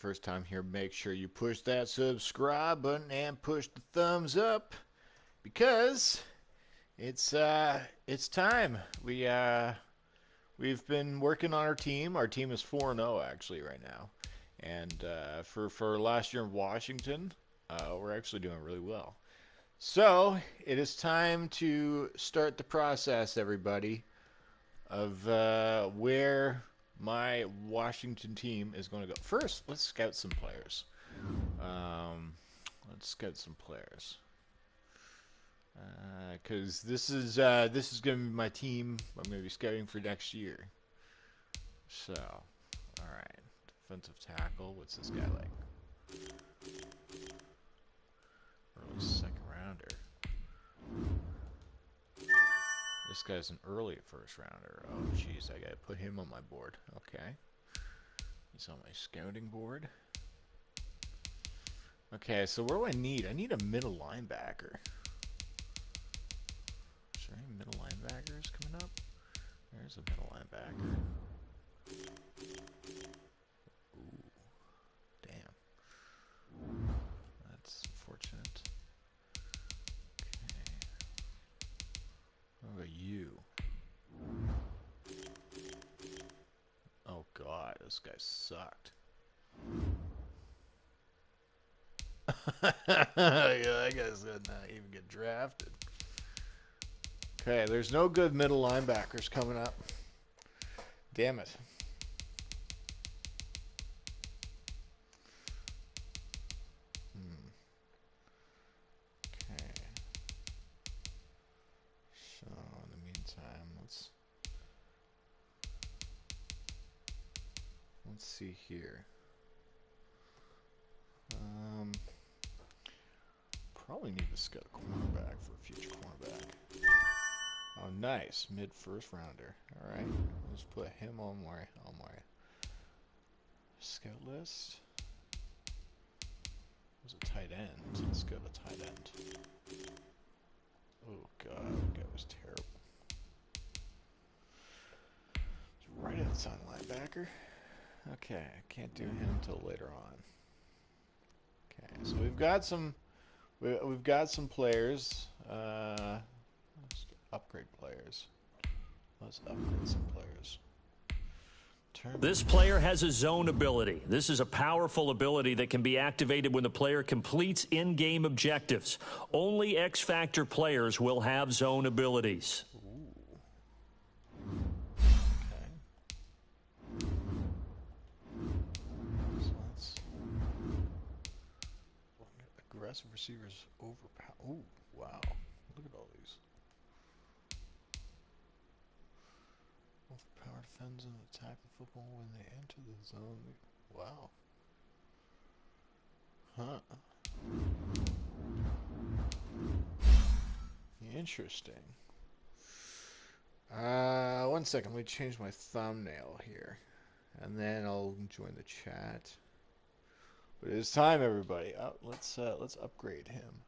first time here, make sure you push that subscribe button and push the thumbs up because it's time. We've been working on our team. Our team is 4-0 actually right now, and for last year in Washington, we're actually doing really well. So it is time to start the process, everybody, of where my Washington team is going to go. First, let's scout some players. Let's scout some players. Because this is going to be my team. I'm going to be scouting for next year. So, all right, defensive tackle. What's this guy like? Early second rounder. This guy's an early first rounder. Oh, jeez, I gotta put him on my board. Okay, he's on my scouting board. Okay, so what do I need? I need a middle linebacker. Is there any middle linebackers coming up? There's a middle linebacker. Ooh, damn. That's unfortunate. Okay. What about you? Oh god, this guy sucked. Yeah, that guy's gonna not even get drafted. Okay, there's no good middle linebackers coming up. Damn it. Okay. So, in the meantime, let's see here. Probably need to scout a cornerback for a future cornerback. Oh, nice. Mid-first rounder. Alright. Let's put him on my scout list. It was a tight end. Let's go to tight end. Oh, God. That guy was terrible. He's right outside linebacker. Okay. I can't do him until later on. Okay. So we've got some players. Let's upgrade players. Let's upgrade some players. This player has a zone ability. This is a powerful ability that can be activated when the player completes in-game objectives. Only X-Factor players will have zone abilities. Aggressive receivers overpower. Oh, wow. Look at all these. Overpower defends and attack the football when they enter the zone. Wow. Huh. Interesting. 1 second. Let me change my thumbnail here. And then I'll join the chat. But it's time, everybody. Let's upgrade him.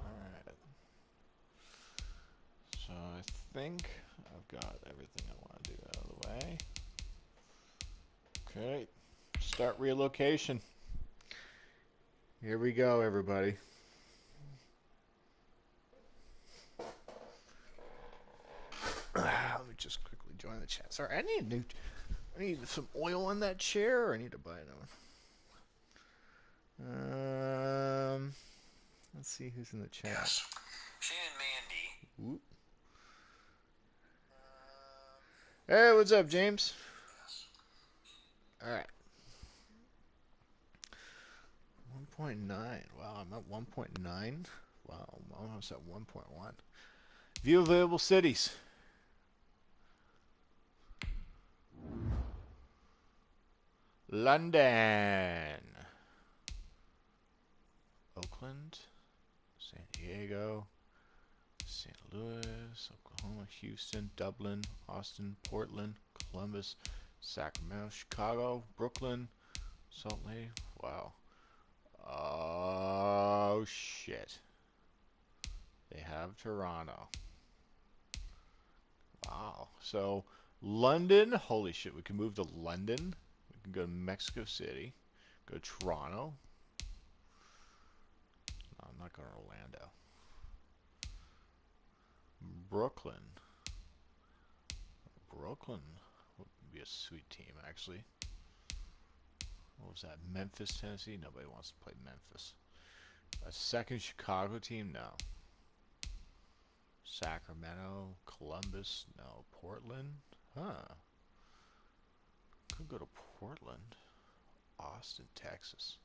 Alright. So I think I've got everything I want to do out of the way. Okay, start relocation. Here we go, everybody. Let me just quickly join the chat. Sorry, I need some oil in that chair, or I need to buy another one. Let's see who's in the chat. Yes. Shane and Mandy. Whoop. Hey, what's up, James? All right. 1.9. Wow, I'm at 1.9. Wow, I'm almost at 1.1. View available cities. London. Oakland. San Diego. St. Louis. Oklahoma. Houston. Dublin. Austin. Portland. Columbus. Sacramento, Chicago, Brooklyn, Salt Lake. Wow. Oh, shit. They have Toronto. Wow. So, London. Holy shit. We can move to London. We can go to Mexico City. Go to Toronto. No, I'm not going to Orlando. Brooklyn. Brooklyn would be a sweet team, actually. What was that? Memphis, Tennessee? Nobody wants to play Memphis. A second Chicago team? No. Sacramento, Columbus? No. Portland? Huh. Could go to Portland. Austin, Texas.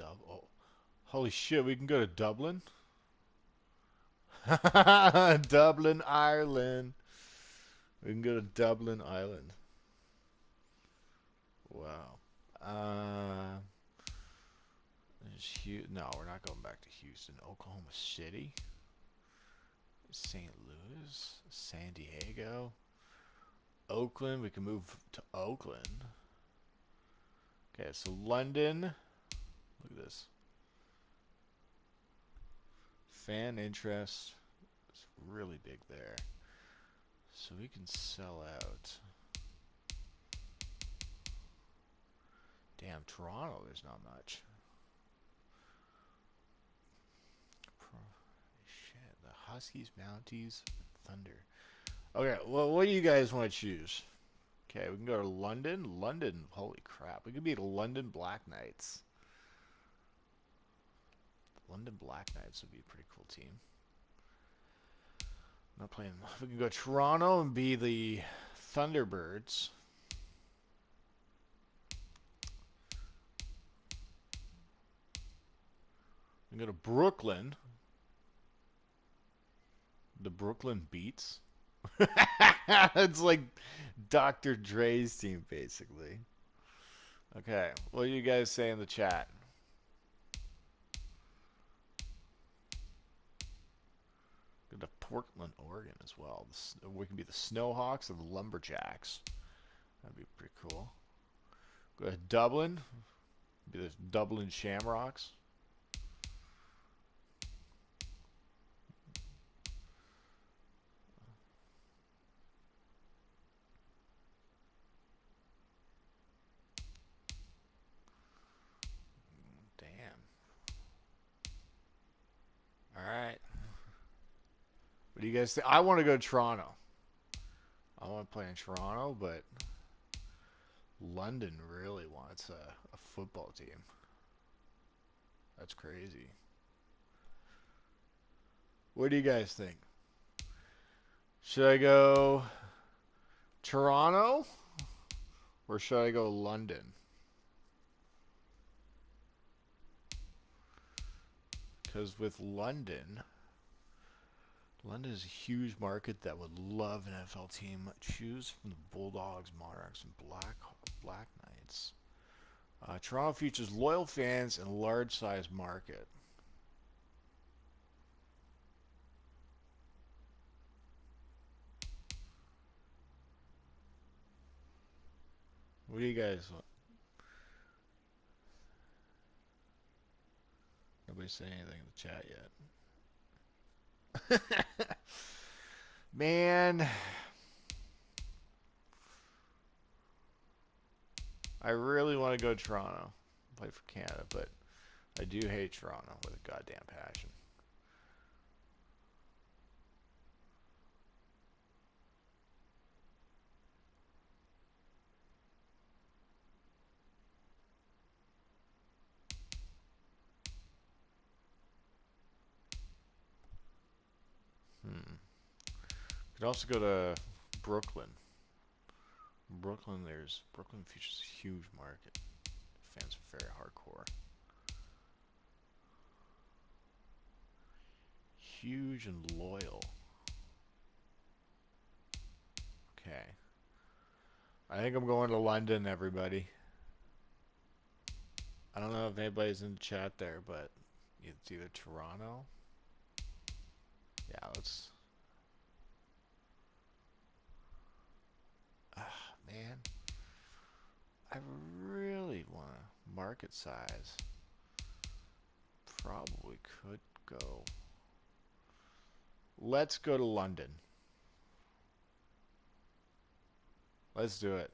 Oh. Holy shit, we can go to Dublin? Dublin, Ireland. We can go to Dublin, Ireland. Wow. No, we're not going back to Houston. Oklahoma City, St. Louis, San Diego, Oakland. We can move to Oakland. Okay, so London. Look at this. Fan interest is really big there. So we can sell out. Damn, Toronto, there's not much. Shit, the Huskies, Mounties, Thunder. Okay, well, what do you guys want to choose? Okay, we can go to London. London, holy crap. We could be the London Black Knights. London Black Knights would be a pretty cool team. Not playing. We can go to Toronto and be the Thunderbirds. We can go to Brooklyn. The Brooklyn Beats. It's like Dr. Dre's team, basically. Okay, what do you guys say in the chat? Go to Portland, Oregon as well. We can be the Snowhawks or the Lumberjacks. That'd be pretty cool. Go to Dublin. Be the Dublin Shamrocks. Damn. All right. What do you guys think? I want to go to Toronto. I want to play in Toronto, but London really wants a football team. That's crazy. What do you guys think? Should I go Toronto or should I go London? Because with London is a huge market that would love an NFL team. Choose from the Bulldogs, Monarchs, and Black Knights. Toronto features loyal fans and a large-sized market. What do you guys want? Nobody saying anything in the chat yet. Man, I really want to go to Toronto, play for Canada, but I do hate Toronto with a goddamn passion. Could also go to Brooklyn. Brooklyn features a huge market. Fans are very hardcore. Huge and loyal. Okay. I think I'm going to London, everybody. I don't know if anybody's in the chat there, but it's either Toronto let's. Man, I really want to market size. Probably could go. Let's go to London. Let's do it.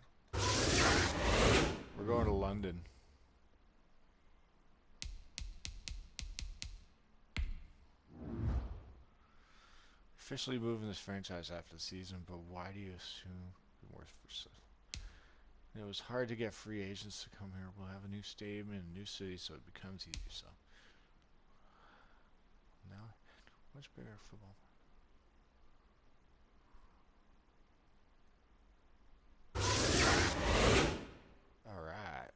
We're going to London. Officially moving this franchise after the season, but why do you assume worth for? It was hard to get free agents to come here. We'll have a new stadium in a new city, so it becomes easier. So now, much bigger football. All right.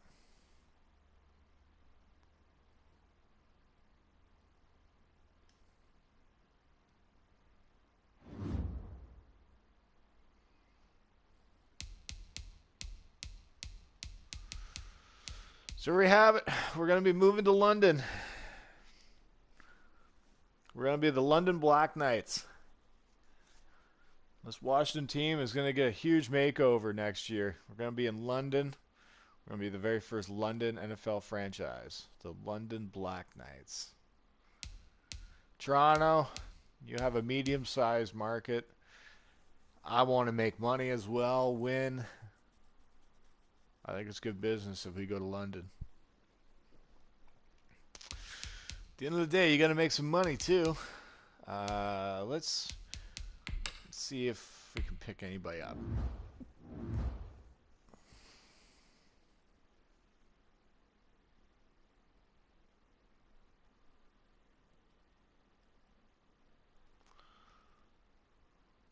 So we have it. We're going to be moving to London. We're going to be the London Black Knights. This Washington team is going to get a huge makeover next year. We're going to be in London. We're going to be the very first London NFL franchise. The London Black Knights. Toronto, you have a medium-sized market. I want to make money as well, win. I think it's good business if we go to London. At the end of the day, you got to make some money too. Let's see if we can pick anybody up.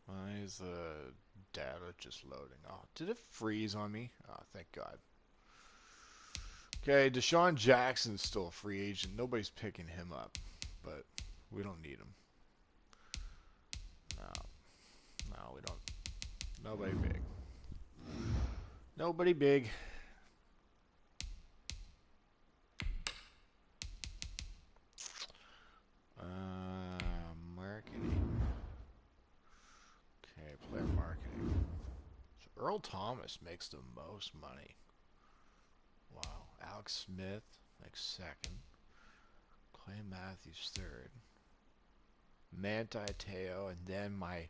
Why is the data just loading? Oh, did it freeze on me? Oh, thank God. Okay, Deshaun Jackson's still a free agent. Nobody's picking him up, but we don't need him. No, we don't. Nobody big. Nobody big. Marketing. Okay, player marketing. So Earl Thomas makes the most money. Wow. Alex Smith makes second. Clay Matthews third. Manti Te'o, and then my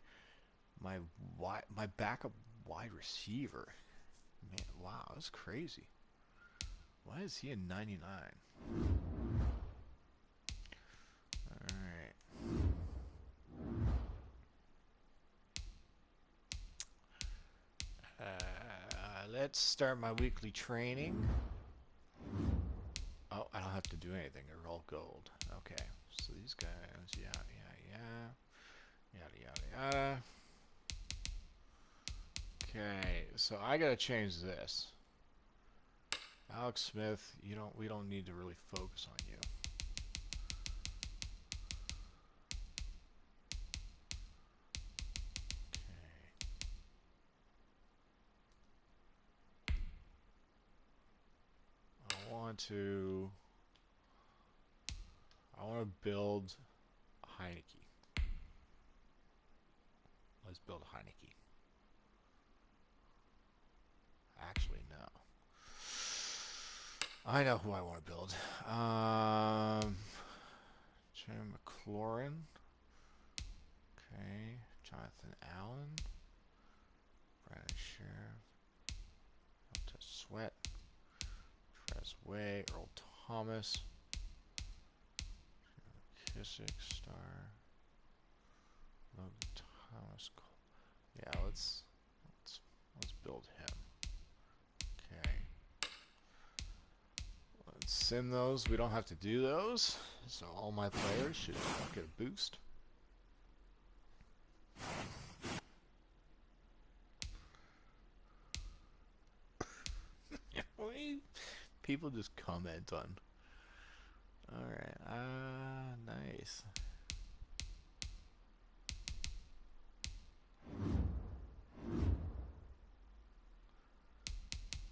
backup wide receiver. Man, wow, that's crazy. Why is he in 99? Alright. Let's start my weekly training. Oh, I don't have to do anything. They're all gold. Okay. So these guys, yeah. Yada, yada. Okay, so I gotta change this. Alex Smith, we don't need to really focus on you. Okay. I want to build Heineke. Let's build Heineke. Actually, no. I know who I want to build. Jim McLaurin. Okay. Jonathan Allen. Brandon Sheriff. Sweat. Trez Way. Earl Thomas. Kissick. Star. Logan Thomas. Yeah, let's build him. Okay. Let's sim those. We don't have to do those. So all my players should get a boost. People just comment on. Alright. Nice.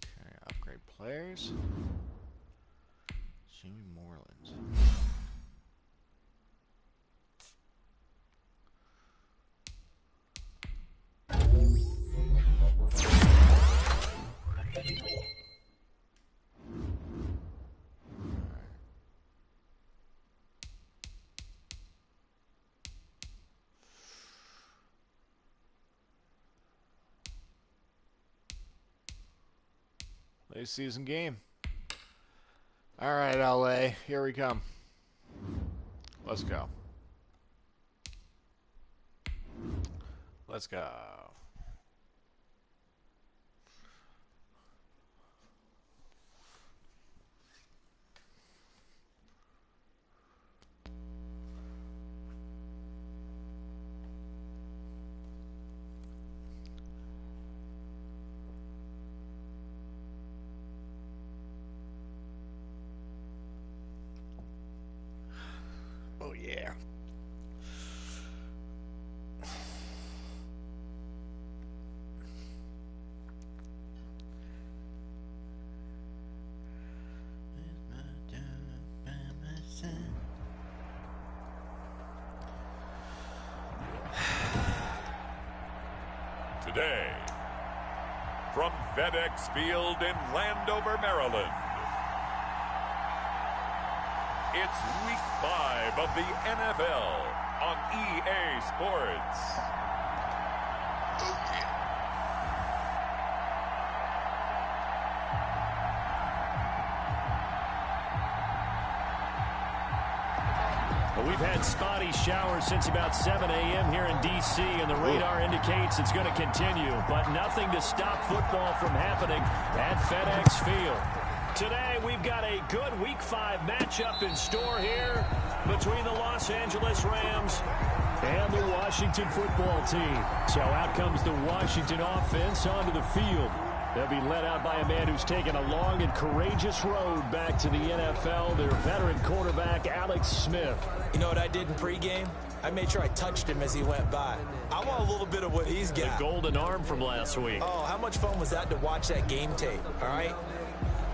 Okay, upgrade players. Jimmy Moreland. Late season game. All right, LA, here we come. Let's go. Let's go. Oh, yeah. Today, from FedEx Field in Landover, Maryland, it's Week 5 of the NFL on EA Sports. Well, we've had spotty showers since about 7 a.m. here in D.C., and the radar indicates it's going to continue, but nothing to stop football from happening at FedEx Field. Today, we've got a good Week 5 matchup in store here between the Los Angeles Rams and the Washington football team. So out comes the Washington offense onto the field. They'll be led out by a man who's taken a long and courageous road back to the NFL, their veteran quarterback, Alex Smith. You know what I did in pregame? I made sure I touched him as he went by. I want a little bit of what he's got. The golden arm from last week. Oh, how much fun was that to watch that game tape, all right?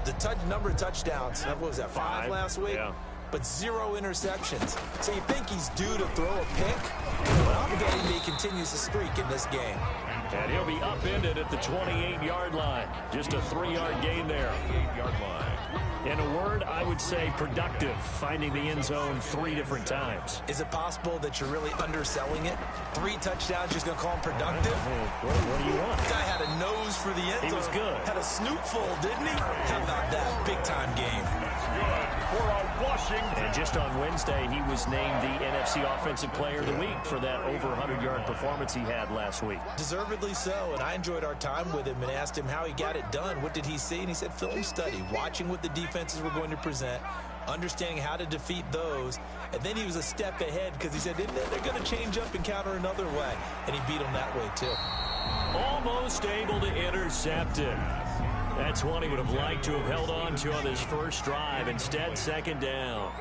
The number of touchdowns, what was that, 5 last week? Yeah. But 0 interceptions. So you think he's due to throw a pick? Well, I'm betting he continues the streak in this game. And he'll be upended at the 28-yard line. Just a 3-yard gain there. 8-yard line. In a word, I would say productive, finding the end zone 3 different times. Is it possible that you're really underselling it? 3 touchdowns, just going to call him productive? What do you want? Guy had a nose for the end zone. He was good. Had a snootful, didn't he? How about that big-time game? For a Washington. And just on Wednesday, he was named the NFC Offensive Player of the Week for that over 100-yard performance he had last week. Deservedly so, and I enjoyed our time with him and asked him how he got it done. What did he see? And he said film study, watching what the defenses were going to present, understanding how to defeat those, and then he was a step ahead because he said they're going to change up and counter another way, and he beat them that way too. Almost able to intercept it. That's one he would have liked to have held on to on his first drive. Instead, second down.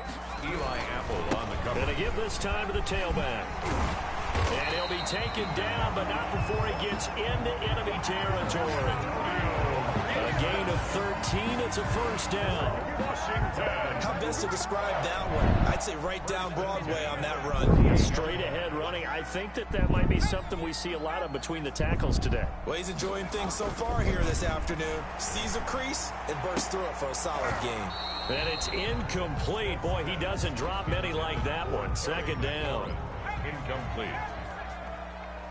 Eli Apple on the cover. Going to give this time to the tailback. And he'll be taken down, but not before he gets into enemy territory. A gain of 13. It's a first down. Washington. How best to describe that one? I'd say right down Broadway on that run. Straight ahead running. I think that might be something we see a lot of between the tackles today. Well, he's enjoying things so far here this afternoon. Sees a crease and bursts through it for a solid game. And it's incomplete. Boy, he doesn't drop many like that one. Second down. Incomplete.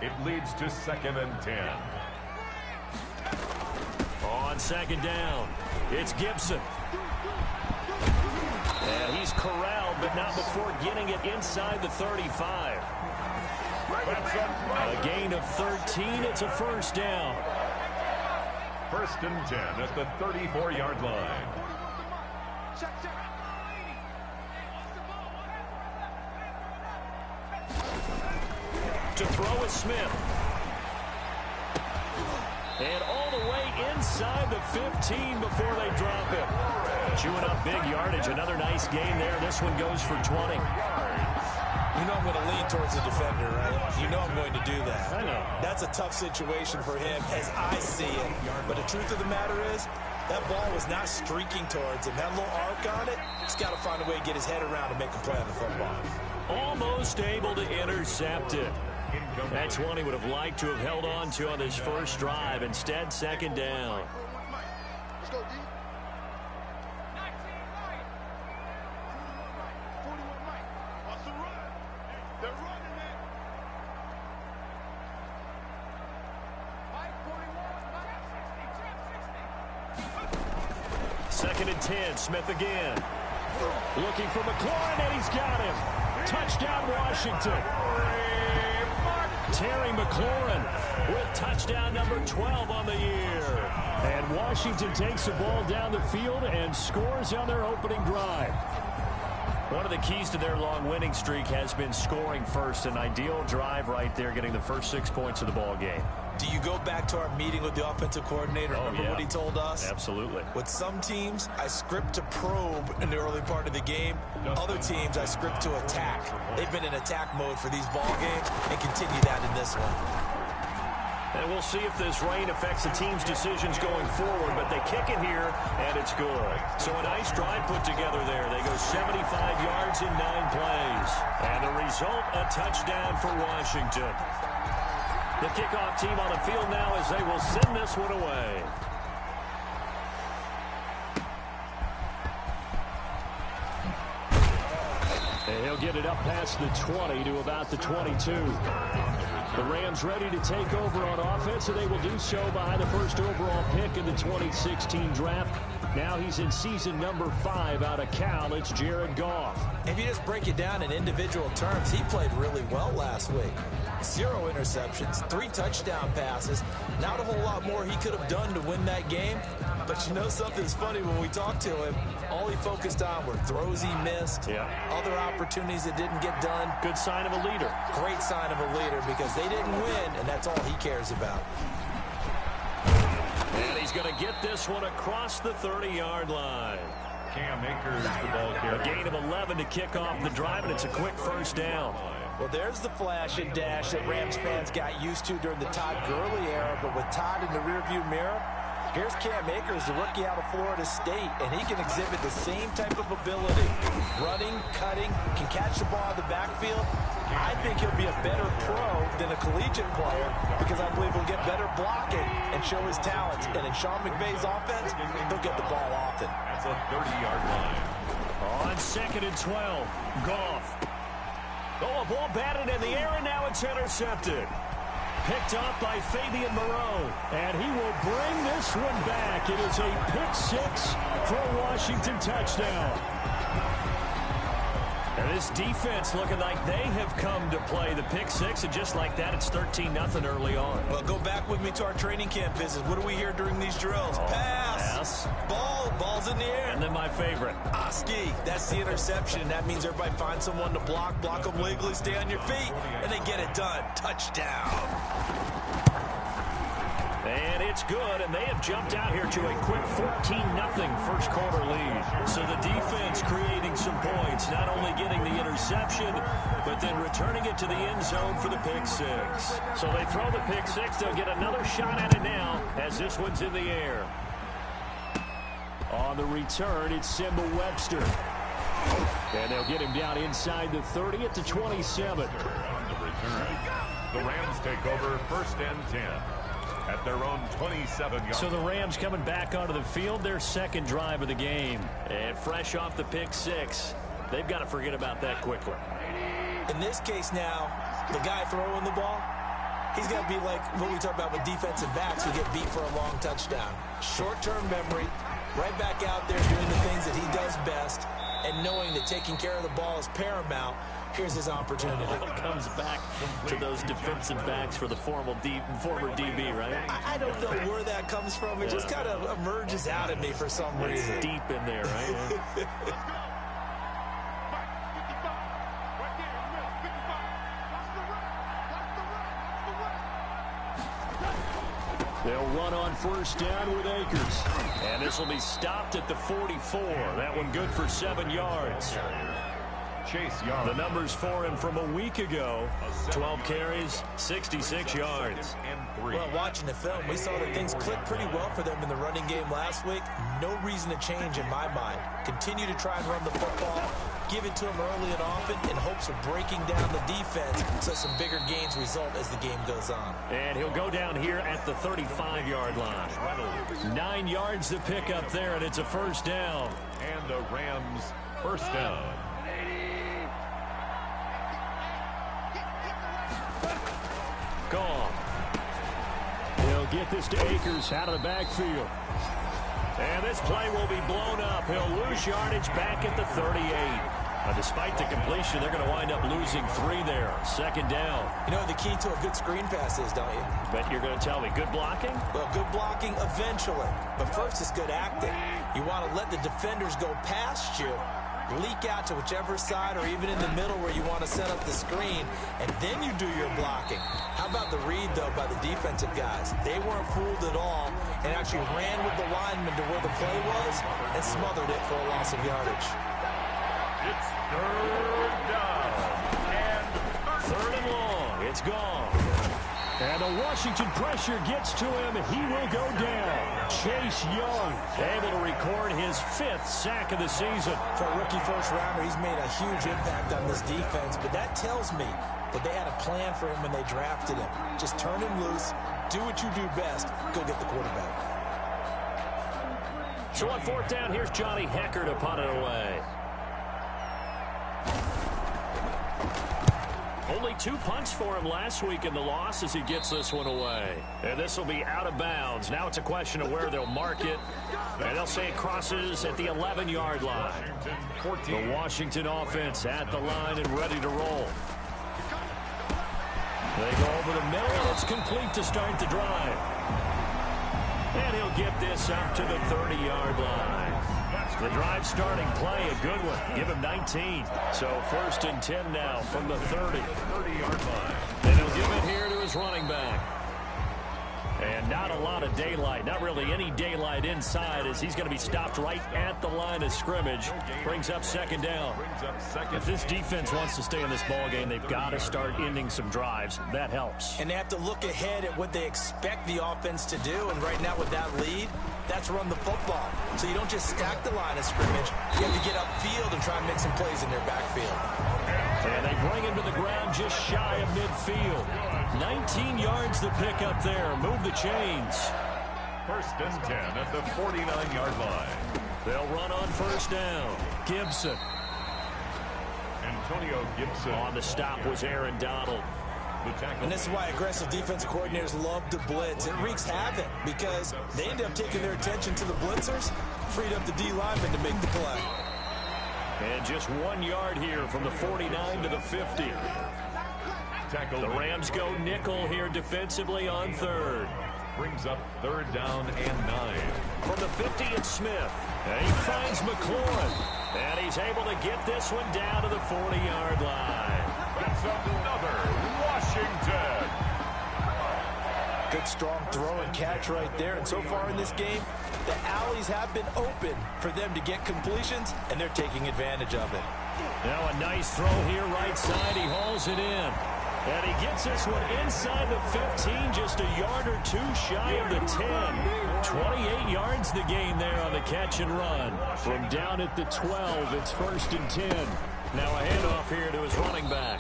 It leads to 2nd and 10. On second down, it's Gibson. And he's corralled, but not before getting it inside the 35. A gain of 13. It's a first down. 1st and 10 at the 34-yard line. To throw is Smith. And all the way inside the 15 before they drop it. Chewing up big yardage. Another nice gain there. This one goes for 20. You know I'm going to lean towards the defender, right? You know I'm going to do that. I know. That's a tough situation for him as I see it. But the truth of the matter is, that ball was not streaking towards him. Had a little arc on it. He's got to find a way to get his head around and make a play on the football. Almost able to intercept it. That's one he would have liked to have held on to on his first drive. Instead, second down. 2nd and 10. Smith again. Looking for McLaurin, and he's got him. Touchdown, Washington. Terry McLaurin with touchdown number 12 on the year. And Washington takes the ball down the field and scores on their opening drive. One of the keys to their long winning streak has been scoring first. An ideal drive right there, getting the first 6 points of the ball game. Do you go back to our meeting with the offensive coordinator? Remember what he told us? Absolutely. With some teams, I script to probe in the early part of the game. Other teams, I script to attack. They've been in attack mode for these ball games and continue that in this one. And we'll see if this rain affects the team's decisions going forward, but they kick it here, and it's good. So a nice drive put together there. They go 75 yards in 9 plays. And the result, a touchdown for Washington. The kickoff team on the field now as they will send this one away. And he'll get it up past the 20 to about the 22. The Rams ready to take over on offense, and they will do so behind the first overall pick in the 2016 draft. Now he's in season number 5 out of Cal. It's Jared Goff. If you just break it down in individual terms, he played really well last week. 0 interceptions, 3 touchdown passes. Not a whole lot more he could have done to win that game. But you know something's funny, when we talked to him, all he focused on were throws he missed, other opportunities that didn't get done. Good sign of a leader. Great sign of a leader, because they didn't win, and that's all he cares about. And he's going to get this one across the 30-yard line. Cam Akers, the ball carrier. A gain of 11 to kick off the drive, and it's a quick first down. Well, there's the flash and dash that Rams fans got used to during the Todd Gurley era, but with Todd in the rearview mirror, here's Cam Akers, the rookie out of Florida State, and he can exhibit the same type of ability. Running, cutting, can catch the ball in the backfield. I think he'll be a better pro than a collegiate player, because I believe he'll get better blocking and show his talents. And in Sean McVay's offense, he'll get the ball often. That's a 30-yard line. On 2nd and 12, Goff. Oh, a ball batted in the air, and now it's intercepted. Picked up by Fabian Moreau, and he will bring this one back. It is a pick 6 for a Washington touchdown. And this defense looking like they have come to play the pick 6, and just like that, it's 13-0 early on. Well, go back with me to our training camp visit. What do we hear during these drills? Pass. Ball's in the air. And then my favorite. Oski, that's the interception. That means everybody finds someone to block them legally, stay on your feet, and they get it done. Touchdown. And it's good, and they have jumped out here to a quick 14-0 first quarter lead. So the defense creating some points, not only getting the interception, but then returning it to the end zone for the pick 6. So they throw the pick 6. They'll get another shot at it now as this one's in the air. On the return, it's Simba Webster. And they'll get him down inside the 30 at the 27. On the return, the Rams take over 1st and 10. At their own 27-yard. So the Rams coming back onto the field, their second drive of the game. And fresh off the pick 6, they've got to forget about that quickly. In this case now, the guy throwing the ball, he's got to be like what we talk about with defensive backs who get beat for a long touchdown. Short-term memory, right back out there doing the things that he does best, and knowing that taking care of the ball is paramount. Here's his opportunity. It all comes back to those defensive backs for the former DB, right? I don't know where that comes from. It just kind of emerges out of me for some reason. It's deep in there, right? They'll run on first down with Akers. And this will be stopped at the 44. That one good for 7 yards. Chase Young. The numbers for him from a week ago, 12 carries, 66 yards. Well, watching the film, we saw that things clicked pretty well for them in the running game last week. No reason to change in my mind. Continue to try and run the football, give it to them early and often in hopes of breaking down the defense so some bigger gains result as the game goes on. And he'll go down here at the 35-yard line. 9 yards to pick up there, and it's a first down. And the Rams first down. Goff. He'll get this to Akers out of the backfield. And this play will be blown up. He'll lose yardage back at the 38. Despite the completion, they're going to wind up losing 3 there. Second down. You know what the key to a good screen pass is, don't you? But you're going to tell me, good blocking? Well, good blocking eventually. But first, it's good acting. You want to let the defenders go past you, leak out to whichever side or even in the middle where you want to set up the screen, and then you do your blocking. How about the read, though, by the defensive guys? They weren't fooled at all and actually ran with the lineman to where the play was and smothered it for a loss of yardage. It's third down. And third and long. It's gone. And the Washington pressure gets to him. He will go down. Chase Young able to record his 5th sack of the season. For a rookie first-rounder, he's made a huge impact on this defense, but that tells me that they had a plan for him when they drafted him. Just turn him loose, do what you do best, go get the quarterback. So on 4th down, here's Johnny Hecker to punt it away. Only 2 punts for him last week in the loss as he gets this one away. And this will be out of bounds. Now it's a question of where they'll mark it. And they'll say it crosses at the 11-yard line. The Washington offense at the line and ready to roll. They go over the middle, and it's complete to start the drive. And he'll get this up to the 30-yard line. The drive starting play, a good one. Give him 19. So 1st and 10 now from the 30-yard line. And he'll give it here to his running back. And not a lot of daylight, not really any daylight inside as he's going to be stopped right at the line of scrimmage. Brings up 2nd down. If this defense wants to stay in this ball game, they've got to start ending some drives. That helps. And they have to look ahead at what they expect the offense to do. And right now with that lead, that's run the football. So you don't just stack the line of scrimmage. You have to get upfield and try and make some plays in their backfield. And they bring him to the ground just shy of midfield. 19 yards to pick up there. Move the chains. 1st and 10 at the 49-yard line. They'll run on 1st down. Gibson. Antonio Gibson. On the stop was Aaron Donald. And this is why aggressive defensive coordinators love to blitz. It wreaks havoc because they end up taking their attention to the blitzers, freed up the D lineman to make the play. And just 1 yard here from the 49 to the 50. The Rams go nickel here defensively on 3rd. Brings up 3rd down and 9. From the 50, it's Smith. And he finds McLaurin. And he's able to get this one down to the 40-yard line. That's another Washington. Good strong throw and catch right there. And so far in this game, the alleys have been open for them to get completions, and they're taking advantage of it. Now a nice throw here right side. He hauls it in. And he gets this one inside the 15, just a yard or 2 shy of the 10. 28 yards the gain there on the catch and run. From down at the 12, it's 1st and 10. Now a handoff here to his running back.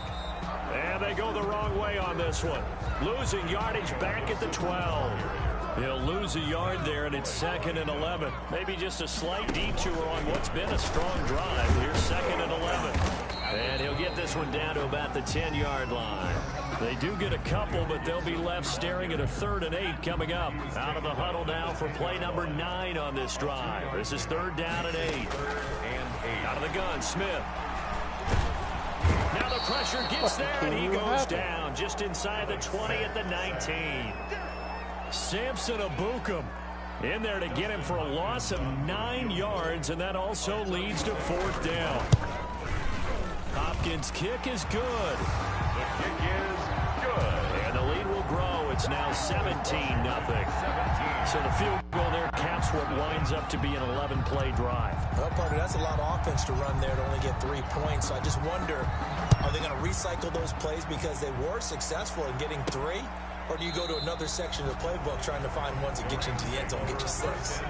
And they go the wrong way on this one. Losing yardage back at the 12. He'll lose a yard there, and it's 2nd and 11. Maybe just a slight detour on what's been a strong drive. Here's 2nd and 11. And he'll get this one down to about the 10-yard line. They do get a couple, but they'll be left staring at a 3rd and 8 coming up. Out of the huddle now for play number 9 on this drive. This is 3rd down and 8. Out of the gun, Smith. Now the pressure gets there, and he goes down just inside the 20 at the 19. Samson Abukum in there to get him for a loss of 9 yards, and that also leads to 4th down. Hopkins' kick is good. The kick is good. And the lead will grow. It's now 17-0. So the field goal there caps what winds up to be an 11-play drive. Well, partner, that's a lot of offense to run there to only get 3 points. So I just wonder, are they going to recycle those plays because they were successful in getting 3? Or do you go to another section of the playbook trying to find ones that get you into the end zone and get you 6?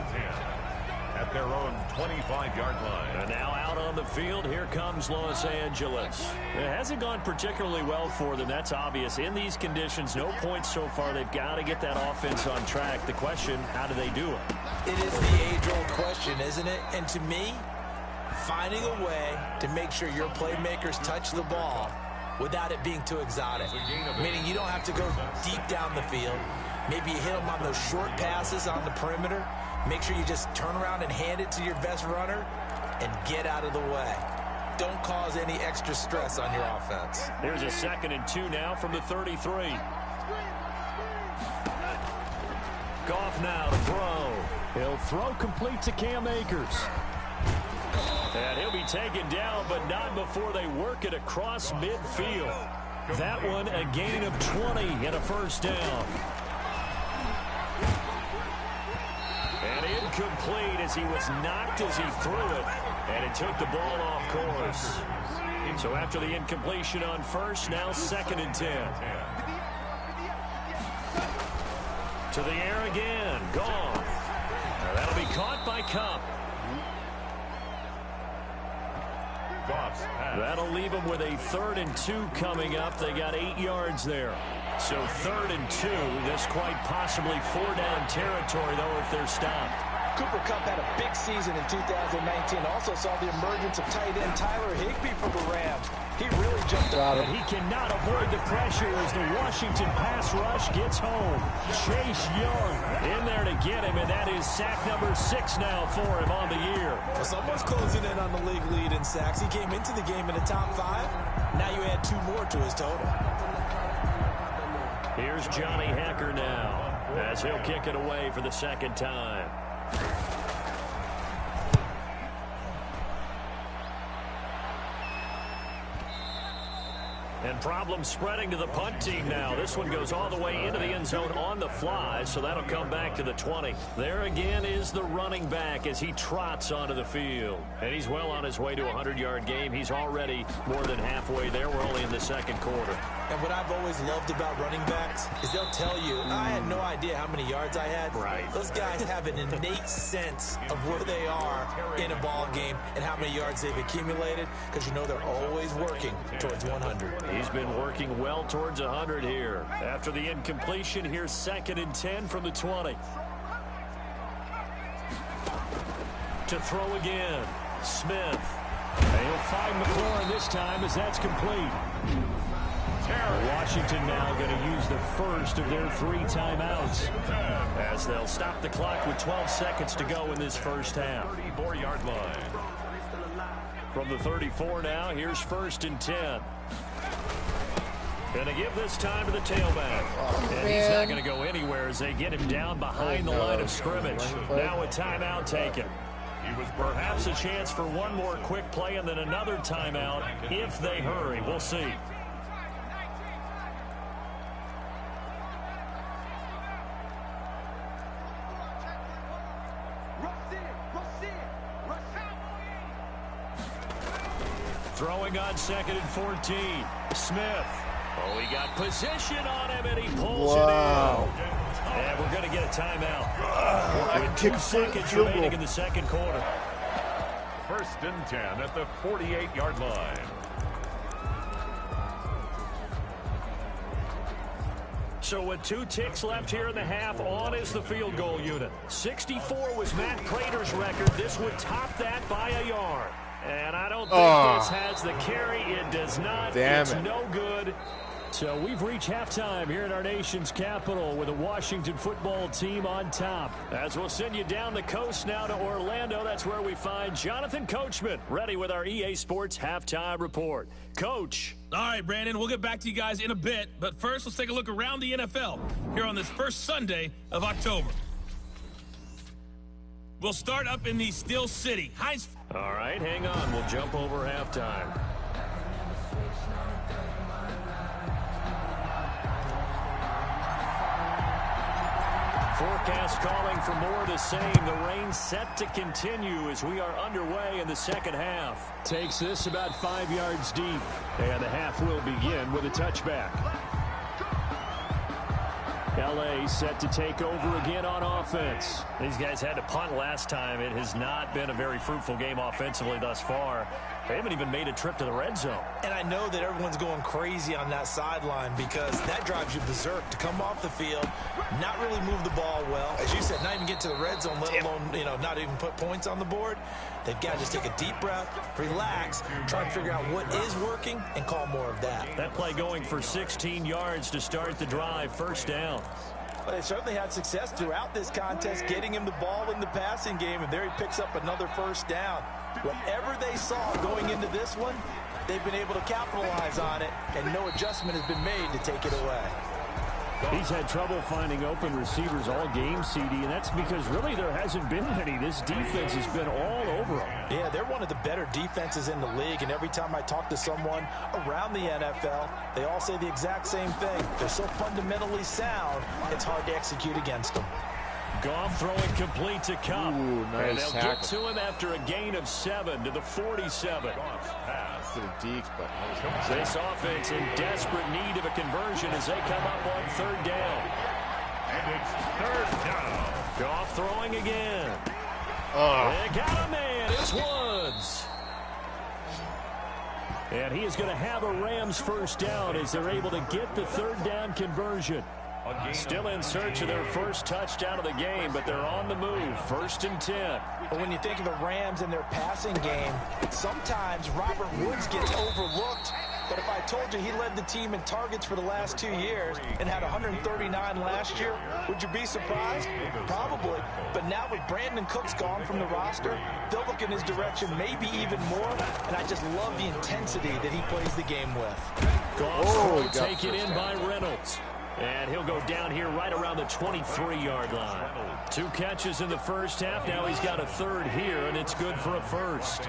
At their own 25-yard line. And now out on the field, here comes Los Angeles. It hasn't gone particularly well for them, that's obvious. In these conditions, no points so far. They've got to get that offense on track. The question, how do they do it? It is the age-old question, isn't it? And to me, finding a way to make sure your playmakers touch the ball without it being too exotic. Meaning you don't have to go deep down the field. Maybe you hit them on those short passes on the perimeter. Make sure you just turn around and hand it to your best runner and get out of the way. Don't cause any extra stress on your offense. Here's a 2nd and 2 now from the 33. Goff now to throw. He'll throw complete to Cam Akers. And he'll be taken down, but not before they work it across midfield. That one a gain of 20 and a first down. And incomplete as he was knocked as he threw it. And it took the ball off course. So after the incompletion on first, now 2nd and 10. To the air again. Goff. Now that'll be caught by Cup. That'll leave them with a 3rd and 2 coming up. They got 8 yards there. So 3rd and 2. This quite possibly 4-down territory, though, if they're stopped. Cooper Kupp had a big season in 2019. Also saw the emergence of tight end Tyler Higbee from the Rams. He really jumped out. And he cannot avoid the pressure as the Washington pass rush gets home. Chase Young in there to get him, and that is sack number 6 now for him on the year. Well, someone's closing in on the league lead in sacks. He came into the game in the top 5. Now you add 2 more to his total. Here's Johnny Hacker now as he'll kick it away for the 2nd time. And problems spreading to the punt team now. This one goes all the way into the end zone on the fly, so that'll come back to the 20. There again is the running back as he trots onto the field. And he's well on his way to a 100-yard game. He's already more than halfway there. We're only in the 2nd quarter. And what I've always loved about running backs is they'll tell you, I had no idea how many yards I had. Right. Those guys have an innate sense of where they are in a ball game and how many yards they've accumulated, because you know they're always working towards 100. He's been working well towards 100 here. After the incompletion, here's 2nd and 10 from the 20. To throw again. Smith. And he'll find McLaurin this time as that's complete. Washington now going to use the first of their 3 timeouts as they'll stop the clock with 12 seconds to go in this first half. 34-yard line. From the 34 now, here's 1st and 10. Going to give this time to the tailback. And he's not going to go anywhere as they get him down behind the line of scrimmage. Now a timeout taken. Perhaps a chance for one more quick play and then another timeout if they hurry. We'll see. Throwing on 2nd and 14. Smith. Oh, he got position on him, and he pulls it in. And we're going to get a timeout. With 2 seconds remaining in the 2nd quarter. 1st and 10 at the 48-yard line. So with 2 ticks left here in the half, on is the field goal unit. 64 was Matt Prater's record. This would top that by a yard. And I don't think this has the carry. It does not. Damn it's it. no good. So we've reached halftime here in our nation's capital with the Washington football team on top. As we'll send you down the coast now to Orlando, that's where we find Jonathan Coachman, ready with our EA Sports halftime report. Coach. All right, Brandon, we'll get back to you guys in a bit. But first, let's take a look around the NFL here on this first Sunday of October. We'll start up in the Steel City. All right, hang on. We'll jump over halftime. Forecast calling for more of the same. The rain set to continue as we are underway in the 2nd half. Takes this about 5 yards deep. And the half will begin with a touchback. L.A. set to take over again on offense. These guys had to punt last time. It has not been a very fruitful game offensively thus far. They haven't even made a trip to the red zone. And I know that everyone's going crazy on that sideline because that drives you berserk to come off the field, not really move the ball well. As you said, not even get to the red zone, let alone, not even put points on the board. They've got to just take a deep breath, relax, try and figure out what is working, and call more of that. That play going for 16 yards to start the drive. First down. Well, they certainly had success throughout this contest, getting him the ball in the passing game, and there he picks up another first down. Whatever they saw going into this one, they've been able to capitalize on it, and no adjustment has been made to take it away. He's had trouble finding open receivers all game, CD, and that's because really there hasn't been many. This defense has been all over him. Yeah, they're one of the better defenses in the league, and every time I talk to someone around the NFL, they all say the exact same thing. They're so fundamentally sound, it's hard to execute against them. Goff throwing complete to Cup. Ooh, nice and they'll tackle. get to him after a gain of 7 to the 47. To the Deke, but This offense in desperate need of a conversion as they come up on 3rd down. And it's 3rd down. Goff throwing again. They got a man. It's Woods. And he is going to have a Rams first down as they're able to get the 3rd down conversion. Still in search of their first touchdown of the game, but they're on the move. 1st and 10. But when you think of the Rams and their passing game, sometimes Robert Woods gets overlooked. But if I told you he led the team in targets for the last 2 years and had 139 last year, would you be surprised? Probably. But now with Brandon Cooks gone from the roster, they'll look in his direction maybe even more. And I just love the intensity that he plays the game with. Goff taken in by Reynolds. And he'll go down here right around the 23-yard line. 2 catches in the first half. Now he's got a 3rd here, and it's good for a first.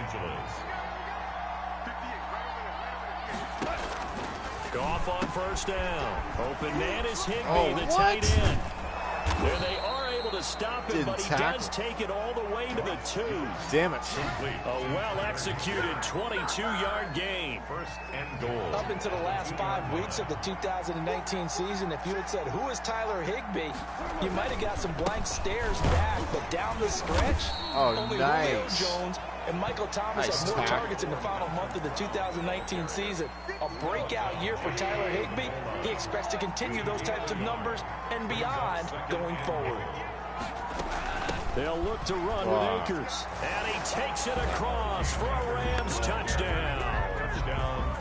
Goff on first down. Open man is Higbee, the tight end. There they are able to stop him, but he does take it all the way to the 2. Damn it. A well-executed 22-yard gain. 1st and goal. Up into the last 5 weeks of the 2019 season, if you had said, who is Tyler Higbee, you might have got some blank stares back, but down the stretch, only Julio Jones and Michael Thomas had more targets in the final month of the 2019 season. A breakout year for Tyler Higbee. He expects to continue those types of numbers and beyond going forward. They'll look to run with Akers. And he takes it across for a Rams touchdown.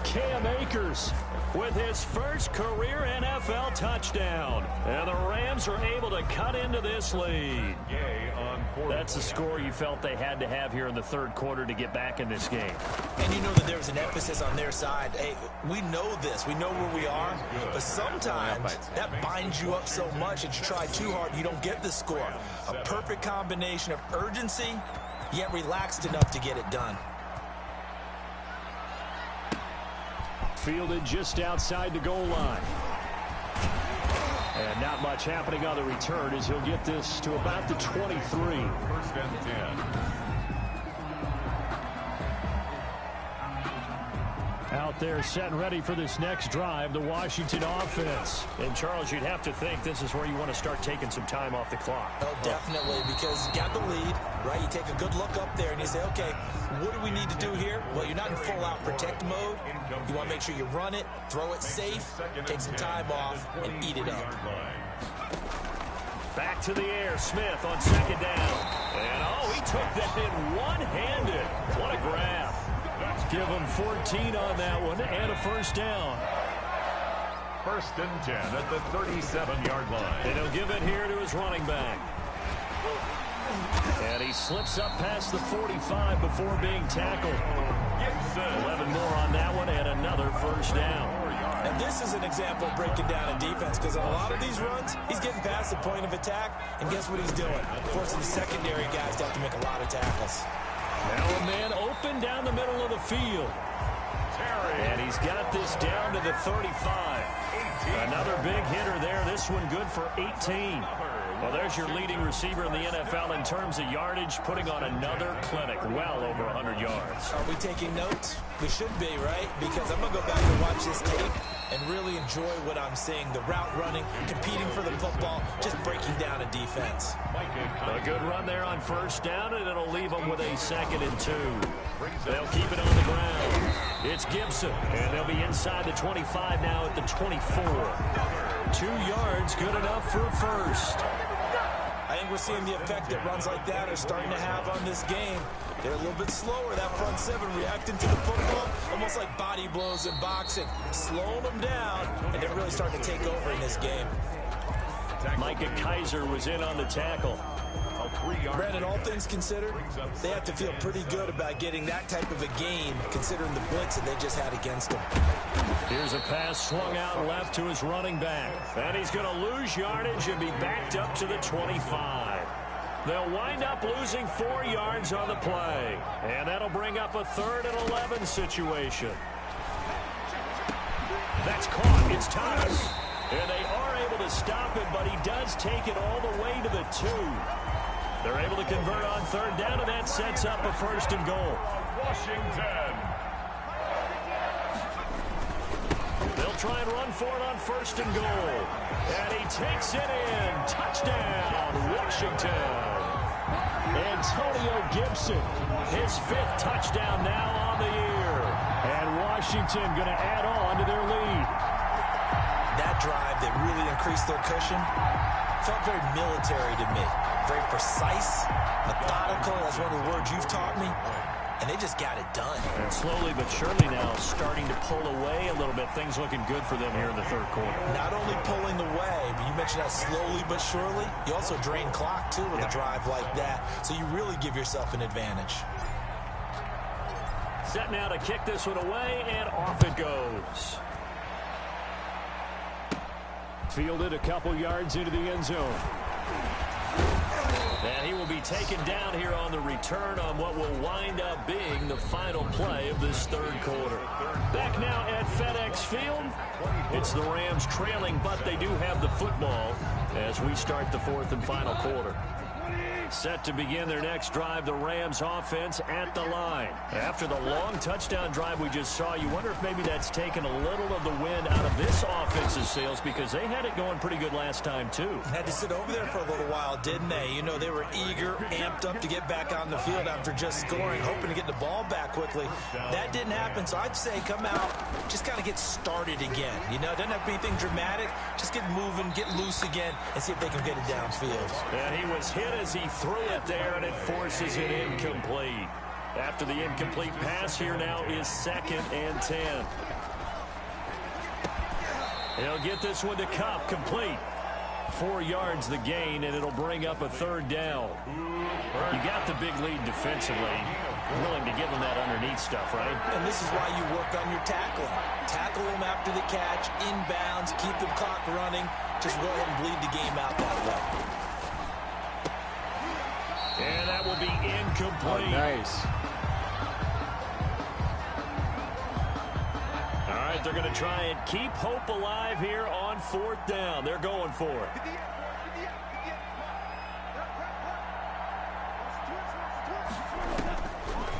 Cam Akers with his first career NFL touchdown. And the Rams are able to cut into this lead. That's the score you felt they had to have here in the 3rd quarter to get back in this game. And you know that there was an emphasis on their side. Hey, we know this. We know where we are. But sometimes that binds you up so much that you try too hard, you don't get the score. A perfect combination of urgency, yet relaxed enough to get it done. Fielded just outside the goal line. And not much happening on the return as he'll get this to about the 23. 1st and 10. Out there set and ready for this next drive, the Washington offense. And Charles, you'd have to think this is where you want to start taking some time off the clock. Oh, definitely, because you got the lead, right? You take a good look up there and you say, okay, what do we need to do here? Well, you're not in full-out protect mode. You want to make sure you run it, throw it safe, take some time off, and eat it up. Back to the air, Smith on 2nd down. And, he took that in one-handed. What a grab. Give him 14 on that one and a first down. 1st and 10 at the 37-yard line. And he'll give it here to his running back. And he slips up past the 45 before being tackled. 11 more on that one and another first down. And this is an example of breaking down a defense, because on a lot of these runs, he's getting past the point of attack, and guess what he's doing? Forcing the secondary guys to have to make a lot of tackles. Now a man open down the middle of the field. And he's got this down to the 35. Another big hitter there. This one good for 18. Well, there's your leading receiver in the NFL in terms of yardage, putting on another clinic, well over 100 yards. Are we taking notes? We should be, right? Because I'm going to go back and watch this tape and really enjoy what I'm seeing. The route running, competing for the football, just breaking down a defense. A good run there on first down, and it'll leave them with a 2nd and 2. They'll keep it on the ground. It's Gibson, and they'll be inside the 25 now at the 24. 2 yards, good enough for a first. I think we're seeing the effect that runs like that are starting to have on this game. They're a little bit slower, that front 7, reacting to the football, almost like body blows in boxing, slowing them down, and they're really starting to take over in this game. Micah Kaiser was in on the tackle. Brandon, all things considered, they have to feel pretty good about getting that type of a gain, considering the blitz that they just had against them. Here's a pass swung out left to his running back. And he's going to lose yardage and be backed up to the 25. They'll wind up losing 4 yards on the play. And that'll bring up a 3rd and 11 situation. That's caught. It's Thomas. And they are able to stop him, but he does take it all the way to the 2. They're able to convert on 3rd down, and that sets up a 1st and goal. Washington. They'll try and run for it on 1st and goal. And he takes it in. Touchdown, Washington. Antonio Gibson, his 5th touchdown now on the year. And Washington going to add on to their lead. That drive that really increased their cushion felt very military to me. Very precise, methodical. That's one of the words you've taught me. And they just got it done. And slowly but surely now starting to pull away a little bit. Things looking good for them here in the 3rd quarter. Not only pulling away, but you mentioned that slowly but surely. You also drain clock, too, with a drive like that. So you really give yourself an advantage. Set now to kick this one away, and off it goes. Fielded a couple yards into the end zone. And he will be taken down here on the return on what will wind up being the final play of this 3rd quarter. Back now at FedEx Field. It's the Rams trailing, but they do have the football as we start the 4th and final quarter. Set to begin their next drive, the Rams offense at the line. After the long touchdown drive we just saw, you wonder if maybe that's taken a little of the wind out of this offense's sails, because they had it going pretty good last time too. Had to sit over there for a little while, didn't they? You know, they were eager, amped up to get back on the field after just scoring, hoping to get the ball back quickly. That didn't happen, so I'd say come out, just kind of get started again. You know, it doesn't have to be anything dramatic. Just get moving, get loose again, and see if they can get it downfield. And he was hit as he threw it there, and it forces it incomplete. After the incomplete pass, here now is 2nd and 10. He'll get this one to Cup, complete. 4 yards the gain, and it'll bring up a 3rd down. You got the big lead defensively. Willing to give them that underneath stuff, right? And this is why you work on your tackling. Tackle them after the catch, inbounds, keep the clock running. Just go ahead and bleed the game out that way. And that will be incomplete. Oh, nice. All right, they're going to try and keep hope alive here on 4th down. They're going for it.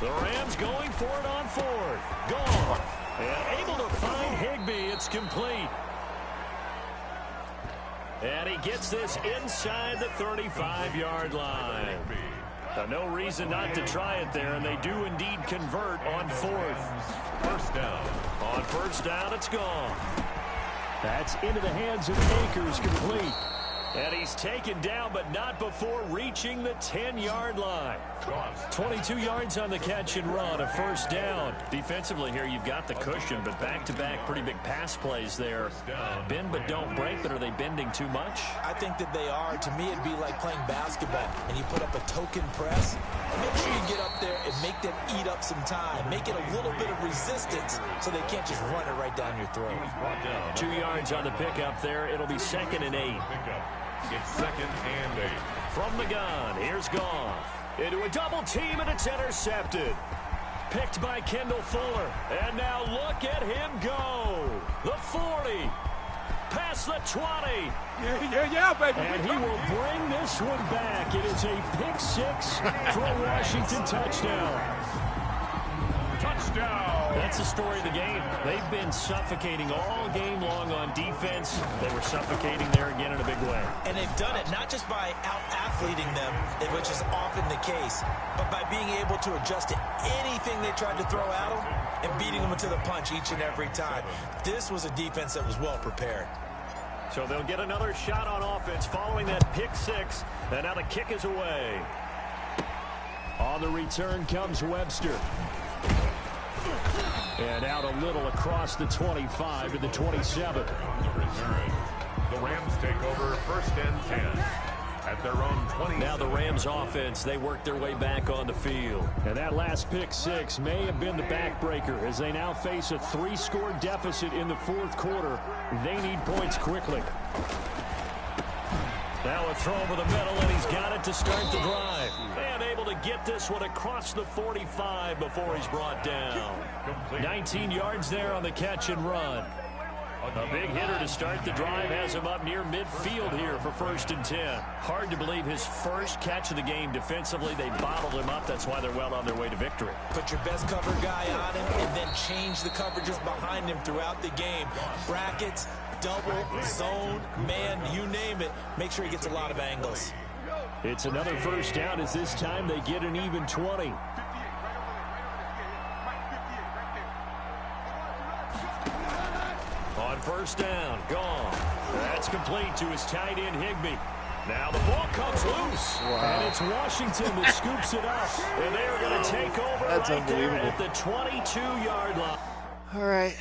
The Rams going for it on 4th. Goff. And able to find Higbee. It's complete. And he gets this inside the 35-yard line. No reason not to try it there, and they do indeed convert on 4th. 1st down. On 1st down, it's gone. That's into the hands of Akers, complete. And he's taken down, but not before reaching the 10-yard line. 22 yards on the catch and run, a 1st down. Defensively here, you've got the cushion, but back-to-back pretty big pass plays there. Bend but don't break, but are they bending too much? I think that they are. To me, it'd be like playing basketball, and you put up a token press. Make sure you get up there and make them eat up some time. Make it a little bit of resistance so they can't just run it right down your throat. 2 yards on the pickup there. It'll be 2nd and 8. It's 2nd and 8. From the gun, here's Goff. Into a double team, and it's intercepted. Picked by Kendall Fuller. And now look at him go. The 40. Past the 20. Yeah, baby. And he will bring this one back. It is a pick 6 for a Washington touchdown. Touchdown. That's the story of the game. They've been suffocating all game long on defense. They were suffocating there again in a big way. And they've done it not just by out-athleting them, which is often the case, but by being able to adjust to anything they tried to throw at them and beating them to the punch each and every time. This was a defense that was well prepared. So they'll get another shot on offense following that pick 6. And now the kick is away. On the return comes Webster. And out a little across the 25 to the 27. On the return, the Rams take over 1st and 10 at their own 20. Now the Rams offense, they work their way back on the field. And that last pick six may have been the backbreaker as they now face a 3-score deficit in the 4th quarter. They need points quickly. Now a throw over the middle, and he's got it to start the drive. And able to get this one across the 45 before he's brought down. 19 yards there on the catch and run. A big hitter to start the drive has him up near midfield here for 1st and 10. Hard to believe his first catch of the game defensively. They bottled him up. That's why they're well on their way to victory. Put your best cover guy on him and then change the coverages behind him throughout the game. Brackets, double, zone, man, you name it. Make sure he gets a lot of angles. It's another first down as this time they get an even 20. On 1st down, Goff. That's complete to his tight end, Higbee. Now the ball comes loose. Wow. And it's Washington that scoops it up. And they're going to take over That's right there unbelievable. at the 22-yard line. All right.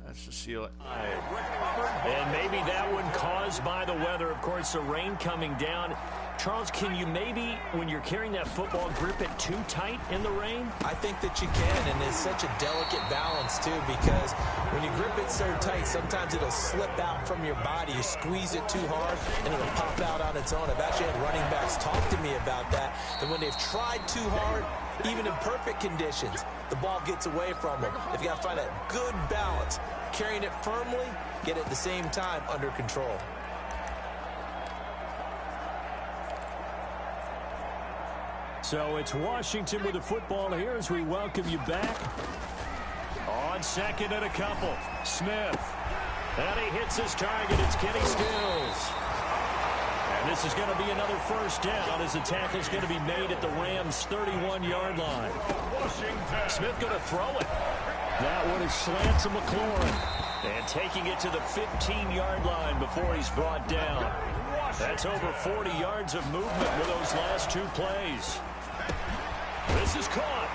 That's the seal it. And maybe that one caused by the weather. Of course, the rain coming down. Charles, can you maybe, when you're carrying that football, grip it too tight in the rain? I think that you can, and it's such a delicate balance, too, because when you grip it so tight, sometimes it'll slip out from your body. You squeeze it too hard, and it'll pop out on its own. I've actually had running backs talk to me about that when they've tried too hard, even in perfect conditions, the ball gets away from them. They've got to find that good balance, carrying it firmly, yet at the same time under control. So it's Washington with the football here as we welcome you back. On 2nd and a couple, Smith. And he hits his target. It's Kenny Stills. And this is going to be another 1st down as the tackle's going to be made at the Rams' 31-yard line. Smith going to throw it. That one is slant to McLaurin. And taking it to the 15-yard line before he's brought down. That's over 40 yards of movement with those last 2 plays. This is caught.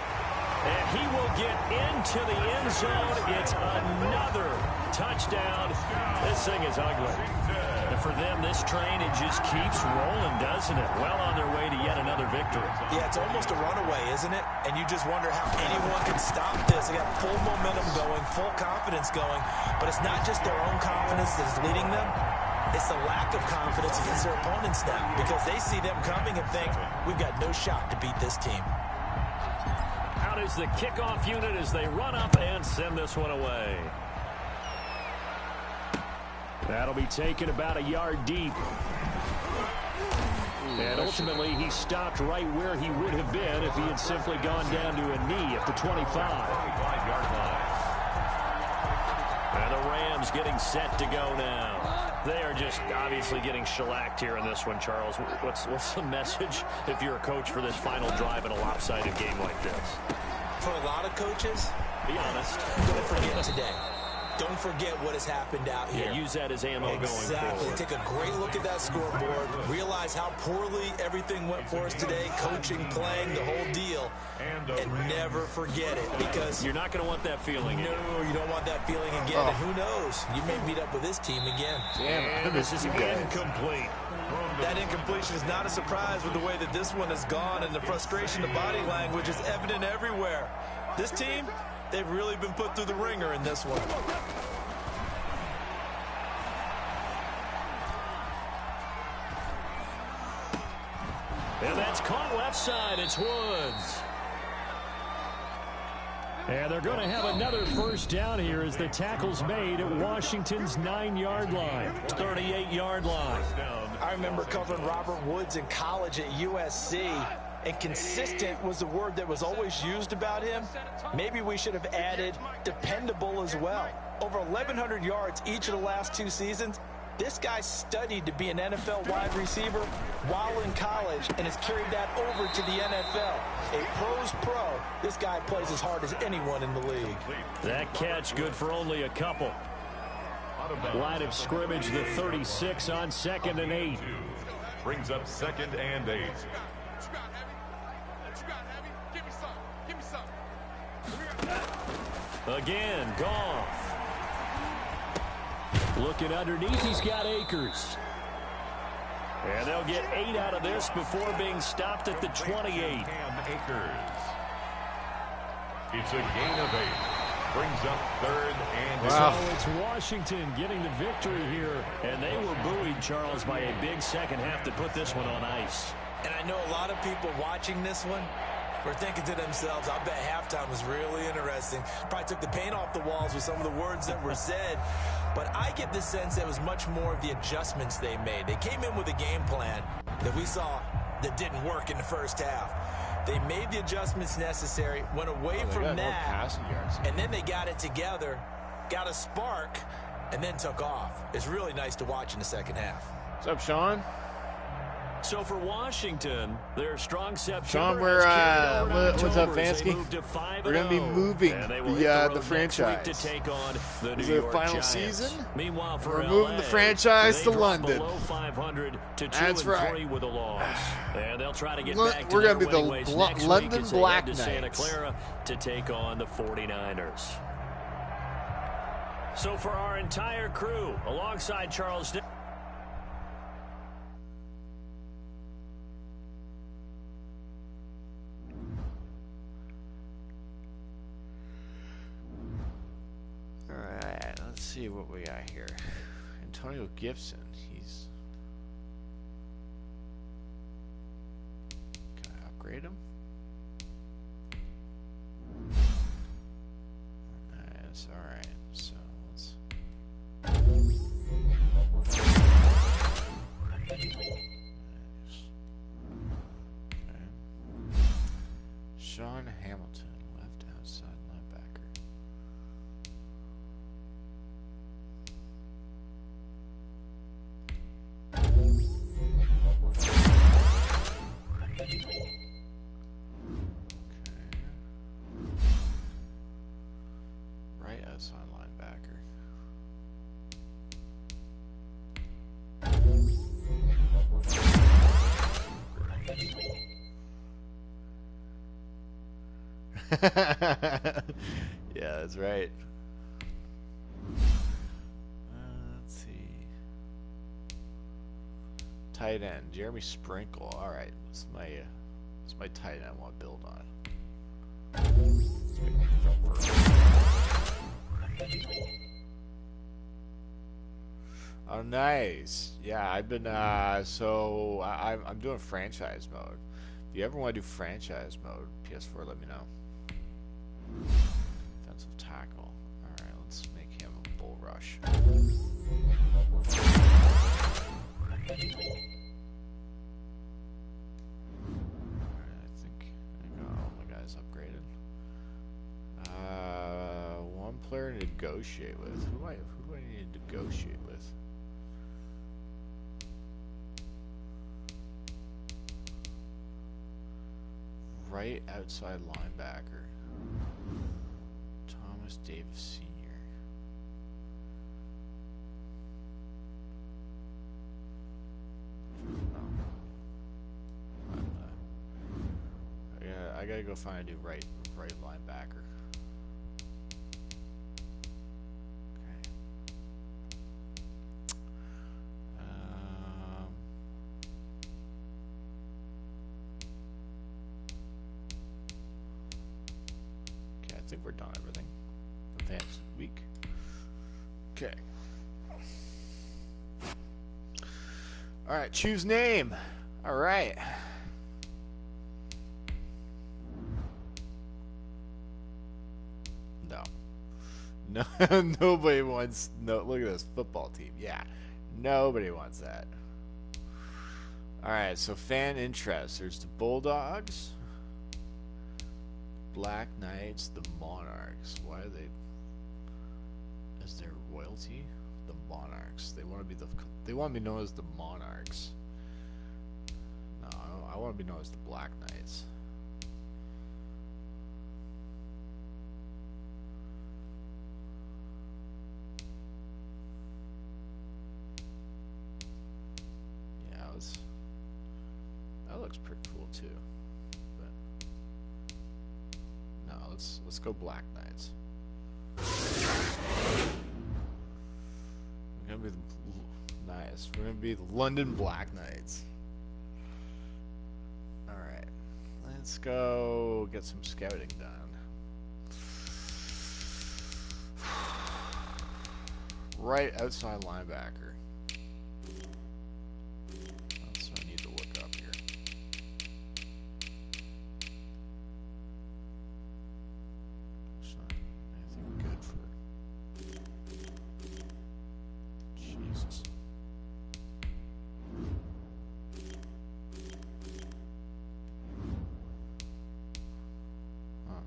And he will get into the end zone. It's another touchdown. This thing is ugly. And for them, this train, it just keeps rolling, doesn't it? Well on their way to yet another victory. Yeah, it's almost a runaway, isn't it? And you just wonder how anyone can stop this. They got full momentum going, full confidence going. But it's not just their own confidence that is leading them. It's the lack of confidence against their opponents now because they see them coming and think, we've got no shot to beat this team. Out is the kickoff unit as they run up and send this one away. That'll be taken about a yard deep. And ultimately, he stopped right where he would have been if he had simply gone down to a knee at the 25. And the Rams getting set to go now. They are just obviously getting shellacked here in this one, Charles. What's the message if you're a coach for this final drive in a lopsided game like this? For a lot of coaches, be honest. Don't forget today. Don't forget what has happened out here. Yeah, use that as ammo going Exactly. forward. Take a great look at that scoreboard. Realize how poorly everything went for us today. Coaching, playing, the whole deal. And never forget it because you're not going to want that feeling. No, you don't want that feeling again. And who knows? You may meet up with this team again. Damn, this is incomplete. That incompletion is not a surprise with the way that this one has gone, and the frustration, the body language is evident everywhere. This team, they've really been put through the ringer in this one. And that's caught left side. It's Woods. And they're going to have another first down here as the tackle's made at Washington's 9-yard line. 38-yard line. I remember covering Robert Woods in college at USC, and consistent was the word that was always used about him. Maybe we should have added dependable as well. Over 1,100 yards each of the last 2 seasons. This guy studied to be an NFL wide receiver while in college and has carried that over to the NFL. A pro's pro. This guy plays as hard as anyone in the league. That catch good for only a couple. Line of scrimmage, the 36 on 2nd and 8. Brings up 2nd and 8. Again, Goff. Looking underneath, he's got Akers. And they'll get 8 out of this before being stopped at the 28. Akers. It's a gain of 8. Brings up 3rd and So it's Washington getting the victory here. And they were buoyed, Charles, by a big second half to put this one on ice. And I know a lot of people watching this one were thinking to themselves, I bet halftime was really interesting. Probably took the paint off the walls with some of the words that were said. But I get the sense that it was much more of the adjustments they made. They came in with a game plan that we saw that didn't work in the first half. They made the adjustments necessary, went away from that, and then they got it together, got a spark, and then took off. It's really nice to watch in the second half. What's up, Sean? So for Washington, their strong September Sean, what's up, Vansky? We're going to be moving the franchise. To take on the Is New it York the final Giants. season? Meanwhile, for We're LA, moving the franchise to they dropped London. below 500 to 2 That's and right. 3 with a loss. And they'll try to get back to We're their gonna be the winning ways next London week as they Black head to Santa Knights. Clara to take on the 49ers. So for our entire crew, alongside Charles Dick. Alright, let's see what we got here. Antonio Gibson, he's... Can I upgrade him? Nice, alright, so let's... Sean Hamilton, left outside linebacker. Right outside linebacker. Yeah, that's right. Let's see. Tight end, Jeremy Sprinkle. All right, what's my tight end I want to build on? Oh, nice. Yeah, I've been so I'm doing franchise mode. If you ever want to do franchise mode, PS4, let me know. Defensive tackle. All right, let's make him a bull rush. I think I got all my guys upgraded. One player to negotiate with. Who do I need to negotiate with? Right outside linebacker. Thomas Davis Sr. I gotta go find a new right linebacker. Okay. Okay, I think we're done everything. Advanced week. Okay. All right, choose name. All right. No, nobody wants. No, look at this football team. Yeah, nobody wants that. All right, so fan interest. There's the Bulldogs, Black Knights, the Monarchs. Why are they? Is there royalty? The Monarchs. They want to be the. They want to be known as the Monarchs. No, I want to be known as the Black Knights. That looks pretty cool too. But no, let's go Black Knights. We're gonna gonna be nice. We're gonna be the London Black Knights. All right, let's go get some scouting done. Right outside linebacker. That's what I need to look up here. There's not anything good for Jesus. Huh.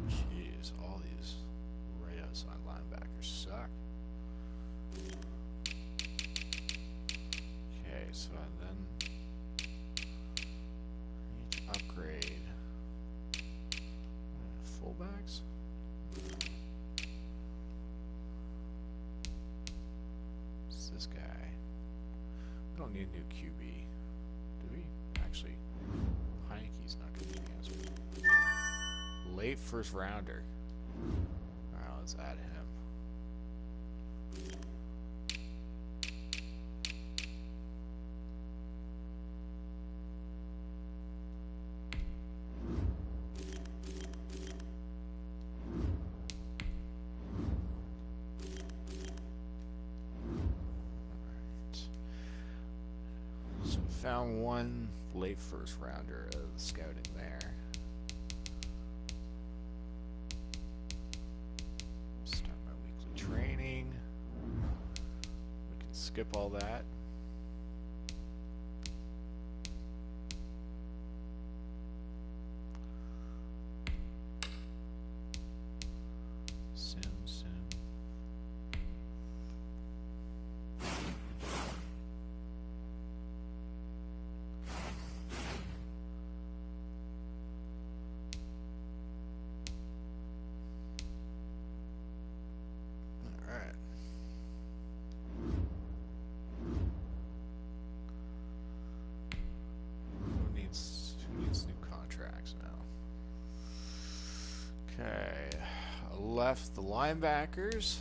Jeez, all these right outside linebackers suck. Okay, so then need to upgrade fullbacks. What's this guy? We don't need a new QB, do we? Actually, Heineke's not going to be the answer. Late first rounder. Alright, let's add him. So we found one late first rounder of the scouting there. Start my weekly training. We can skip all that. Sim. Alright. Who needs new contracts now? Okay. I left the linebackers.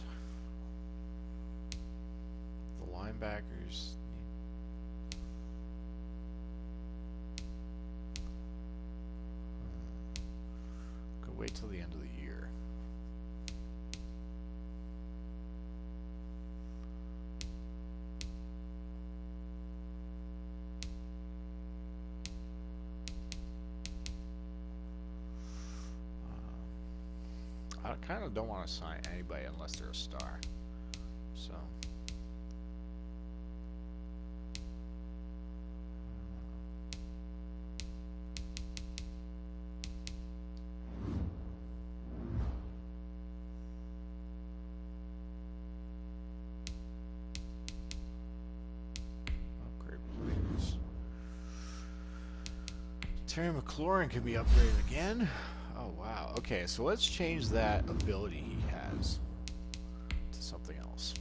The linebackers could wait till the end of the year. I kind of don't want to sign anybody unless they're a star. So. Upgrade players. Terry McLaurin can be upgraded again. Oh wow. Okay, so let's change that ability he has to something else.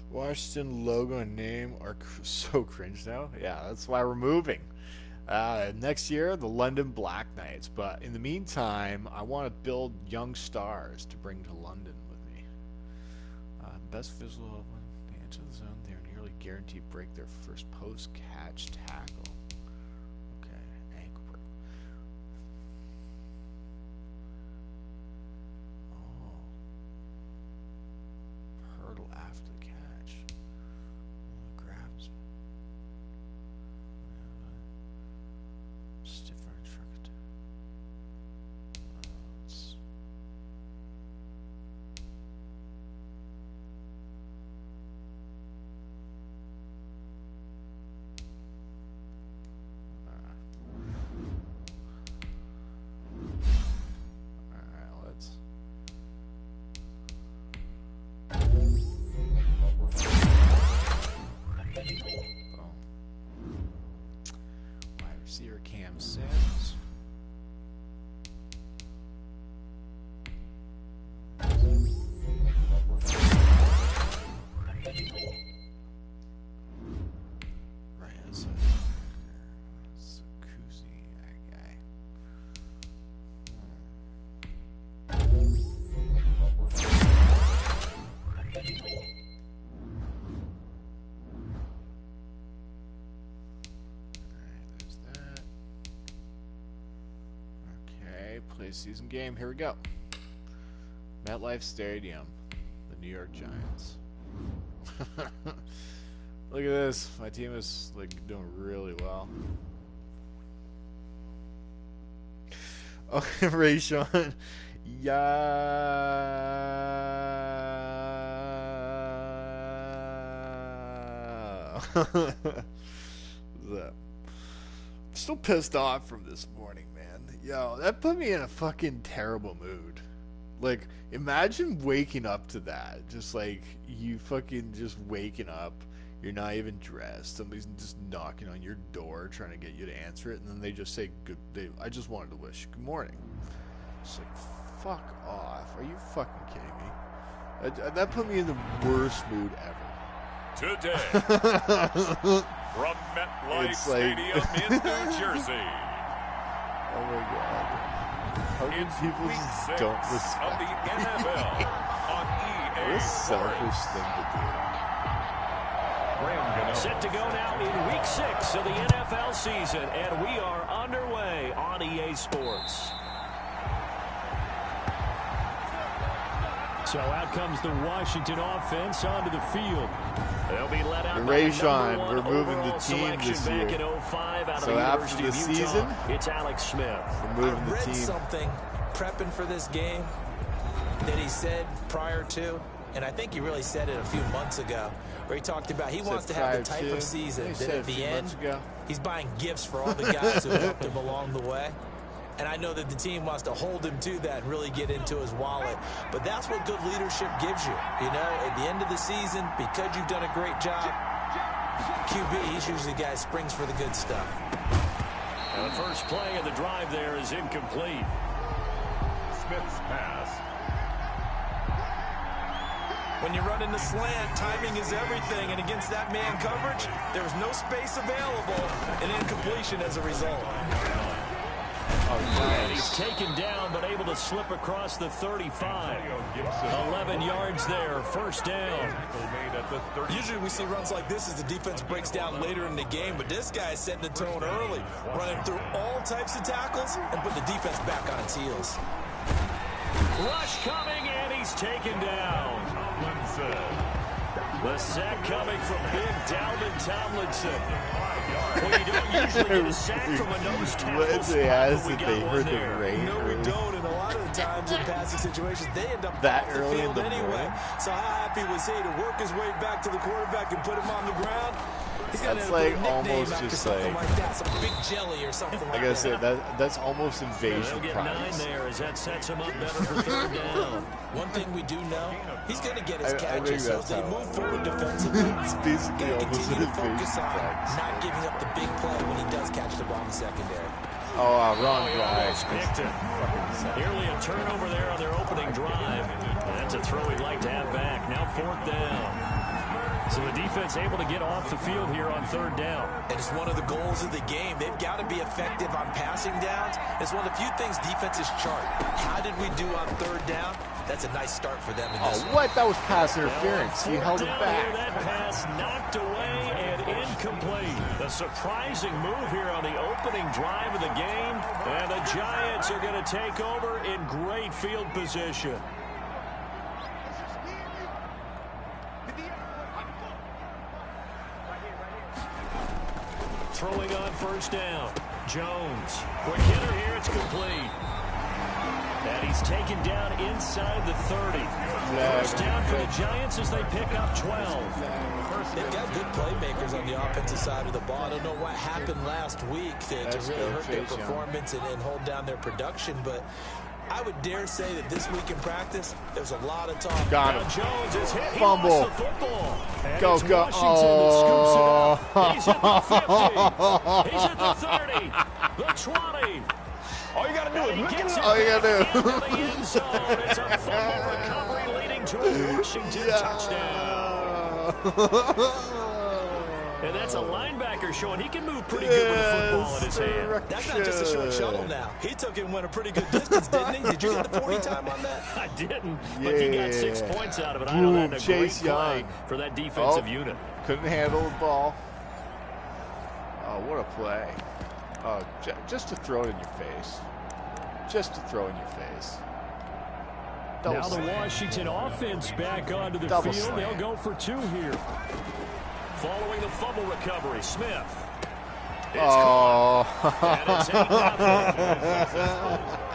Washington logo and name are so cringe now. Yeah, that's why we're moving. Next year, the London Black Knights. But in the meantime, I want to build young stars to bring to London with me. Best visual when they enter the zone, they are nearly guaranteed to break their first post-catch tackle. Okay, ankle break. Oh. Hurdle after the catch. Grabs. Stiffer instructed. Sims. Season game. Here we go. MetLife Stadium, the New York Giants. Look at this. My team is like doing really well. Oh, Ray Sean. Yeah. What's up? I'm still pissed off from this morning, man. Yo, that put me in a fucking terrible mood. Like, imagine waking up to that. Just like, you fucking just waking up. You're not even dressed. Somebody's just knocking on your door trying to get you to answer it. And then they just say, I just wanted to wish you good morning. It's like, fuck off. Are you fucking kidding me? That put me in the worst mood ever. Today, from MetLife Stadium in New Jersey. Oh my god. How can people just don't respect of the NFL on EA What a selfish thing to do. Set to go now in Week 6 of the NFL season, and we are underway on EA Sports. So out comes the Washington offense onto the field. They'll be let out Ray by Sean, the we're moving the overall team this selection year. back in 05 out So of the after University the of Utah. season, It's Alex Smith. we're moving I the read team. something prepping for this game that he said prior to, and I think he really said it a few months ago, where he talked about he wants to have the type of season that at the end, he's buying gifts for all the guys who helped him along the way. And I know that the team wants to hold him to that and really get into his wallet. But that's what good leadership gives you. You know, at the end of the season, because you've done a great job, QB, he's usually the guy who springs for the good stuff. And the first play of the drive there is incomplete. Smith's pass. When you run in the slant, timing is everything. And against that man coverage, there was no space available. An incompletion as a result. And he's taken down, but able to slip across the 35. 11 yards there, first down. Usually we see runs like this as the defense breaks down later in the game, but this guy is setting the tone early, running through all types of tackles and put the defense back on its heels. Rush coming, and he's taken down. The sack coming from big Dalvin Tomlinson. Well, you don't usually get a sack from a nose tackle. Lindsay asked if they heard the rain. No, we don't, and a lot of the times in passing situations, they end up That off the early in field the anyway. morning? So how happy was he to work his way back to the quarterback and put him on the ground? He's got That's to like put a nickname almost after just something like that, some big jelly or something like I that. said, that's almost They'll invasion get 9 prize. there as that sets him up better for third down. One thing we do know, he's going to get his I think catches. So that's as they how- move forward defensively, It's basically gotta almost continue an to focus invasion on prize. not giving up the big play when he does catch the ball in the secondary. Oh, wrong He guy. almost picked it. Nearly a turnover there on their opening drive. That's a throw he'd like to have back. Now fourth down. So the defense able to get off the field here on third down. And it's one of the goals of the game. They've got to be effective on passing downs. It's one of the few things defenses chart. How did we do on third down? That's a nice start for them in this Oh, one. what? That was pass interference. He held it Down back. here, that pass knocked away and incomplete. A surprising move here on the opening drive of the game. And the Giants are going to take over in great field position. Throwing on first down. Jones. Quick hitter here. It's complete. And he's taken down inside the 30. First down for the Giants as they pick up 12. They've got good playmakers on the offensive side of the ball. I don't know what happened last week to really hurt their performance and hold down their production, but I would dare say that this week in practice, there's a lot of talk. Got Now him. Jones is hit. He Fumble. lost the football. And Go, it's go. Washington that scoops it up. He's at the 50. He's at the 30. The 20. All you got to do is look at it. All you gotta do. Into the end zone. It's a fumble recovery leading to a Washington touchdown. And that's a linebacker showing he can move pretty good with a football in his hand. That's not just a short shuttle now. He took it and went a pretty good distance, didn't he? Did you get the 40 time on that? I didn't, but he got 6 points out of it. I know that a great play for that defensive unit. Couldn't handle the ball. Oh, what a play. Oh, just to throw it in your face. Just to throw it in your face. Now the Washington offense back onto the field. They'll go for 2 here. Following the fumble recovery, Smith. It's caught. And it's 8-0.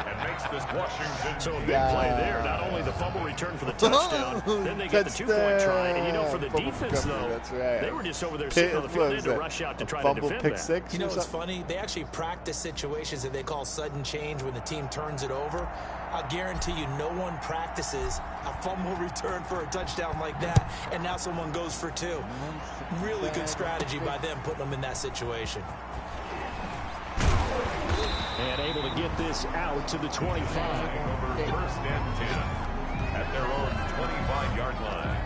And makes this Washington. So a big play there. Not only the fumble return for the touchdown, then they get the 2-point try. And you know, for the defense, though, they were just over there sitting on the field. They had to rush out to try to defend that. You know what's funny? They actually practice situations that they call sudden change when the team turns it over. I guarantee you no one practices a fumble return for a touchdown like that, and now someone goes for 2. Really good strategy by them putting them in that situation. And able to get this out to the 25. Over 1st and 10 at their own 25-yard line.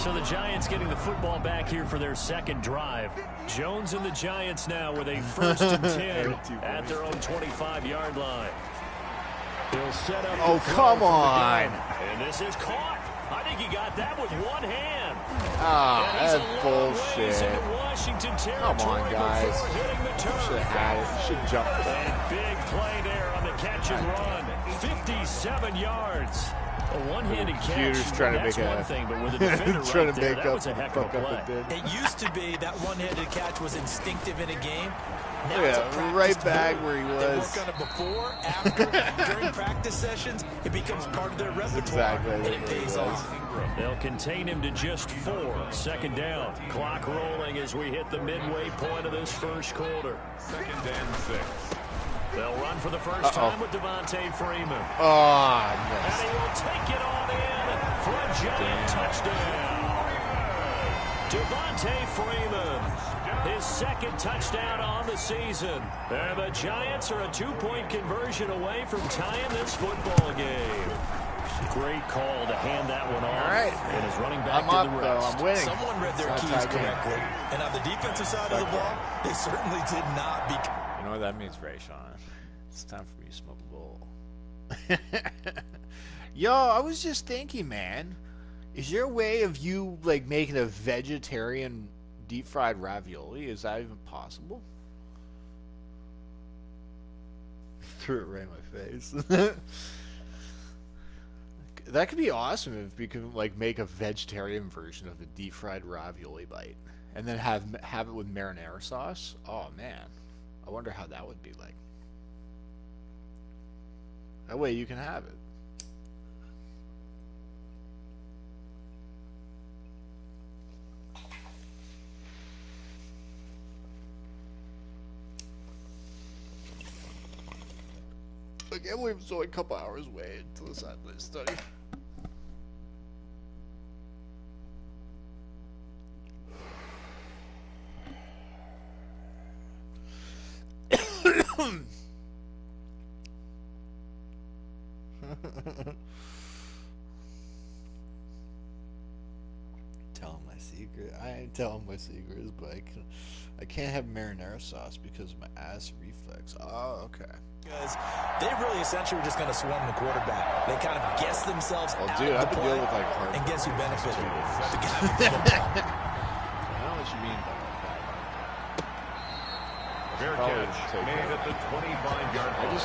So the Giants getting the football back here for their second drive. Jones and the Giants now with a 1st and 10 at their own 25-yard line. He'll set up. Oh, come on. And this is caught. I think he got that with one hand. Ah, And he's that's a long bullshit. ways into Washington Come territory on, guys. before hitting the turf. Should have had it. Should jump. And big play there on the catch and run. 57 yards. A one-handed catch. Computer's trying to That's make one thing, but with the defender trying right to there, make that up was a heck of a fuck up play. it did. It used to be that one-handed catch was instinctive in a game. Now Yeah, it's a practice right back move. where he They was. work on it before, after, during practice sessions. It becomes part of their repertoire, exactly and it what pays it was. off. They'll contain him to just 4. Second down. Clock rolling as we hit the midway point of this first quarter. 2nd and 6. They'll run for the first time with Devontae Freeman. Oh, And yes. he will take it on in for a giant touchdown. Devontae Freeman, his 2nd touchdown on the season. And the Giants are a 2-point conversion away from tying this football game. Great call to hand that one off. All right. And is running back I'm to up, the though. rest. I'm winning. Someone read their It's keys not tied game. correctly. And on the defensive side of the ball, they certainly did not. You know what that means, Ray Sean? It's time for me to smoke a bowl. Yo, I was just thinking, man. Is there a way of you, like, making a vegetarian deep-fried ravioli? Is that even possible? Threw it right in my face. That could be awesome if we could, like, make a vegetarian version of the deep-fried ravioli bite. And then have it with marinara sauce. Oh, man. I wonder how that would be like. That way you can have it. I can't believe it's only a couple hours away until the Saturday study. Tell him my secret. I ain't telling my secrets, but I can't have marinara sauce because of my ass reflex. Oh, okay. Because they really essentially were just going to swarm the quarterback. They kind of guessed themselves out Dude, of I've the been play, dealing with like heart. and guess who benefited? The guy with the football. I don't know what you mean by that. Fair catch made at the 25-yard line.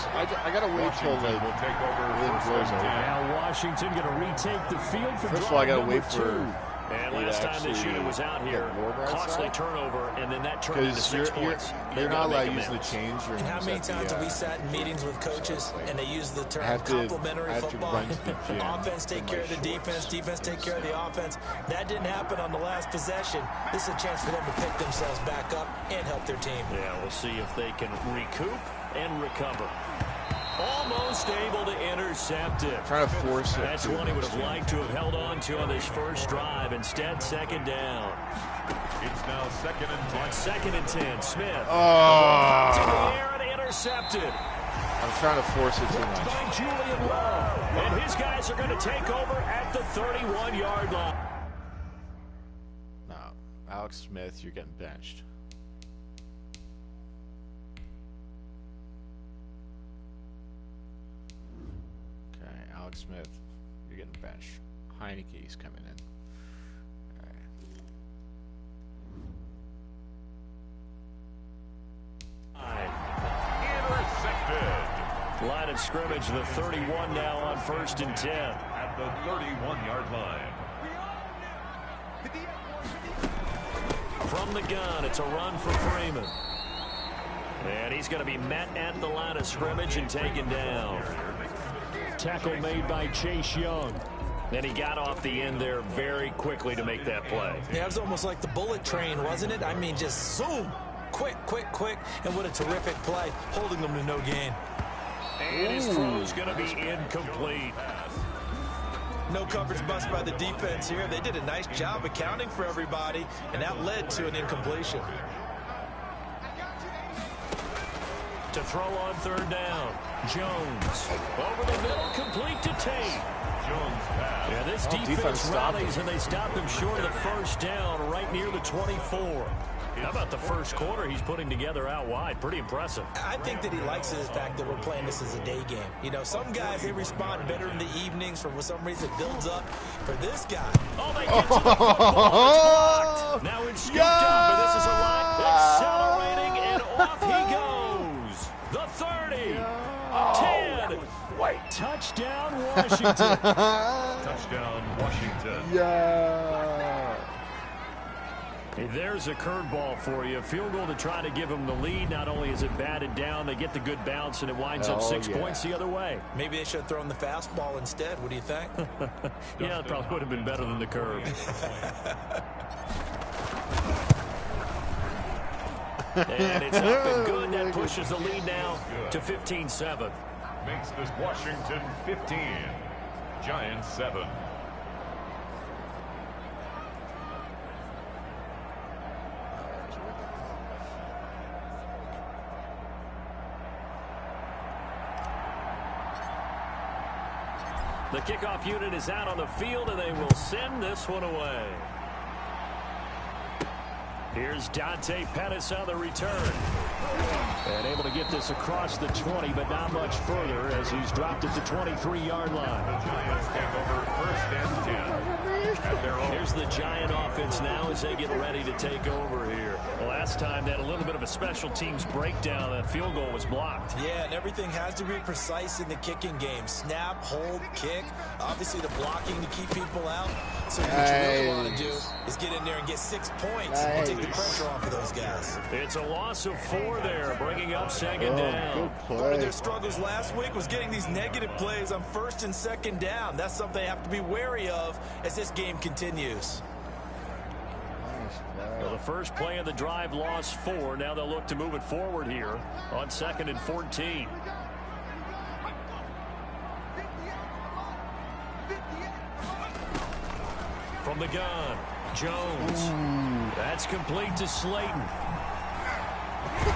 I gotta wait till Washington like will take over everything 1st blows and over. 10. Now Washington going to retake the field for First of all, I drive gotta wait number 2. for And last time this unit was out here, costly turnover, and then that turned into 6 points. You're not allowed to use the change rooms. And how many at the, times have we sat in meetings with coaches and they use the term I have to complementary football? run to the gym Offense take in care my of the shorts. defense, defense take care of the offense. That didn't happen on the last possession. This is a chance for them to pick themselves back up and help their team. Yeah, we'll see if they can recoup and recover. Almost able to intercept it. Trying to force it. That's one he would have liked to have held on to on this first drive. Instead, second down. It's now 2nd and 10. On 2nd and 10, Smith. Oh. To the air and intercepted. I'm trying to force it too much. By Julian Love. And his guys are going to take over at the 31-yard line. No, Alex Smith, you're getting benched. Okay, Alex Smith, you're getting benched. Heineke's coming in. Intercepted. Line of scrimmage, the 31 now on 1st and 10. At the 31-yard line. From the gun, it's a run for Freeman. And he's going to be met at the line of scrimmage and taken down. Tackle made by Chase Young. And he got off the end there very quickly to make that play. Yeah, it was almost like the bullet train, wasn't it? I mean, just zoom. Quick, quick, quick. And what a terrific play, holding them to no gain. And his throw's going to be incomplete. No coverage bust by the defense here. They did a nice job accounting for everybody, and that led to an incompletion. To throw on 3rd down, Jones. Over the middle, complete to Tate. Jones pass. Yeah, this defense rallies, and they stop him short of the 1st down right near the 24. How about the first quarter he's putting together out wide? Pretty impressive. I think that he likes the fact that we're playing this as a day game. You know, some guys, they respond better in the evenings. For some reason, it builds up. For this guy. Oh, they get to the football. It's blocked. Now it's scooped up, and this is a line accelerating, and off he goes. The 30. 10. Touchdown, Washington. Touchdown, Washington. Yeah. Hey, there's a curveball for you. Field goal to try to give them the lead. Not only is it batted down, they get the good bounce, and it winds up 6 points the other way. Maybe they should have thrown the fastball instead. What do you think? Yeah, it probably would have been better than the curve. And it's up and good. That pushes the lead now to 15-7. Makes this Washington 15. Giants 7. The kickoff unit is out on the field, and they will send this one away. Here's Dante Pettis on the return. And able to get this across the 20, but not much further as he's dropped at the 23-yard line. Giants take over 1st and 10. At their own. Here's the Giant offense now as they get ready to take over here. Last time they had a little bit of a special teams breakdown. That field goal was blocked. Yeah, and everything has to be precise in the kicking game. Snap, hold, kick. Obviously the blocking to keep people out. So what you really want to do is get in there and get 6 points and take the pressure off of those guys. It's a loss of 4 there, bringing up 2nd down. Part of their struggles last week was getting these negative plays on 1st and 2nd down. That's something they have to be wary of as this game continues. Well, the first play of the drive lost 4. Now they'll look to move it forward here on 2nd and 14. From the gun, Jones. That's complete to Slayton.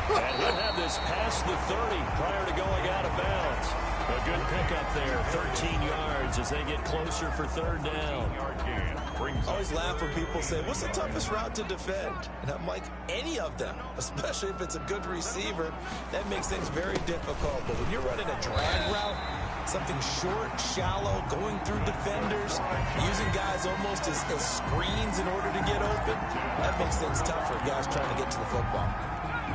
And he'll have this past the 30 prior to going out of bounds. A good pickup there, 13 yards as they get closer for 3rd down. I always laugh when people say, what's the toughest route to defend? And I'm like, any of them, especially if it's a good receiver. That makes things very difficult. But when you're running a drag route, something short, shallow, going through defenders, using guys almost as screens in order to get open, that makes things tough for guys trying to get to the football.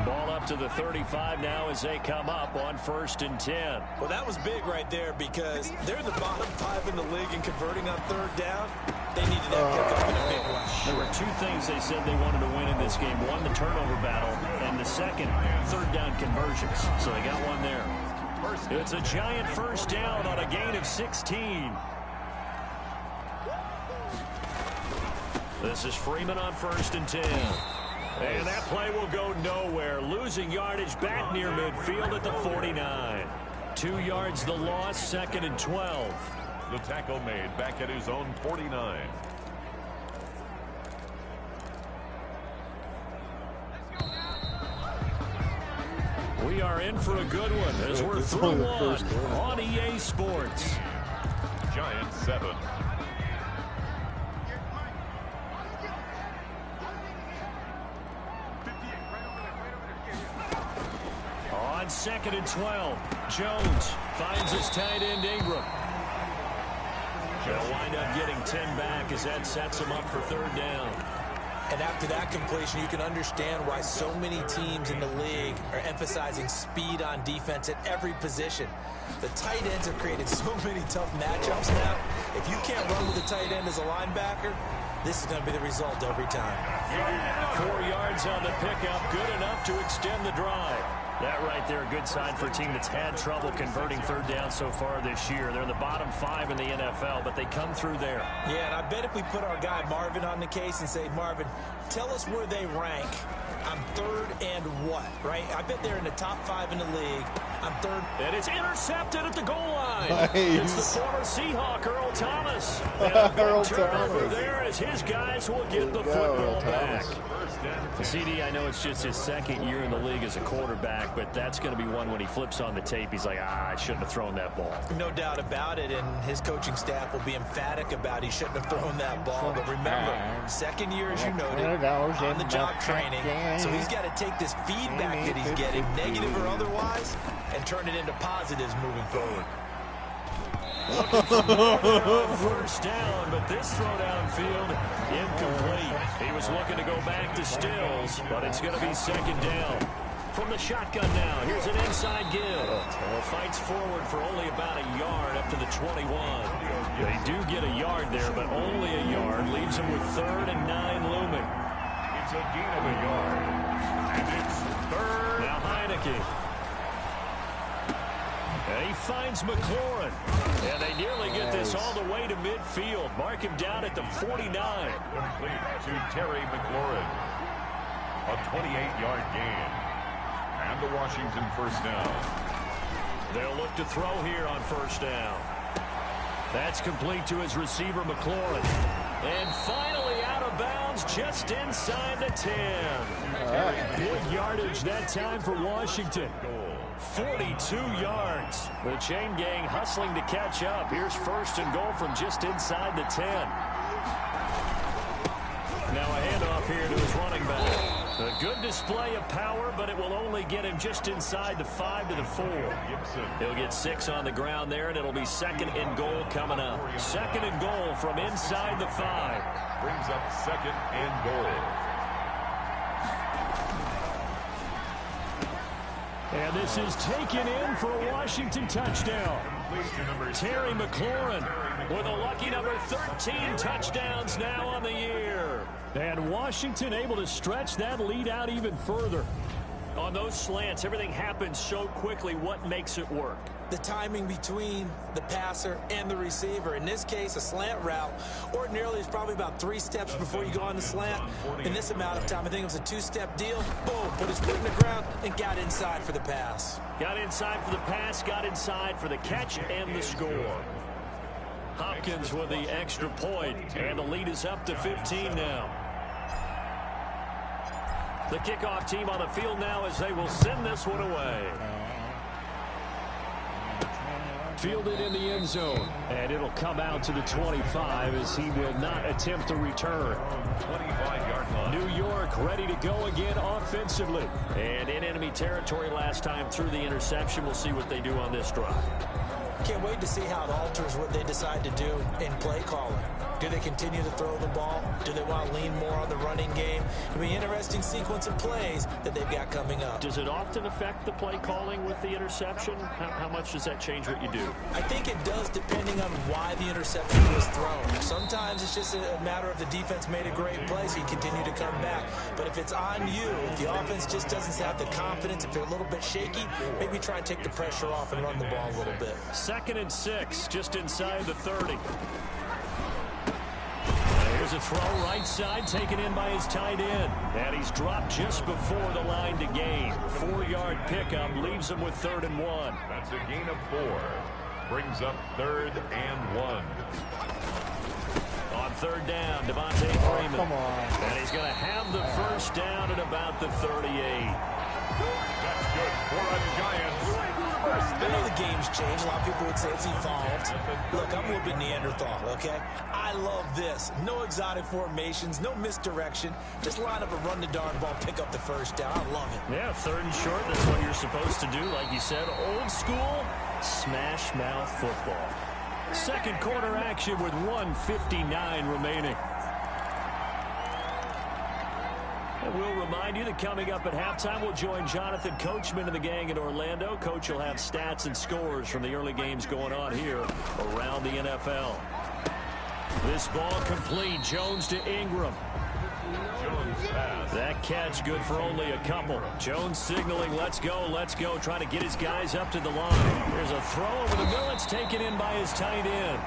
Ball up to the 35 now as they come up on 1st and 10. Well, that was big right there because they're the bottom 5 in the league in converting on 3rd down. They needed that pickup in a big way. There were 2 things they said they wanted to win in this game. One, the turnover battle, and the second, 3rd down conversions. So they got one there. It's a Giant 1st down on a gain of 16. This is Freeman on 1st and 10. And that play will go nowhere. Losing yardage back near midfield at the 49. 2 yards the loss, 2nd and 12. The tackle made back at his own 49. We are in for a good one as we're through one on EA Sports. Giants 7. On 2nd and 12, Jones finds his tight end Ingram. They'll wind up getting 10 back as that sets him up for 3rd down. And after that completion, you can understand why so many teams in the league are emphasizing speed on defense at every position. The tight ends have created so many tough matchups now. If you can't run with a tight end as a linebacker, this is going to be the result every time. 4 yards on the pickup, good enough to extend the drive. That right there, a good sign for a team that's had trouble converting 3rd down so far this year. They're in the bottom 5 in the NFL, but they come through there. Yeah, and I bet if we put our guy Marvin on the case and say, Marvin, tell us where they rank on 3rd and what, right? I bet they're in the top 5 in the league on 3rd. And it's intercepted at the goal line. Nice. It's the former Seahawk, Earl Thomas. And a big turnover Thomas. there as his guys will get the football back. CD, I know it's just his 2nd year in the league as a quarterback, but that's going to be one when he flips on the tape. He's like, I shouldn't have thrown that ball. No doubt about it, and his coaching staff will be emphatic about he shouldn't have thrown that ball. But remember, 2nd year, as you noted, on the job training. So he's got to take this feedback that he's getting, negative or otherwise, and turn it into positives moving forward. Looking for more there on 1st down, but this throw downfield incomplete. He was looking to go back to Stills, but it's going to be 2nd down. From the shotgun now, here's an inside give. Fights forward for only about a yard up to the 21. They do get a yard there, but only a yard. Leaves him with 3rd and 9 looming. It's a gain of a yard. And it's 3rd. Now Heineke. And he finds McLaurin. And they nearly get this all the way to midfield. Mark him down at the 49. Complete to Terry McLaurin. A 28-yard gain. And the Washington 1st down. They'll look to throw here on 1st down. That's complete to his receiver, McLaurin. And finally out of bounds just inside the 10. Good yardage that time for Washington. 42 yards. The chain gang hustling to catch up. Here's 1st and goal from just inside the 10. Now a handoff here to his running back. A good display of power, but it will only get him just inside the 5 to the 4. He'll get 6 on the ground there, and it'll be 2nd and goal coming up. 2nd and goal from inside the 5. Brings up 2nd and goal. And this is taken in for a Washington touchdown. Terry McLaurin with a lucky number 13 touchdowns now on the year. And Washington able to stretch that lead out even further. On those slants, everything happens so quickly. What makes it work? The timing between the passer and the receiver. In this case, a slant route ordinarily is probably about 3 steps before you go on the slant. In this amount of time, I think it was a 2-step deal. Boom, put his foot in the ground and got inside for the pass. Got inside for the pass, got inside for the catch and the score. Hopkins with the extra point, and the lead is up to 15 now. The kickoff team on the field now as they will send this one away. Fielded in the end zone, and it'll come out to the 25 as he will not attempt to return. 25-yard line. New York ready to go again offensively. And in enemy territory last time through the interception. We'll see what they do on this drive. Can't wait to see how it alters what they decide to do in play calling. Do they continue to throw the ball? Do they want to lean more on the running game? It'll be an interesting sequence of plays that they've got coming up. Does it often affect the play calling with the interception? How much does that change what you do? I think it does depending on why the interception was thrown. Sometimes it's just a matter of the defense made a great play, so you continue to come back. But if it's on you, if the offense just doesn't have the confidence, if they're a little bit shaky, maybe try and take the pressure off and run the ball a little bit. 2nd and 6, just inside the 30. Here's a throw right side taken in by his tight end. And he's dropped just before the line to gain. 4-yard pickup leaves him with 3rd and 1. That's a gain of 4. Brings up 3rd and 1. On 3rd down, Devontae Freeman. Come on. And he's going to have the 1st down at about the 38. That's good for a Giants first I know the game's changed. A lot of people would say it's evolved. Look, I'm a little bit Neanderthal, okay? I love this. No exotic formations, no misdirection. Just line up and run the darn ball, pick up the first down. I love it. Yeah, 3rd and short, that's what you're supposed to do. Like you said, old school, smash mouth football. Second quarter action with 1:59 remaining. And we'll remind you that coming up at halftime, we'll join Jonathan Coachman and the gang in Orlando. Coach will have stats and scores from the early games going on here around the NFL. This ball complete. Jones to Ingram. Jones pass. That catch good for only a couple. Jones signaling, let's go, trying to get his guys up to the line. There's a throw over the middle. It's taken in by his tight end.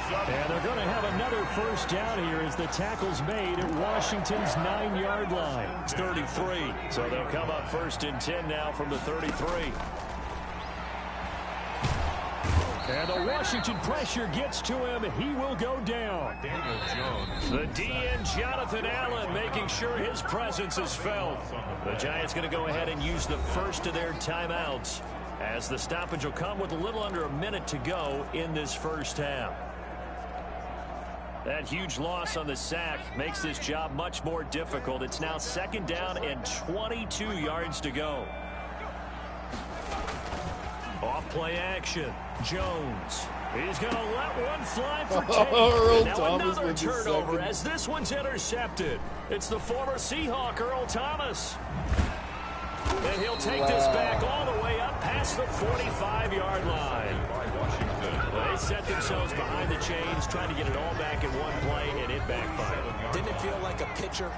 And they're going to have another first down here as the tackle's made at Washington's 9-yard line. It's 33. So they'll come up 1st and 10 now from the 33. And the Washington pressure gets to him. He will go down. Daniel Jones. The DN, Jonathan Allen, making sure his presence is felt. The Giants going to go ahead and use the first of their timeouts as the stoppage will come with a little under a minute to go in this first half. That huge loss on the sack makes this job much more difficult. It's now 2nd down and 22 yards to go. Off play action. Jones. He's going to let one fly for Tate. Now another turnover as this one's intercepted. It's the former Seahawk, Earl Thomas. And he'll take this back all the way up past the 45-yard line. They set themselves behind the chains, trying to get it all back in one play, and it backfired. Didn't it feel like a pitcher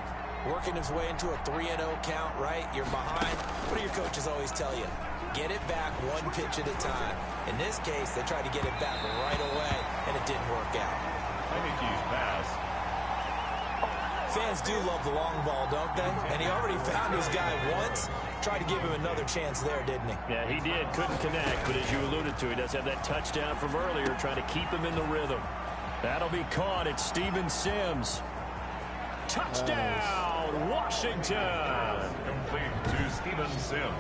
working his way into a 3-0 count, right? You're behind. What do your coaches always tell you? Get it back one pitch at a time. In this case, they tried to get it back right away, and it didn't work out. I think he's passed. Fans do love the long ball, don't they? And he already found his guy once. Tried to give him another chance there, didn't he? Yeah, he did. Couldn't connect, but as you alluded to, he does have that touchdown from earlier, trying to keep him in the rhythm. That'll be caught. It's Steven Sims. Touchdown, Washington. Complete to Steven Sims.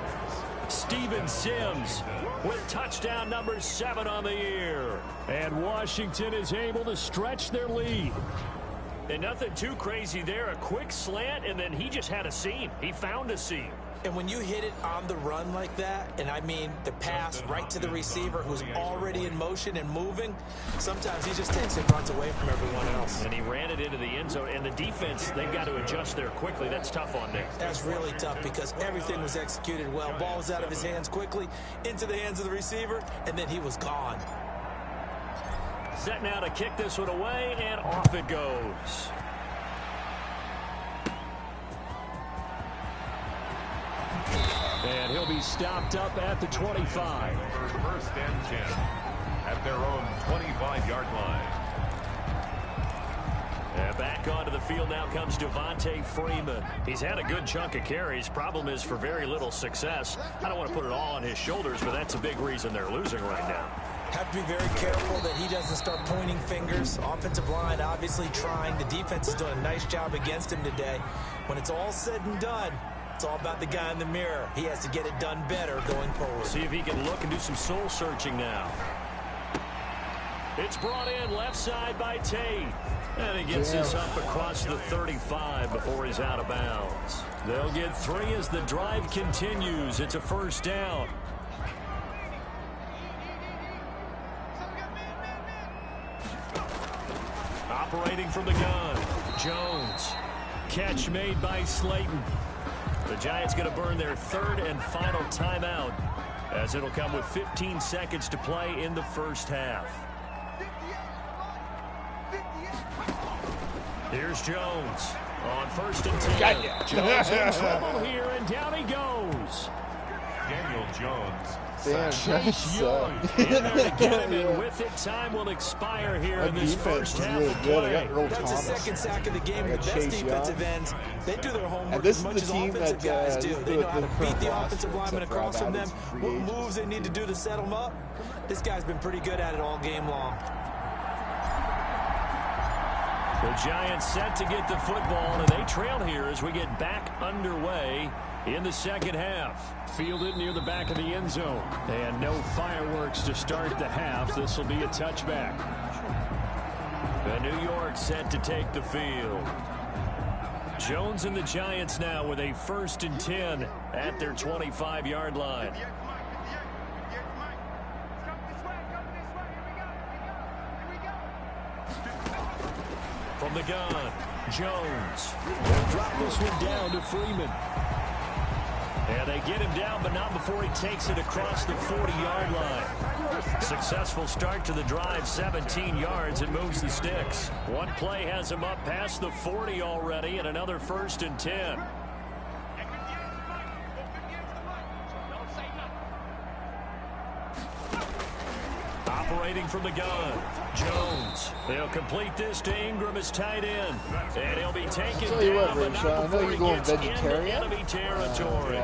Steven Sims with touchdown number 7 on the year. And Washington is able to stretch their lead. And nothing too crazy there. A quick slant, and then he just had a seam. He found a seam. And when you hit it on the run like that, and I mean the pass right to the receiver who's already in motion and moving, sometimes he just takes and runs away from everyone else. And he ran it into the end zone. And the defense, they've got to adjust there quickly. That's tough on them. That's really tough because everything was executed well. Ball was out of his hands quickly, into the hands of the receiver, and then he was gone. Set now to kick this one away, and off it goes. And he'll be stopped up at the 25. For 1st and 10 at their own 25-yard line. And back onto the field now comes Devontae Freeman. He's had a good chunk of carries. Problem is for very little success. I don't want to put it all on his shoulders, but that's a big reason they're losing right now. Have to be very careful that he doesn't start pointing fingers. Offensive line obviously trying. The defense is doing a nice job against him today. When it's all said and done, it's all about the guy in the mirror. He has to get it done better going forward. See if he can look and do some soul searching now. It's brought in left side by Tate. And he gets this up across the 35 before he's out of bounds. They'll get 3 as the drive continues. It's a first down. Operating from the gun, Jones. Catch made by Slayton. The Giants going to burn their 3rd and final timeout as it'll come with 15 seconds to play in the first half. Here's Jones on 1st and 10. Jones in trouble here, and down he goes. Daniel Jones. Damn, Chase Young in there to get him, and with it, time will expire here in this first half of play. That's the 2nd sack of the game. The best defensive ends, they do their homework as much as offensive guys do. They know how to beat the offensive lineman across from them, what moves they need to do to set them up. This guy's been pretty good at it all game long. The Giants set to get the football, and they trail here as we get back underway in the second half. Fielded near the back of the end zone. And no fireworks to start the half. This will be a touchback. The New York set to take the field. Jones and the Giants now with a 1st and 10 at their 25-yard line. From the gun, Jones. They'll drop this one down to Freeman. And they get him down, but not before he takes it across the 40-yard line. Successful start to the drive, 17 yards, and moves the sticks. One play has him up past the 40 already, and another 1st and 10. Operating from the gun, Jones. They'll complete this to Ingram as tight end. And he'll be taken down, but not before he gets into enemy territory.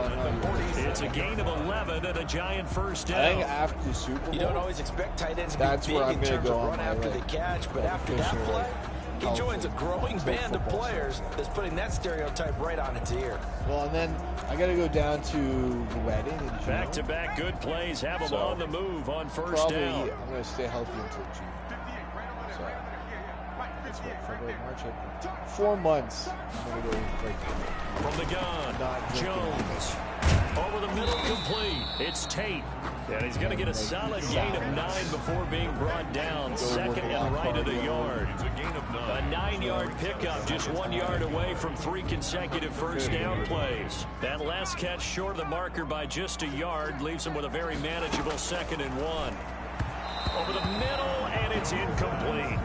It's a gain of 11 and a Giant 1st down. I think after the Super Bowl, You don't always expect tight ends to that's be where big I'm in going to terms go of on run my after way. the catch, but after that play, he joins a growing band of players that's putting that stereotype right on its ear. Well, and then I got to go down to the wedding in June. Back-to-back good plays have him on the move on 1st Probably, down. I'm going to stay healthy until June. So, that's what, February, March, April. 4 months. I'm going to go break. From the gun, Jones. Over the middle, complete. It's Tate. And he's going to get a solid gain of 9 before being brought down. 2nd and right at a yard. It's a gain of 9. A 9-yard pickup, just 1 yard away from 3 consecutive 1st down plays. That last catch short of the marker by just a yard leaves him with a very manageable 2nd and 1. Over the middle, and it's incomplete.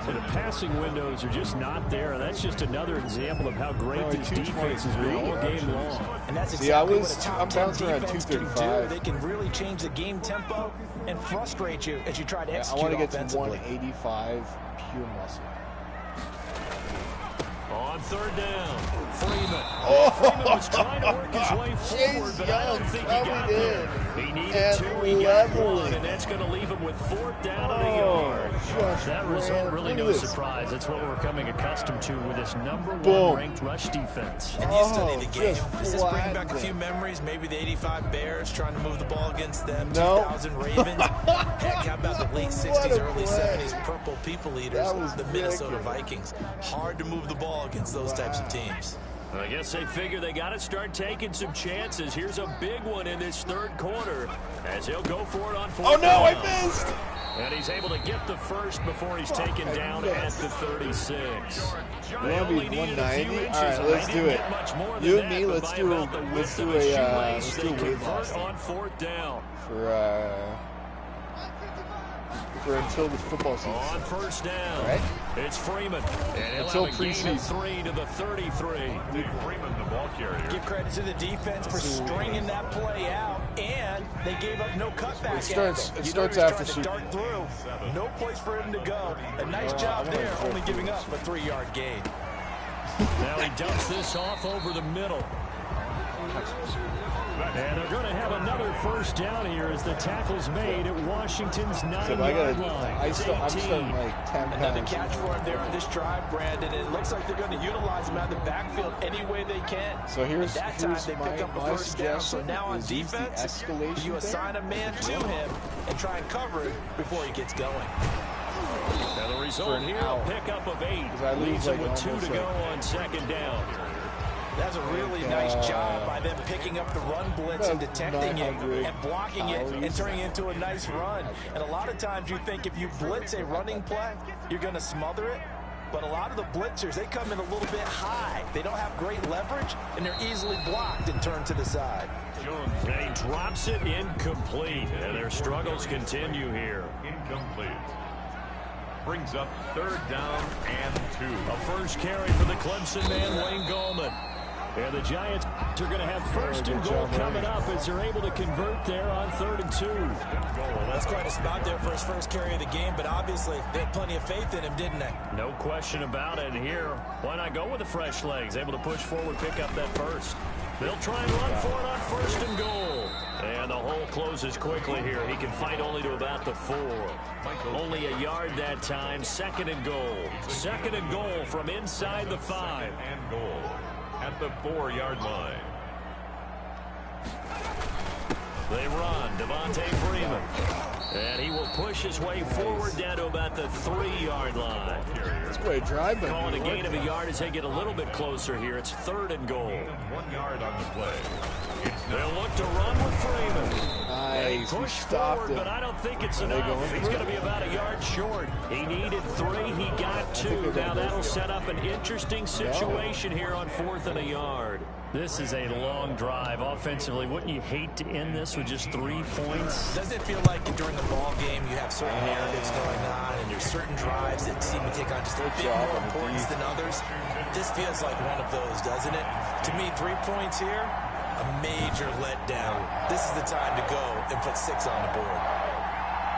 So the passing windows are just not there, and that's just another example of how great this defense has been all game long. And that's exactly what a I'm top 10 bouncing around defense can do. 235. They can really change the game tempo and frustrate you as you try to I execute want to get to offensively. 185 pure muscle. On 3rd down, Freeman. Freeman was trying to work his way forward, but I don't think he got there. He needed 2, he got 1, and that's going to leave him with 4th down and a yard. That result really no surprise. That's what we're coming accustomed to with this #1 ranked rush defense. And you study the game. Does this bring back a few memories? Maybe the 85 Bears trying to move the ball against them, 2000 Ravens. Heck, how about the late 60s, early 70s Purple People Eaters, the Minnesota Vikings. Hard to move the ball against those types of teams. I guess they figure they got to start taking some chances. Here's a big one in this 3rd quarter as he'll go for it on 4th. Oh, no, down. I missed! And he's able to get the 1st before he's taken down at the 36. They only needed a few inches. All right, let's do it. You and me, let's do a weight loss on 4th down. For until the football season. On 1st down, right? It's Freeman. And he'll Until have a gain of 3 to the 33. Freeman, the ball carrier. Give credit to the defense for stringing that play out, and they gave up no cutback. It starts after after dart through. No place for him to go. A nice job there, only giving up a 3-yard gain. Now he dumps this off over the middle. And they're going to have another 1st down here as the tackle's made at Washington's 9-yard line. I'm starting like 10 Another pounds. catch for him there on this drive, Brandon. And it looks like they're going to utilize him out of the backfield any way they can. So here's At that time, they pick up a my 1st down. So suggestion now on is use the defense, escalation you assign a man to him and try and cover it before he gets going. Now the result here, a pickup of 8. Leaves him with 2 to go on 2nd down. That's a really nice job by them picking up the run blitz and detecting it and blocking it and turning it into a nice run. And a lot of times you think if you blitz a running play, you're going to smother it. But a lot of the blitzers, they come in a little bit high. They don't have great leverage, and they're easily blocked and turned to the side. And he drops it incomplete. And their struggles continue here. Incomplete. Brings up 3rd down and 2. A 1st carry for the Clemson man, Wayne Gallman. And the Giants are going to have 1st and goal coming up as they're able to convert there on 3rd and 2. That's quite a spot there for his 1st carry of the game, but obviously they had plenty of faith in him, didn't they? No question about it. Here, why not go with the fresh legs? Able to push forward, pick up that 1st. They'll try and run for it on 1st and goal. And the hole closes quickly here. He can fight only to about the 4. Only a yard that time. 2nd and goal. 2nd and goal from inside the 5. And goal at the 4-yard line. They run. Devontae Freeman. And he will push his way forward down to about the 3-yard line. That's quite a drive. Calling a gain of a yard as they get a little bit closer here. It's 3rd and goal. 1 yard on the play. They'll look to run with Freeman. Nice. Push forward, but I don't think it's enough. He's going to be about a yard short. He needed 3. He got 2. Now that'll set up an interesting situation here on 4th and a yard. This is a long drive offensively. Wouldn't you hate to end this with just 3 points? Doesn't it feel like during the ball game you have certain narratives going on and there's certain drives that seem to take on just a bit more importance than others? This feels like one of those, doesn't it? To me, 3 points here, a major letdown. This is the time to go and put 6 on the board.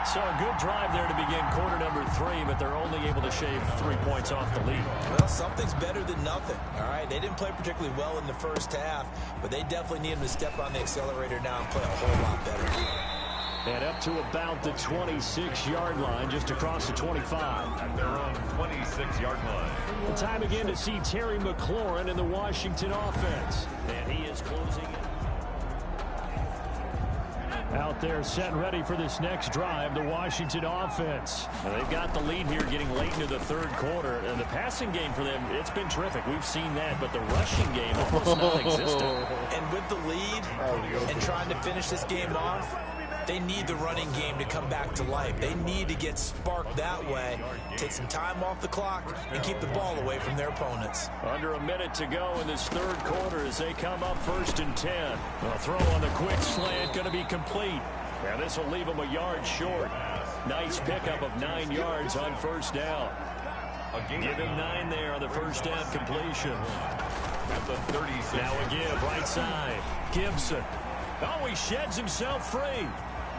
So a good drive there to begin quarter number 3, but they're only able to shave 3 points off the lead. Well, something's better than nothing, all right? They didn't play particularly well in the first half, but they definitely need them to step on the accelerator now and play a whole lot better. And up to about the 26-yard line, just across the 25. At their own 26-yard line. The time again to see Terry McLaurin in the Washington offense. And he is closing it. Out there set and ready for this next drive, the Washington offense. Now they've got the lead here getting late into the 3rd quarter. And the passing game for them, it's been terrific. We've seen that, but the rushing game almost non-existent. And with the lead and trying to finish this game off, they need the running game to come back to life. They need to get sparked that way, take some time off the clock, and keep the ball away from their opponents. Under a minute to go in this 3rd quarter as they come up 1st and 10. A throw on the quick slant going to be complete. And this will leave them a yard short. Nice pickup of 9 yards on 1st down. Give him 9 there on the 1st down completion. At the 36. Now a give right side. Gibson. Oh, he sheds himself free.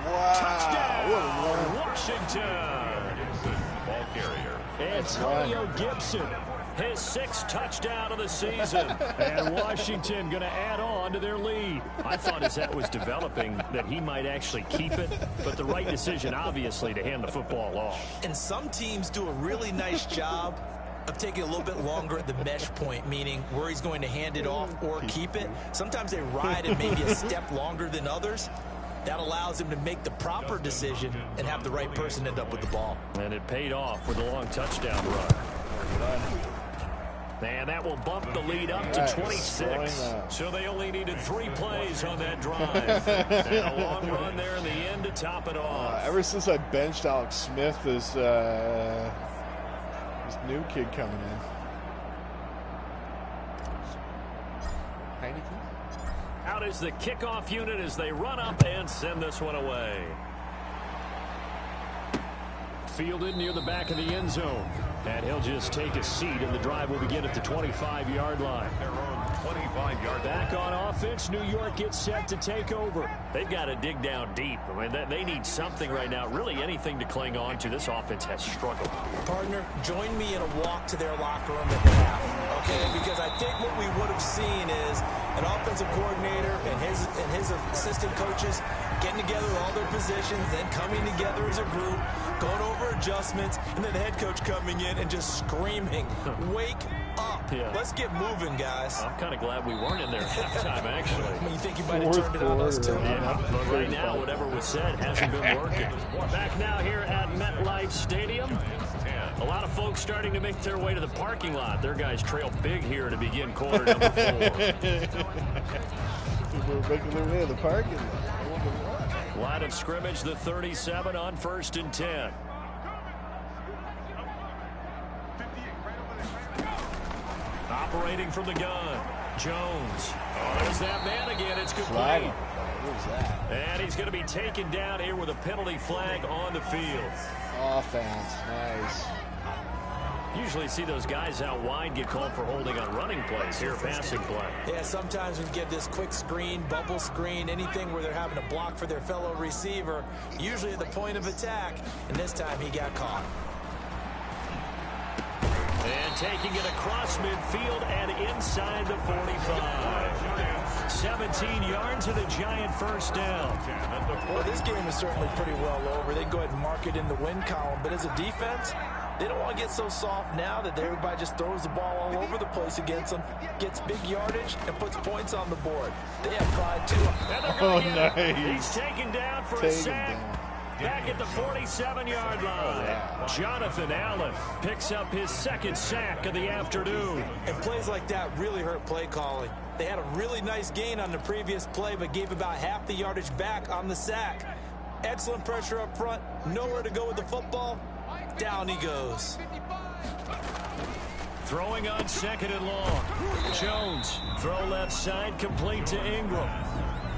Wow. Touchdown, Washington. Gibson, ball carrier. Antonio Gibson, his 6th touchdown of the season. And Washington going to add on to their lead. I thought as that was developing that he might actually keep it, but the right decision, obviously, to hand the football off. And some teams do a really nice job of taking a little bit longer at the mesh point, meaning where he's going to hand it off or keep it. Sometimes they ride it maybe a step longer than others. That allows him to make the proper decision and have the right person end up with the ball. And it paid off with a long touchdown run. And that will bump the lead up to 26. So they only needed 3 plays on that drive. And a long run there in the end to top it off. Ever since I benched Alex Smith, this new kid coming in. Heineke? Out is the kickoff unit as they run up and send this one away. Fielded near the back of the end zone. And he'll just take a seat, and the drive will begin at the 25-yard line. Their own 25-yard Back on offense, New York gets set to take over. They've got to dig down deep. I mean, they need something right now, really anything to cling on to. This offense has struggled. Partner, join me in a walk to their locker room at the half, okay? Because I think what we would have seen is an offensive coordinator and his assistant coaches getting together all their positions, then coming together as a group, going over adjustments, and then the head coach coming in and just screaming, wake up. Yeah. Let's get moving, guys. I'm kind of glad we weren't in there at halftime, actually. You think you might have turned it on us, too? Yeah, but right now, whatever was said hasn't been working. Back now here at MetLife Stadium. A lot of folks starting to make their way to the parking lot. Their guys trail big here to begin quarter number 4. People are making their way to the parking lot. Line of scrimmage, the 37 on 1st and 10. Operating from the gun, Jones. Oh, there's that man again. It's complete. What was that? And he's going to be taken down here with a penalty flag on the field. Offense, nice. Usually see those guys out wide get called for holding on running plays. Here, passing play. Yeah, sometimes we get this quick screen, bubble screen, anything where they're having to block for their fellow receiver, usually at the point of attack, and this time he got caught. And taking it across midfield and inside the 45. 17 yards and a giant first down. Well, this game is certainly pretty well over. They go ahead and mark it in the win column, but as a defense, They don't want to get so soft now that everybody just throws the ball all over the place against them, gets big yardage, and puts points on the board. They have pride, too. Oh, nice. He's taken down for a sack. Back at the 47-yard line. Yeah. Jonathan Allen picks up his second sack of the afternoon. And plays like that really hurt play calling. They had a really nice gain on the previous play, but gave about half the yardage back on the sack. Excellent pressure up front. Nowhere to go with the football. Down he goes. Throwing on second and long. Jones, throw left side, complete to Ingram.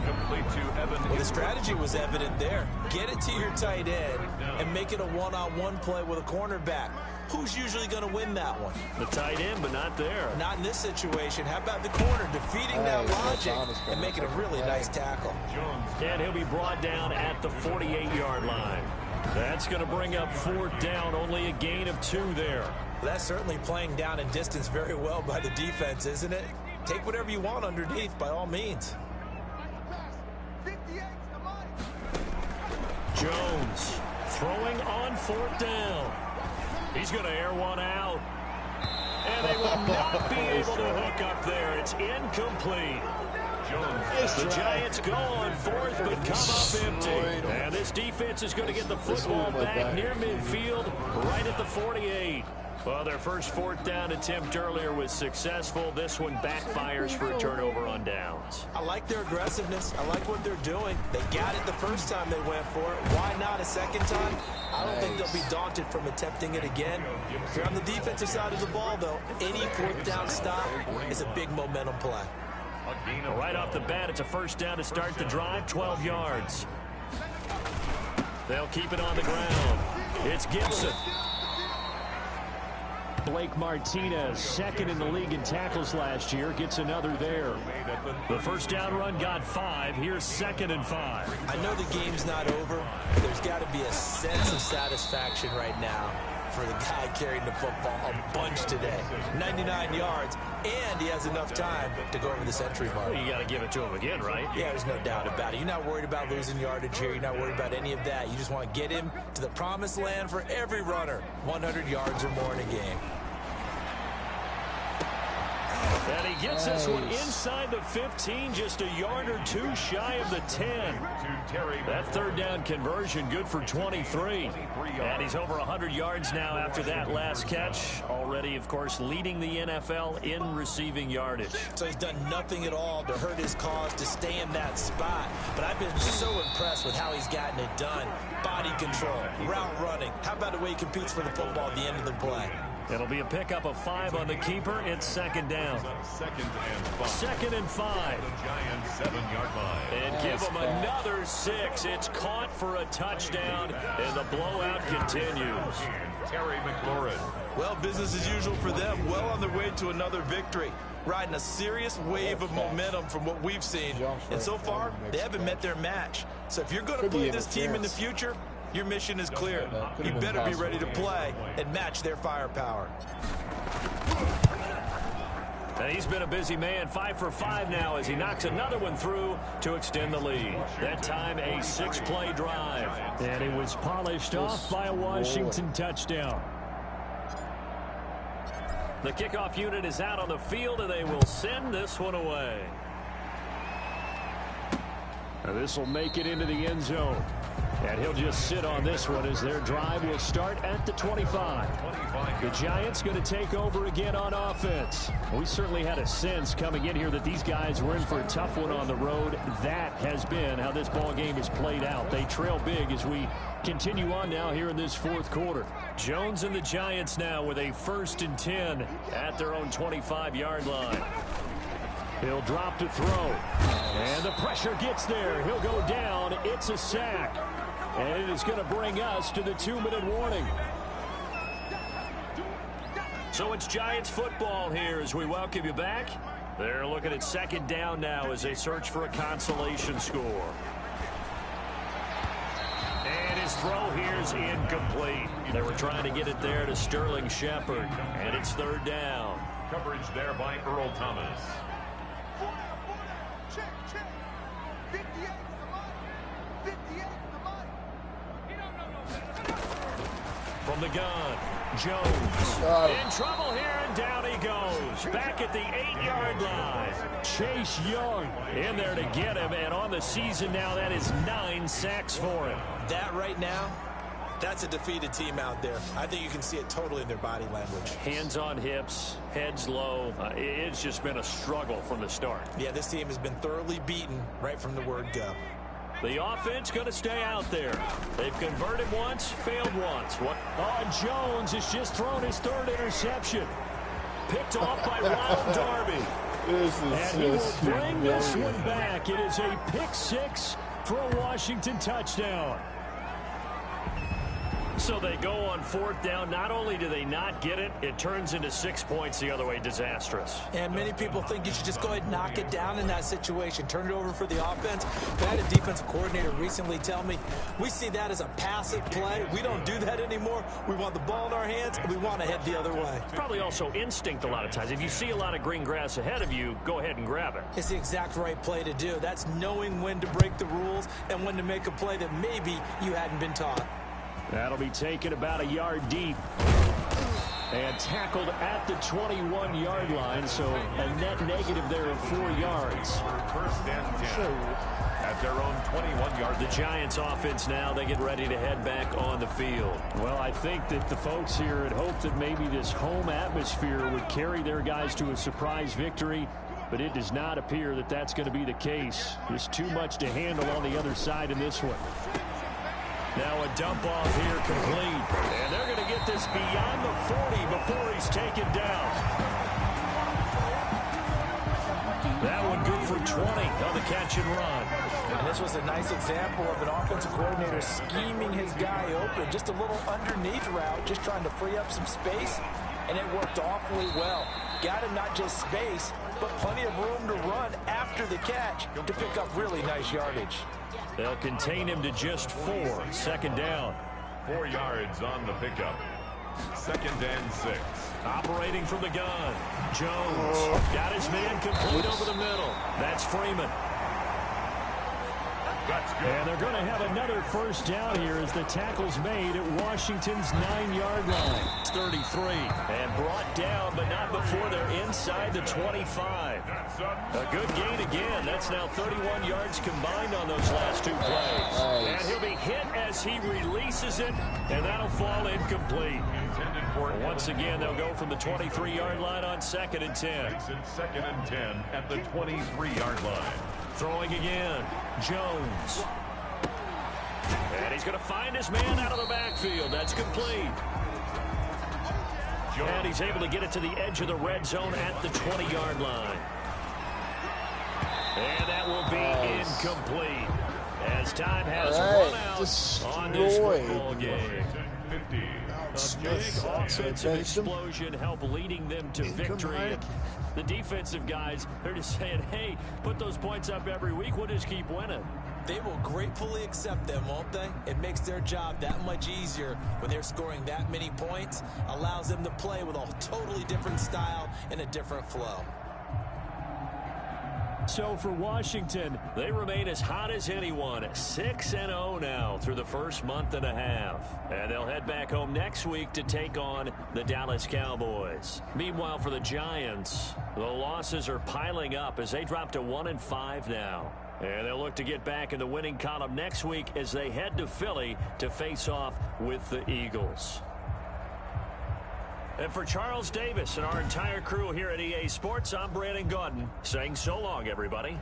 Complete to Evan. Well, the strategy was evident there. Get it to your tight end and make it a one-on-one play with a cornerback. Who's usually going to win that one? The tight end, but not there. Not in this situation. How about the corner defeating that logic and making a really nice tackle? And he'll be brought down at the 48-yard line. That's going to bring up fourth down, only a gain of 2 there. Well, that's certainly playing down and distance very well by the defense, isn't it? Take whatever you want underneath, by all means. Jones throwing on fourth down. He's going to air one out. And they will not be able to hook up there. It's incomplete. The Giants go on fourth, but come up empty. And this defense is going to get the football back near midfield, right at the 48. Well, their first fourth down attempt earlier was successful. This one backfires for a turnover on downs. I like their aggressiveness. I like what they're doing. They got it the first time they went for it. Why not a second time? I don't think they'll be daunted from attempting it again. If you're on the defensive side of the ball, though, any fourth down stop is a big momentum play. Right off the bat, it's a first down to start the drive, 12 yards. They'll keep it on the ground. It's Gibson. Blake Martinez, second in the league in tackles last year, gets another there. The first down run got 5. Here's 2nd and 5. I know the game's not over. There's got to be a sense of satisfaction right now for the guy carrying the football a bunch today. 99 yards, and he has enough time to go over the century mark. Well, you got to give it to him again, right? Yeah, there's no doubt about it. You're not worried about losing yardage here. You're not worried about any of that. You just want to get him to the promised land for every runner. 100 yards or more in a game. And he gets this one inside the 15, just a yard or 2 shy of the 10. That third down conversion good for 23. And he's over 100 yards now after that last catch. Already, of course, leading the NFL in receiving yardage. So he's done nothing at all to hurt his cause to stay in that spot. But I've been so impressed with how he's gotten it done. Body control, route running. How about the way he competes for the football at the end of the play? It'll be a pickup of 5 on the keeper. It's 2nd down. 2nd and 5. Giants 7-yard line. And give them another 6. It's caught for a touchdown, and the blowout continues. Terry McLaurin. Well, business as usual for them. Well on their way to another victory. Riding a serious wave of momentum from what we've seen. And so far, they haven't met their match. So if you're going to play this team in the future, your mission is clear. You better be ready to play and match their firepower. And he's been a busy man, 5 for 5 now as he knocks another one through to extend the lead. That time a 6-play drive. And it was polished off by a Washington touchdown. The kickoff unit is out on the field, and they will send this one away. And this will make it into the end zone. And he'll just sit on this one as their drive will start at the 25. The Giants going to take over again on offense. We certainly had a sense coming in here that these guys were in for a tough one on the road. That has been how this ball game is played out. They trail big as we continue on now here in this fourth quarter. Jones and the Giants now with a 1st and 10 at their own 25-yard line. He'll drop to throw. And the pressure gets there. He'll go down. It's a sack. And it is going to bring us to the 2-minute warning. So it's Giants football here as we welcome you back. They're looking at 2nd down now as they search for a consolation score. And his throw here is incomplete. They were trying to get it there to Sterling Shepard. And it's 3rd down. Coverage there by Earl Thomas. From the gun, Jones in trouble here, and down he goes. Back at the 8-yard line. Chase Young in there to get him, and on the season now, that is 9 sacks for him. That right now, that's a defeated team out there. I think you can see it totally in their body language. Hands on hips, heads low. It's just been a struggle from the start. Yeah, this team has been thoroughly beaten right from the word go. The offense going to stay out there. They've converted once, failed once. Jones has just thrown his 3rd interception. Picked off by Ron Darby. And he will bring this one back. It is a pick 6 for a Washington touchdown. So they go on 4th down. Not only do they not get it, it turns into 6 points the other way. Disastrous. And many people think you should just go ahead and knock it down in that situation. Turn it over for the offense. But I had a defensive coordinator recently tell me, we see that as a passive play. We don't do that anymore. We want the ball in our hands, and we want to head the other way. It's probably also instinct a lot of times. If you see a lot of green grass ahead of you, go ahead and grab it. It's the exact right play to do. That's knowing when to break the rules and when to make a play that maybe you hadn't been taught. That'll be taken about a yard deep and tackled at the 21-yard line, so a net negative there of 4 yards. 1st and 10 at their own 21-yard. The Giants offense now, they get ready to head back on the field. Well, I think that the folks here had hoped that maybe this home atmosphere would carry their guys to a surprise victory, but it does not appear that that's going to be the case. There's too much to handle on the other side in this one. Now a dump off here complete. And they're going to get this beyond the 40 before he's taken down. That one good for 20 on the catch and run. And this was a nice example of an offensive coordinator scheming his guy open. Just a little underneath route, just trying to free up some space. And it worked awfully well. Got him not just space, but plenty of room to run after the catch to pick up really nice yardage. They'll contain him to just 4. 2nd down. 4 yards on the pickup. 2nd and 6. Operating from the gun. Jones got his man complete over the middle. That's Freeman. That's good. And they're going to have another 1st down here as the tackle's made at Washington's 9-yard line. It's 33. And brought down, but not before they're inside the 25. A good gain again. That's now 31 yards combined on those last 2 plays. And he'll be hit as he releases it, and that'll fall incomplete. Once again, they'll go from the 23-yard line on 2nd and 10. It's 2nd and 10 at the 23-yard line. Throwing again, Jones. And he's going to find his man out of the backfield. That's complete. And he's able to get it to the edge of the red zone at the 20-yard line. And that will be incomplete. As time has run out on this football game. A big offensive explosion helped leading them to victory. The defensive guys, they're just saying, hey, put those points up every week. We'll just keep winning. They will gratefully accept them, won't they? It makes their job that much easier when they're scoring that many points. Allows them to play with a totally different style and a different flow. So for Washington, they remain as hot as anyone. 6-0 now through the first month and a half. And they'll head back home next week to take on the Dallas Cowboys. Meanwhile, for the Giants, the losses are piling up as they drop to 1-5 now. And they'll look to get back in the winning column next week as they head to Philly to face off with the Eagles. And for Charles Davis and our entire crew here at EA Sports, I'm Brandon Gaudin saying so long, everybody.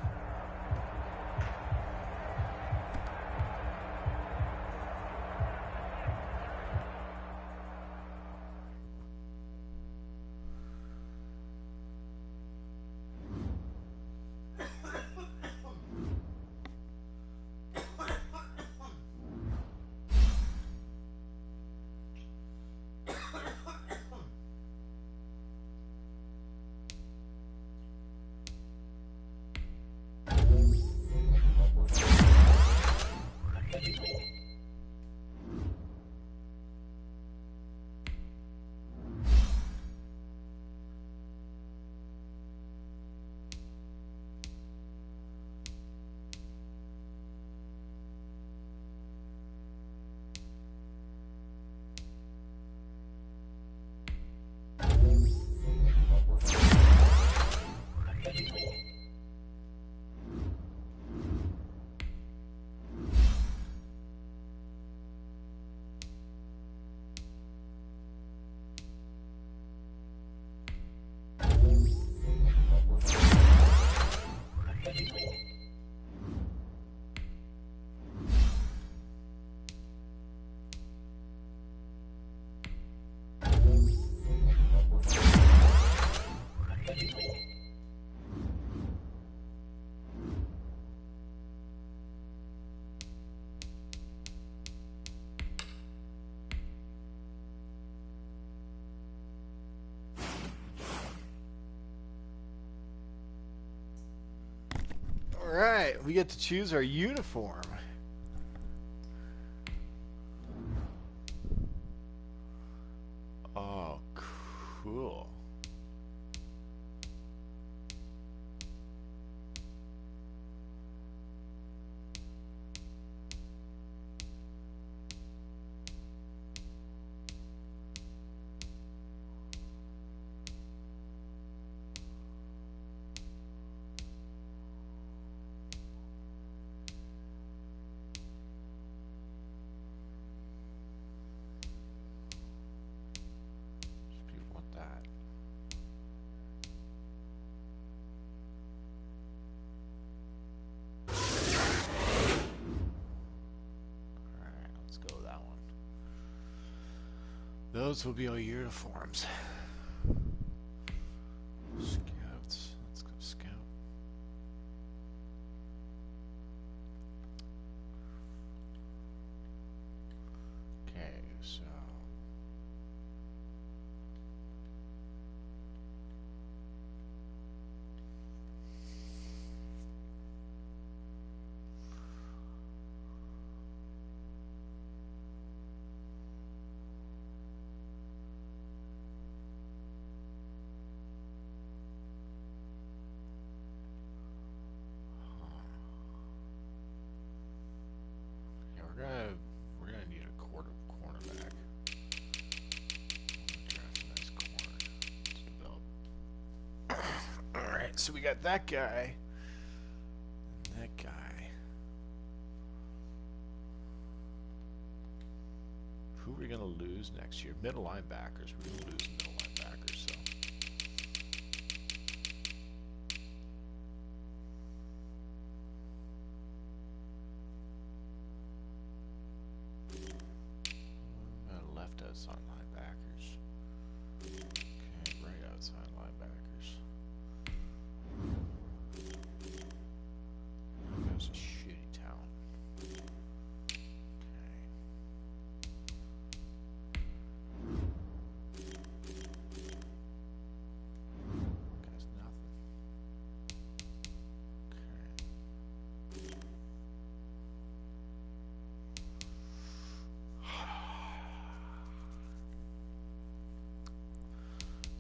right, we get to choose our uniform. Oh, cool. People want that. Alright, let's go with that one. Those will be our uniforms. Scouts. Let's go scout. Okay, so yeah, we're gonna need a cornerback. Draft a nice corner to develop. All right, so we got that guy and that guy. Who are we gonna lose next year? Middle linebackers. We're gonna lose middle linebackers. So. Left outside linebackers. Okay, right outside linebackers. That was a shitty talent. Okay. Guy's nothing.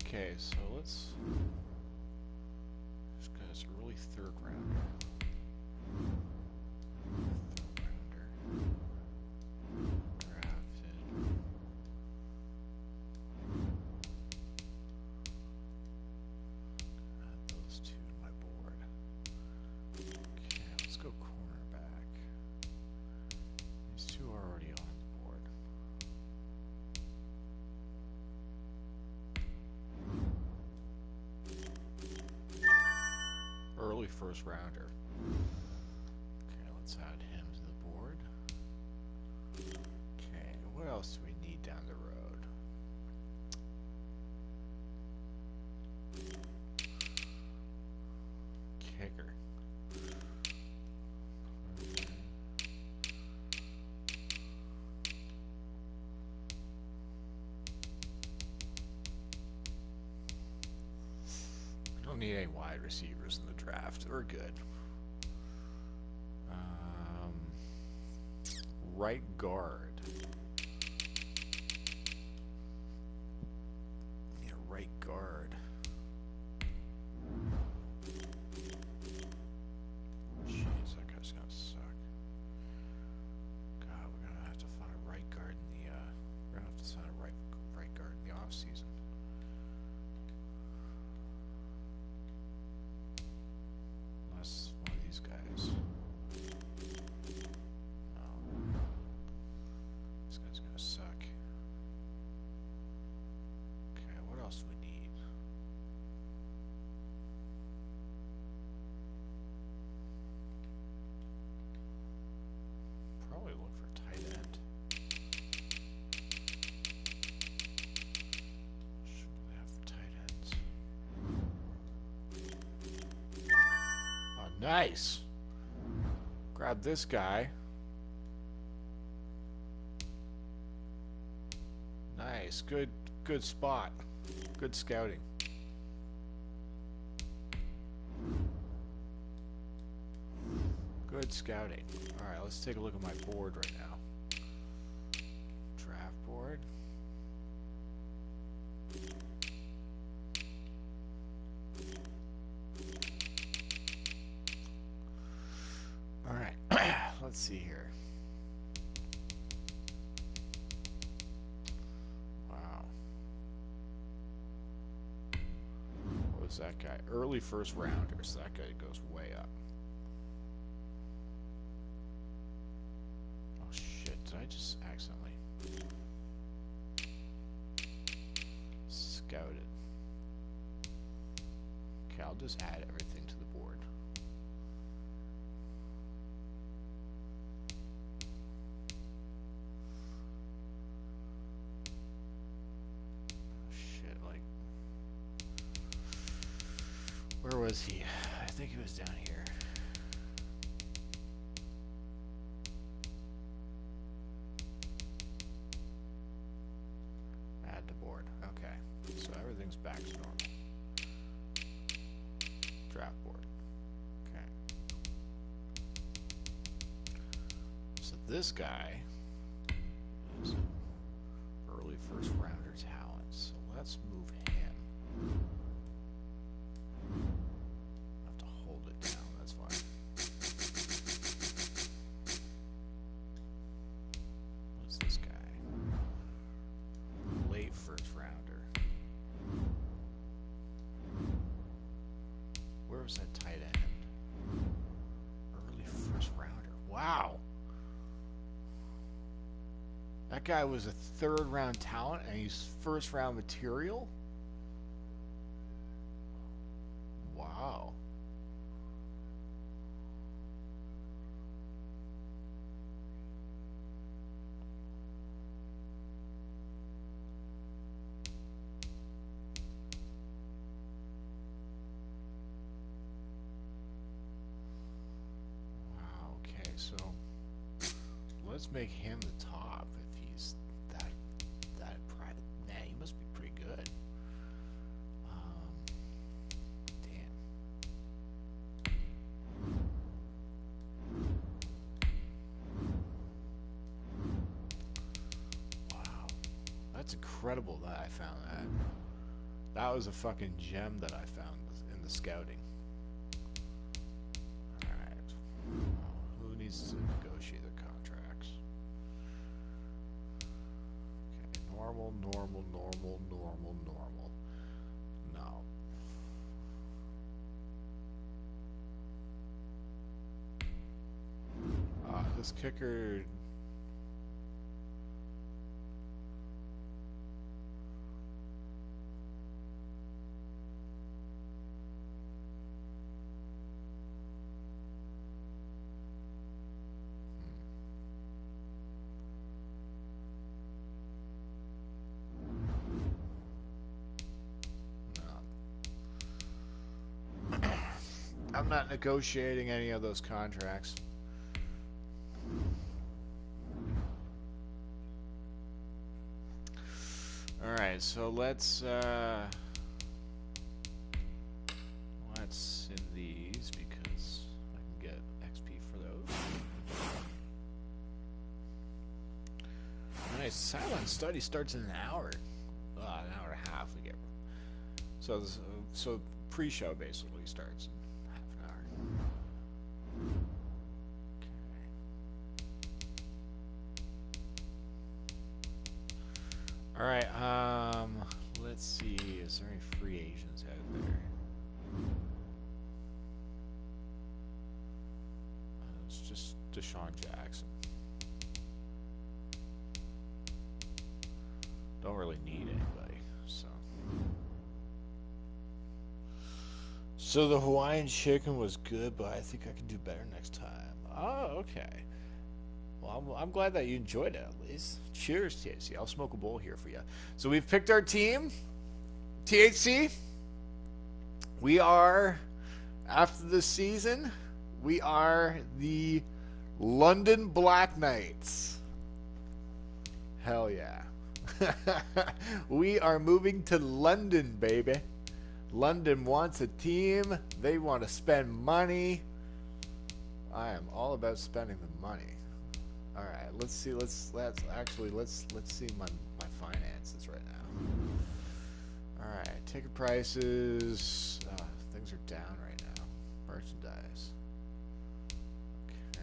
Okay, so let's. This guy's early third rounder. Drafted. Add those two to my board. Okay, let's go cornerback. These two are already on the board. Early first rounder. Okay, let's add him to the board. Okay, what else do we need down the road? Kicker. We don't need any wide receivers in the draft. We're good. Right guard. Yeah, right guard. Jeez, that guy's gonna suck. God, we're gonna have to find a right guard in the. We're gonna have to sign a right guard in the off season. Unless one of these guys. No. This guy's gonna suck. Okay, what else do we need? Probably look for tight end. Should we have tight ends? Oh, nice. Grab this guy. Nice. Good spot. Good scouting. Good scouting. Alright, let's take a look at my board right now. Draft board. Alright, let's see here. Wow. What was that guy? Early first rounders. That guy goes way up. Oh shit, did I just accidentally scouted? Okay, I'll just add everything to the board. Shit, like, where was he? I think he was down here. Add to board. Okay, so everything's back to normal. Draft board. Okay. So this guy is early first rounder talent. So let's move him. I have to hold it down. That's fine. What's this guy? Late first rounder. Where was that tight end? Early first rounder. Wow. That guy was a third round talent and he's first round material? Wow. Wow, okay, so let's make him the top if he's that private. Man, he must be pretty good. Damn. Wow. That's incredible that I found that. That was a fucking gem that I found in the scouting. Alright. Who needs to negotiate their contracts? Okay, normal. No. This kicker. I'm not negotiating any of those contracts. Alright, so let's send these because I can get XP for those. Nice. Silent study starts in an hour. An hour and a half we get. So pre-show basically starts in half an hour. Okay. All right. Let's see. Is there any free agents out there? It's just Deshaun Jackson. Don't really need anybody, so. So the Hawaiian chicken was good, but I think I can do better next time. Oh, okay. Well, I'm glad that you enjoyed it at least. Cheers, THC. I'll smoke a bowl here for you. So we've picked our team. THC. We are, after this season, we are the London Black Knights. Hell yeah. We are moving to London, baby. London wants a team. They want to spend money. I am all about spending the money. All right, let's see. Let's see my finances right now. All right, ticket prices. Things are down right now. Merchandise. Okay.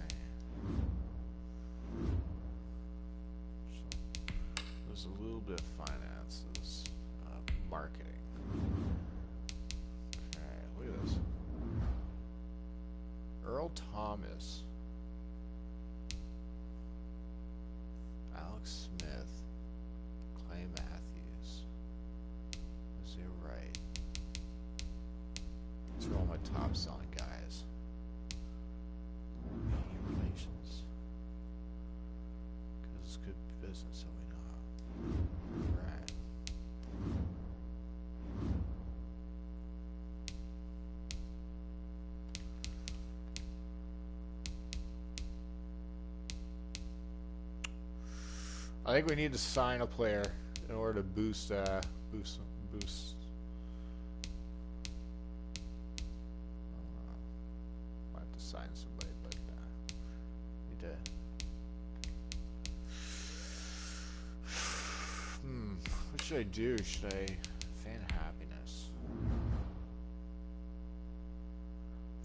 So, there's a little bit of finances. Marketing. Okay, look at this. Earl Thomas. Alex Smith. Clay Matthews. Isaiah Wright. These are all my top selling guys. Media relations. Because it's good business, so we know how. Right. I think we need to sign a player in order to boost. I'll have to sign somebody, but need to. What should I do? Should I fan happiness?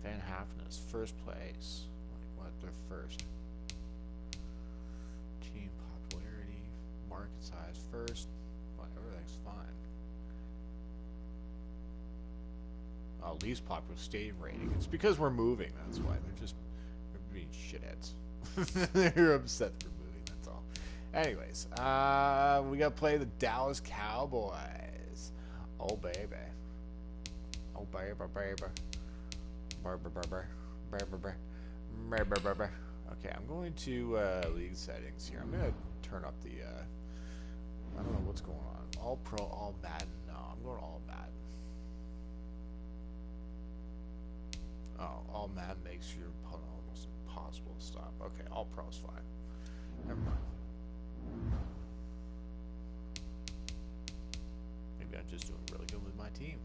Fan happiness, first place. Like what? They're first. Team popularity, market size first. Well, everything's fine. Least popular stadium rating. It's because we're moving. That's why they're being shitheads. They're upset that we're moving. That's all. Anyways, we gotta play the Dallas Cowboys. Oh baby. Oh baby, baby. Okay, I'm going to league settings here. I'm gonna turn up the. I don't know what's going on. All Pro, all Madden. No, I'm going all Madden. Oh, all Madden makes your opponent almost impossible to stop. Okay, all Pro's fine. Never mind. Maybe I'm just doing really good with my team.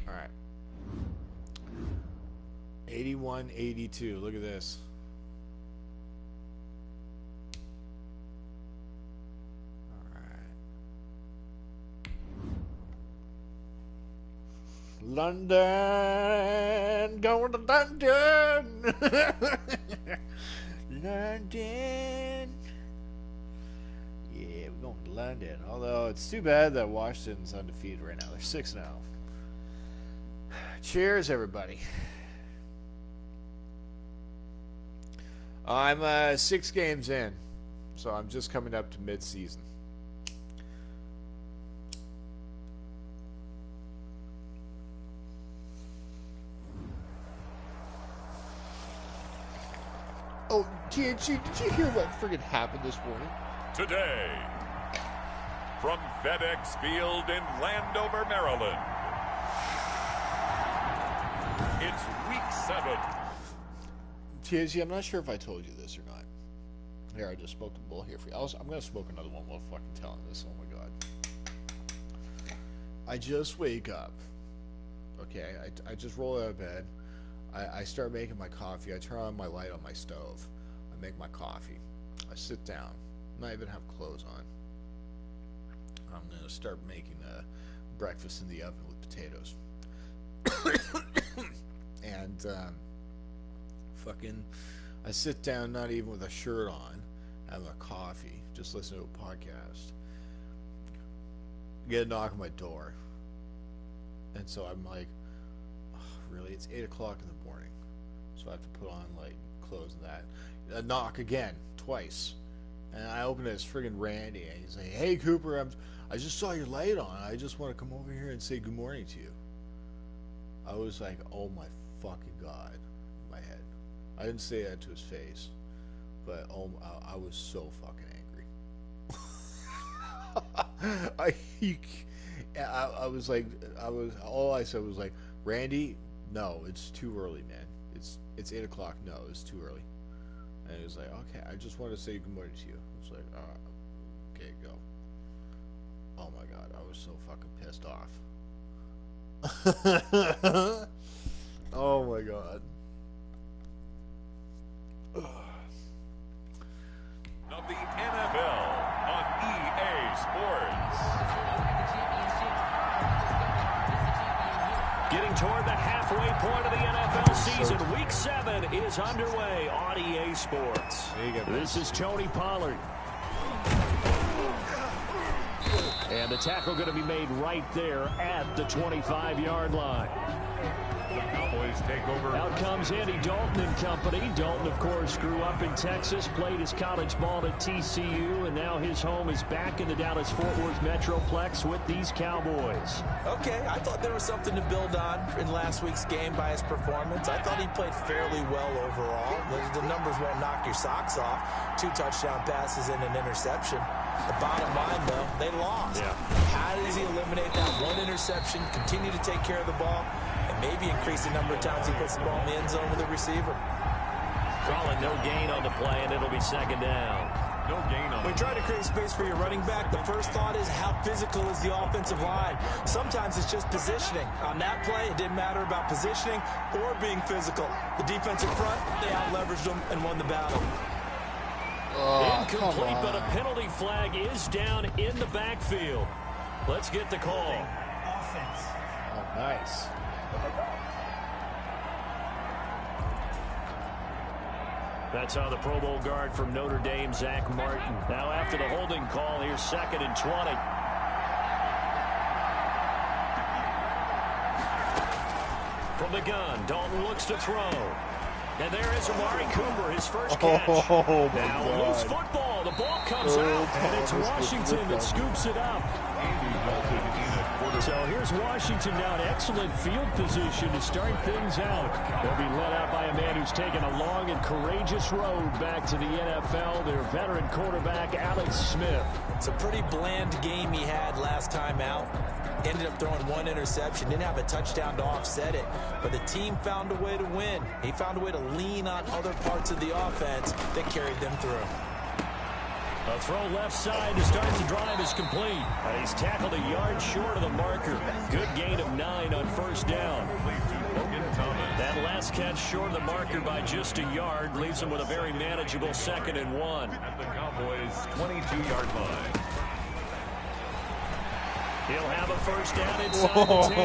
All right. 81-82. Look at this. All right. London, going to London. London. Yeah, we're going to London. Although it's too bad that Washington's undefeated right now. They're 6-0. Cheers, everybody. I'm 6 games in, so I'm just coming up to mid-season. Oh, TNG, did you hear what friggin' happened this morning? Today, from FedEx Field in Landover, Maryland, it's Week 7. TNG, I'm not sure if I told you this or not. Here, I just smoked a bowl here for you. I'm going to smoke another one while fucking telling this. Oh, my God. I just wake up. Okay, I just roll out of bed. I start making my coffee. I turn on my light on my stove. I make my coffee. I sit down. Not even have clothes on. I'm going to start making breakfast in the oven with potatoes. And fucking, I sit down not even with a shirt on, having a coffee, just listening to a podcast. Get a knock on my door. And so I'm like, really? It's 8 o'clock in the morning. So I have to put on, like, clothes and that. A knock again, twice. And I open it, it's friggin' Randy. And he's like, hey, Cooper, I just saw your light on. I just want to come over here and say good morning to you. I was like, oh my fucking God, in my head. I didn't say that to his face. But I was so fucking angry. I was like, all I said was like, Randy, no, it's too early, man. It's 8 o'clock. No, it's too early. And he was like, okay, I just want to say good morning to you. I was like, okay, go. Oh my God, I was so fucking pissed off. Oh my God. Of the NFL on EA Sports. Getting toward the halfway point of the NFL season. Week 7 is underway on EA Sports. This is Tony Pollard. And the tackle going to be made right there at the 25-yard line. The Cowboys take over. Out comes Andy Dalton and company. Dalton, of course, grew up in Texas, played his college ball at TCU, and now his home is back in the Dallas-Fort Worth Metroplex with these Cowboys. Okay, I thought there was something to build on in last week's game by his performance. I thought he played fairly well overall. The numbers won't knock your socks off. 2 touchdown passes and an interception. The bottom line, though, they lost. Yeah. How does he eliminate that one interception, continue to take care of the ball, and maybe increase the number of times he puts the ball in the end zone with the receiver? Calling no gain on the play, and it'll be second down. No gain on. When trying to create space for your running back, the first thought is how physical is the offensive line. Sometimes it's just positioning. On that play, it didn't matter about positioning or being physical. The defensive front, they out-leveraged them and won the battle. Incomplete, but a penalty flag is down in the backfield. Let's get the call. Oh, nice. That's how the Pro Bowl guard from Notre Dame, Zach Martin. Now after the holding call, here's 2nd and 20. From the gun, Dalton looks to throw. And there is Amari Cooper, his first catch. Now loose football. The ball comes out, and it's Washington that scoops it up. So here's Washington now in excellent field position to start things out. They'll be led out by a man who's taken a long and courageous road back to the NFL, their veteran quarterback, Alex Smith. It's a pretty bland game he had last time out. Ended up throwing 1 interception. Didn't have a touchdown to offset it. But the team found a way to win. He found a way to lean on other parts of the offense that carried them through. A throw left side to start the drive is complete. He's tackled a yard short of the marker. Good gain of 9 on first down. That last catch short of the marker by just a yard leaves him with a very manageable 2nd and 1. At the Cowboys' 22-yard line. He'll have a first down inside the 10.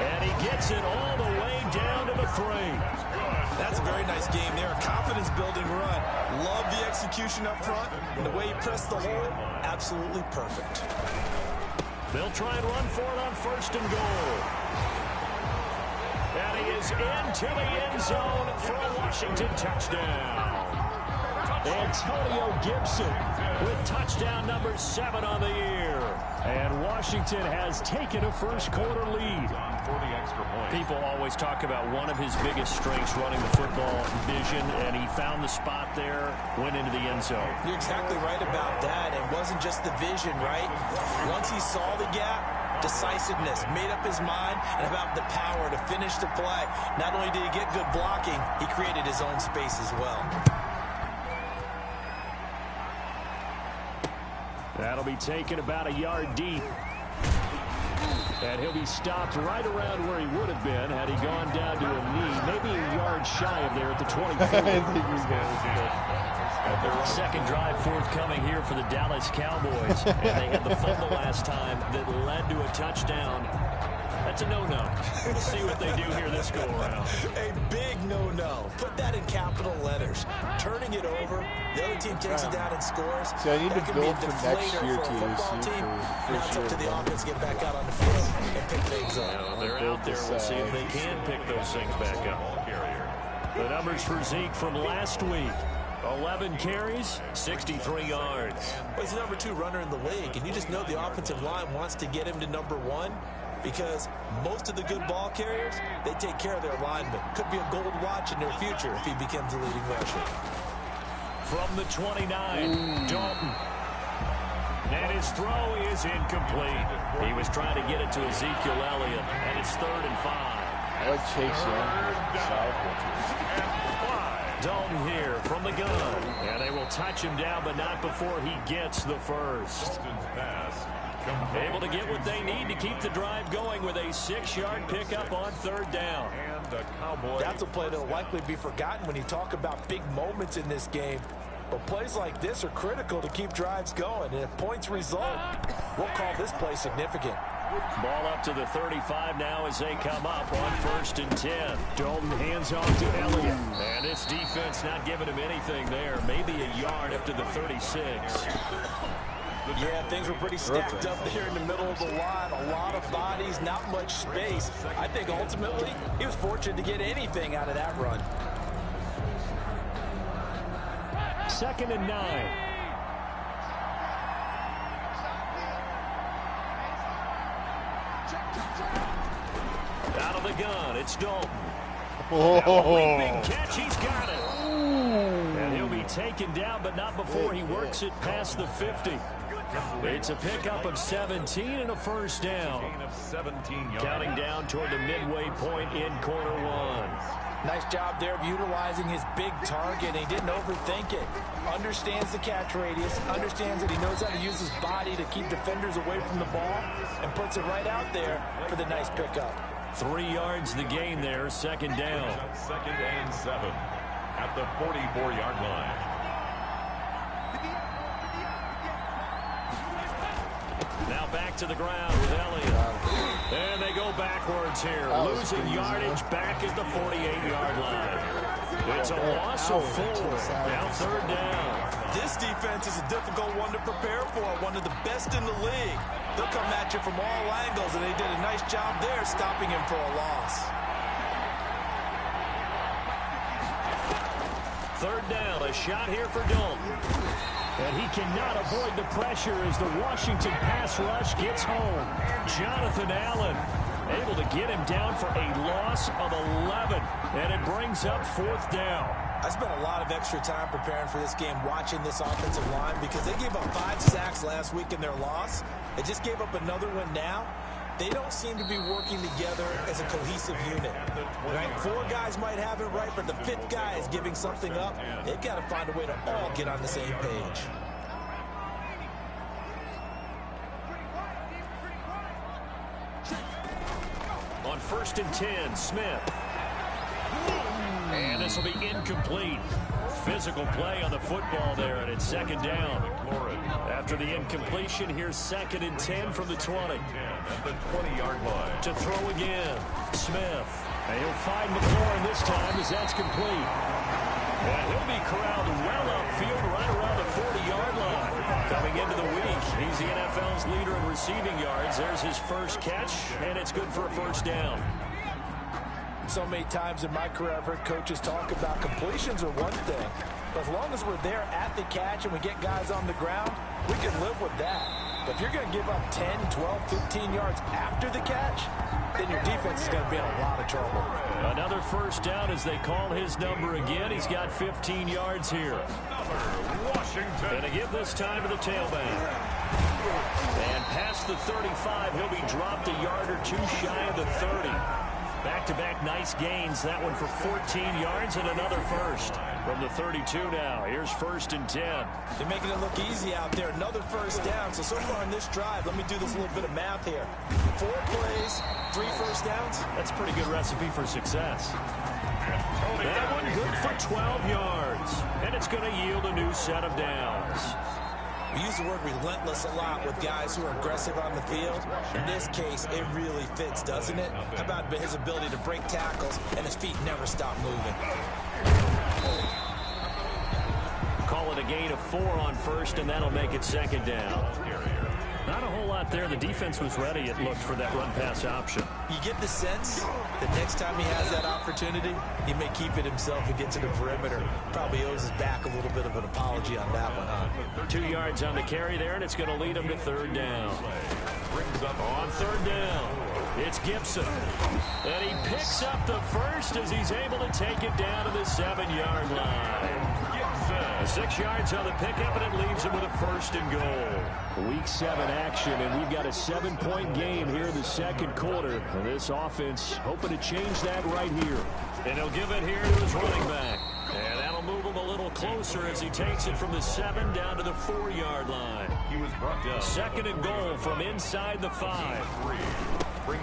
And he gets it all the way down to the 3. That's a very nice game there. A confidence-building run. Love the execution up front. And the way he pressed the hole, absolutely perfect. They'll try and run for it on 1st and goal. And he is into the end zone for a Washington touchdown. Antonio Gibson with touchdown number 7 on the year. And Washington has taken a first-quarter lead. For the extra point. People always talk about one of his biggest strengths running the football, vision, and he found the spot there, went into the end zone. You're exactly right about that. It wasn't just the vision, right? Once he saw the gap, decisiveness, made up his mind, and about the power to finish the play. Not only did he get good blocking, he created his own space as well. That'll be taken about a yard deep. And he'll be stopped right around where he would have been had he gone down to a knee, maybe a yard shy of there at the 24. Second drive forthcoming here for the Dallas Cowboys. And they had the fumble last time that led to a touchdown. That's a no-no. We'll see what they do here this go-around. A big no-no. Put that in capital letters. Turning it over, the other team takes it down and scores. So I need that to can be a build for next deflator year for a too. football team. Now it's up to the offense to get back out on the field and pick things up. They're out there. We'll see if they can pick those things back up. The numbers for Zeke from last week. 11 carries, 63 yards. Well, he's the number 2 runner in the league, and you just know the offensive line wants to get him to number 1 because most of the good ball carriers, they take care of their linemen. Could be a gold watch in their future if he becomes the leading rusher. From the 29, Dalton. And his throw is incomplete. He was trying to get it to Ezekiel Elliott, and it's 3rd and 5. I like Chase Young. Dalton here from the gun. And they will touch him down, but not before he gets the first. Pass Able to get what they need to keep the drive going with a 6-yard pickup on 3rd down. And the Cowboys. That's a play that will likely be forgotten when you talk about big moments in this game. But plays like this are critical to keep drives going. And if points result, we'll call this play significant. Ball up to the 35 now as they come up on 1st and 10. Dalton hands off to Elliott. And this defense not giving him anything there. Maybe a yard up to the 36. Yeah, things were pretty stacked up there in the middle of the line. A lot of bodies, not much space. I think ultimately he was fortunate to get anything out of that run. 2nd and 9. Out of the gun, it's Dalton. Oh. Big catch, he's got it. And he'll be taken down, but not before he works it past the 50. It's a pickup of 17 and a 1st down. Counting down toward the midway point in quarter 1. Nice job there of utilizing his big target. He didn't overthink it. Understands the catch radius. Understands that he knows how to use his body to keep defenders away from the ball. And puts it right out there for the nice pickup. 3 yards the gain there. 2nd down. 2nd and 7 at the 44-yard line. Now back to the ground with Elliott. And they go backwards here. Losing yardage back at the 48-yard line. It's a loss of 4. Now 3rd down. This defense is a difficult one to prepare for. One of the best in the league. They'll come at you from all angles, and they did a nice job there stopping him for a loss. 3rd down. A shot here for Dalton. And he cannot avoid the pressure as the Washington pass rush gets home. Jonathan Allen able to get him down for a loss of 11. And it brings up 4th down. I spent a lot of extra time preparing for this game watching this offensive line because they gave up 5 sacks last week in their loss. They just gave up another one now. They don't seem to be working together as a cohesive unit. Right? 4 guys might have it right, but the 5th guy is giving something up. They've got to find a way to all get on the same page. On 1st and 10, Smith. And this will be incomplete. Physical play on the football there, and it's 2nd down. After the incompletion, here's 2nd and 10 from the 20. At the 20-yard line. To throw again, Smith. And he'll find McLaurin this time as that's complete. And he'll be corralled well upfield right around the 40-yard line. Coming into the week, he's the NFL's leader in receiving yards. There's his first catch, and it's good for a 1st down. So many times in my career I've heard coaches talk about completions are one thing. But as long as we're there at the catch and we get guys on the ground, we can live with that. But if you're going to give up 10, 12, 15 yards after the catch, then your defense is going to be in a lot of trouble. Another 1st down as they call his number again. He's got 15 yards here. Washington. And to give this time to the tailback. And past the 35, he'll be dropped a yard or 2 shy of the 30. Back-to-back nice gains. That one for 14 yards and another 1st. From the 32 now. Here's 1st and 10. They're making it look easy out there. Another 1st down. So far in this drive, let me do this little bit of math here. 4 plays, 3 1st downs. That's a pretty good recipe for success. That one good for 12 yards. And it's going to yield a new set of downs. We use the word relentless a lot with guys who are aggressive on the field. In this case, it really fits, doesn't it? How about his ability to break tackles and his feet never stop moving? Call it a gain of 4 on 1st, and that'll make it 2nd down. Not a whole lot there. The defense was ready, it looked, for that run-pass option. You get the sense that next time he has that opportunity, he may keep it himself and get to the perimeter. Probably owes his back a little bit of an apology on that one, huh? 2 yards on the carry there, and it's going to lead him to 3rd down. On 3rd down, it's Gibson. And he picks up the 1st as he's able to take it down to the 7-yard line. 6 yards on the pickup, and it leaves him with a 1st and goal. Week 7 action, and we've got a 7-point game here in the 2nd quarter. And this offense hoping to change that right here. And he'll give it here to his running back. And that'll move him a little closer. closer as he takes it from the 7 down to the 4-yard line. He was brought down. 2nd and goal from inside the 5.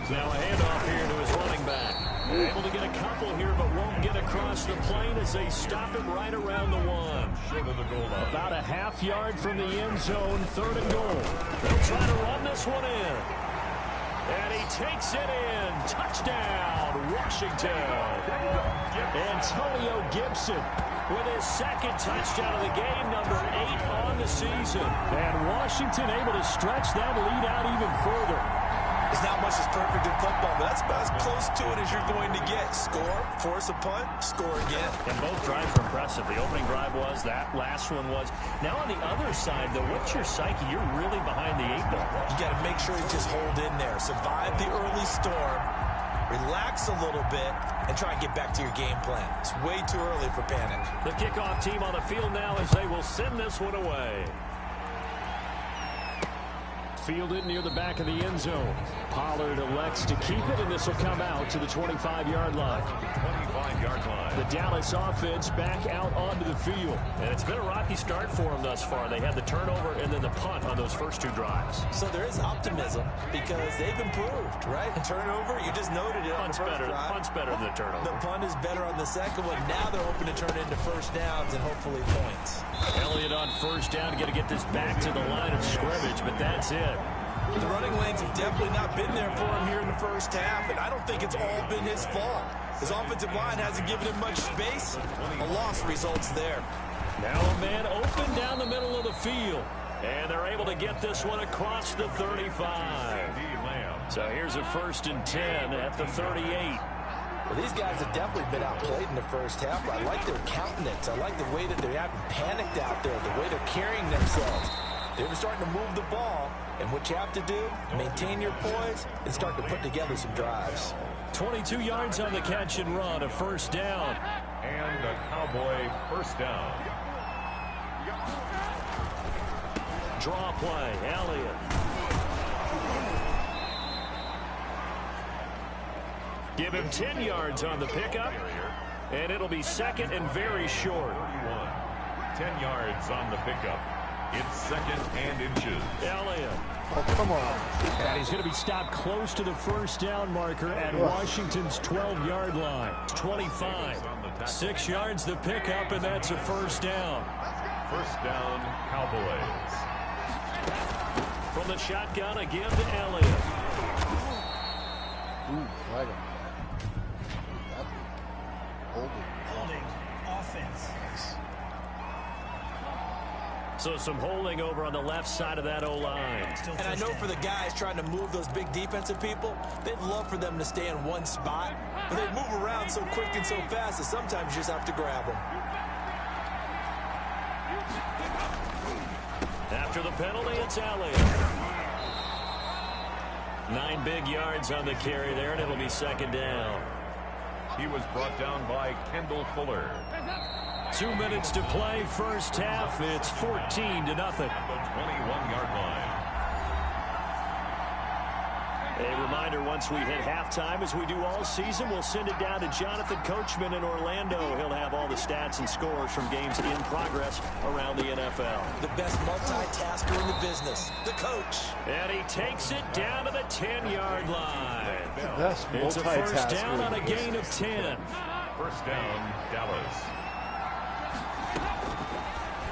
Now a handoff here to his running back. They're able to get a couple here, but won't get across the plane as they stop him right around the 1. Short of the goal line. About a half yard from the end zone, 3rd and goal. They'll try to run this one in. And he takes it in. Touchdown, Washington. Antonio Gibson with his 2nd touchdown of the game, number 8 on the season. And Washington able to stretch that lead out even further. There's not much that's perfect in football, but that's about as close to it as you're going to get. Score, force a punt, score again. And both drives were impressive. The opening drive was, that last one was. Now on the other side, though, what's your psyche? You're really behind the 8 ball. You got to make sure you just hold in there. Survive the early storm, relax a little bit, and try and get back to your game plan. It's way too early for panic. The kickoff team on the field now as they will send this one away. Fielded near the back of the end zone. Pollard elects to keep it, and this will come out to the 25-yard line. 25-yard line. The Dallas offense back out onto the field. And it's been a rocky start for them thus far. They had the turnover and then the punt on those first 2 drives. So there is optimism because they've improved, right? The turnover, you just noted it on the first drive. Punt's better than the turnover. The punt is better on the second one. Now they're hoping to turn it into first downs and hopefully points. Elliott on first down, got to get this back to the line of scrimmage, but that's it. The running lanes have definitely not been there for him here in the first half, and I don't think it's all been his fault. His offensive line hasn't given him much space. A loss results there. Now a man open down the middle of the field, and they're able to get this one across the 35. So here's a 1st and 10 at the 38. Well, these guys have definitely been outplayed in the first half. I like their countenance. I like the way that they haven't panicked out there, the way they're carrying themselves. They're starting to move the ball, and what you have to do, maintain your poise and start to put together some drives. 22 yards on the catch and run, a 1st down. And a Cowboy 1st down. Draw play, Elliott. Give him 10 yards on the pickup, and it'll be 2nd and very short. 10 yards on the pickup. It's 2nd and inches. Elliott. Oh, come on. And he's going to be stopped close to the 1st down marker at Washington's 12-yard line. 25. 6 yards the pickup, and that's a 1st down. 1st down, Cowboys. From the shotgun again to Elliott. Ooh, flag him. Holding offense. So some holding over on the left side of that O-line. And I know for the guys trying to move those big defensive people, they'd love for them to stay in one spot. But they move around so quick and so fast that sometimes you just have to grab them. After the penalty, it's Elliott. 9 big yards on the carry there, and it'll be 2nd down. He was brought down by Kendall Fuller. 2 minutes to play, first half. It's 14-0. At the 21-yard line. A reminder, once we hit halftime, as we do all season, we'll send it down to Jonathan Coachman in Orlando. He'll have all the stats and scores from games in progress around the NFL. The best multitasker in the business, the coach. And he takes it down to the 10-yard line. The best It's a 1st down multitasker. on a gain of 10. 1st down, Dallas.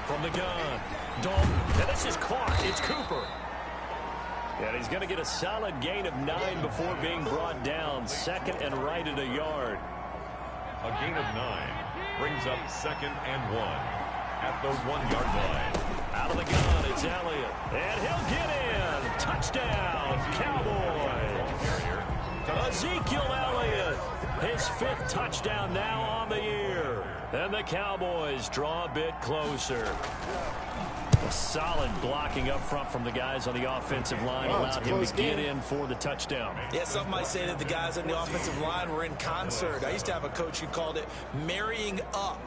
From the gun, Dalton, and this is caught. It's Cooper. And he's going to get a solid gain of 9 before being brought down. 2nd and right at a yard. A gain of 9 brings up 2nd and 1 at the 1-yard line. Out of the gun, it's Elliott. And he'll get in. Touchdown, Cowboys. Ezekiel Elliott, his 5th touchdown now on the year. And the Cowboys draw a bit closer. A solid blocking up front from the guys on the offensive line allowed him to get in for the touchdown. Yeah, some might say that the guys on the offensive line were in concert. I used to have a coach who called it marrying up,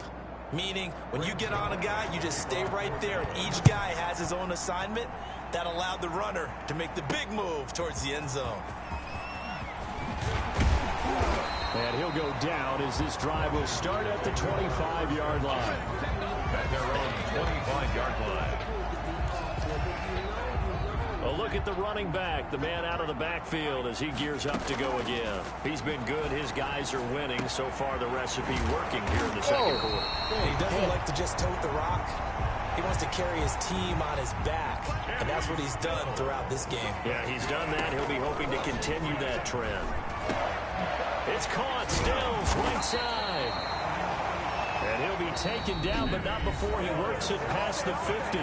meaning when you get on a guy, you just stay right there, and each guy has his own assignment. That allowed the runner to make the big move towards the end zone. And he'll go down as this drive will start at the 25-yard line. at their own 25-yard line. A look at the running back, the man out of the backfield as he gears up to go again. He's been good. His guys are winning. So far, the recipe working here in the second quarter. Yeah, he doesn't like to just tote the rock. He wants to carry his team on his back, and that's what he's done throughout this game. Yeah, he's done that. He'll be hoping to continue that trend. It's caught. Stills, right side. And he'll be taken down, but not before he works it past the 50.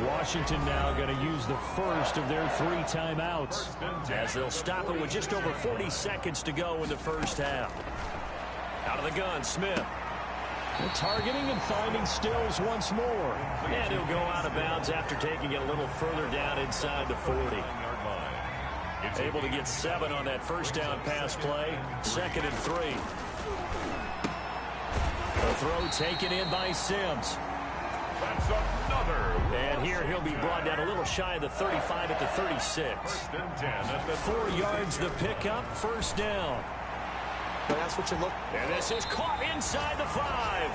Washington now going to use the first of their 3 timeouts as they'll stop it with just over 40 seconds to go in the first half. Out of the gun, Smith. They're targeting and finding Stills once more. And he'll go out of bounds after taking it a little further down inside the 40. Able to get 7 on that first down pass play. 2nd and 3. The throw taken in by Sims. That's another. And here he'll be brought down a little shy of the 35 at the 36. 4 yards the pickup, first down. But that's what you look. And this is caught inside the 5.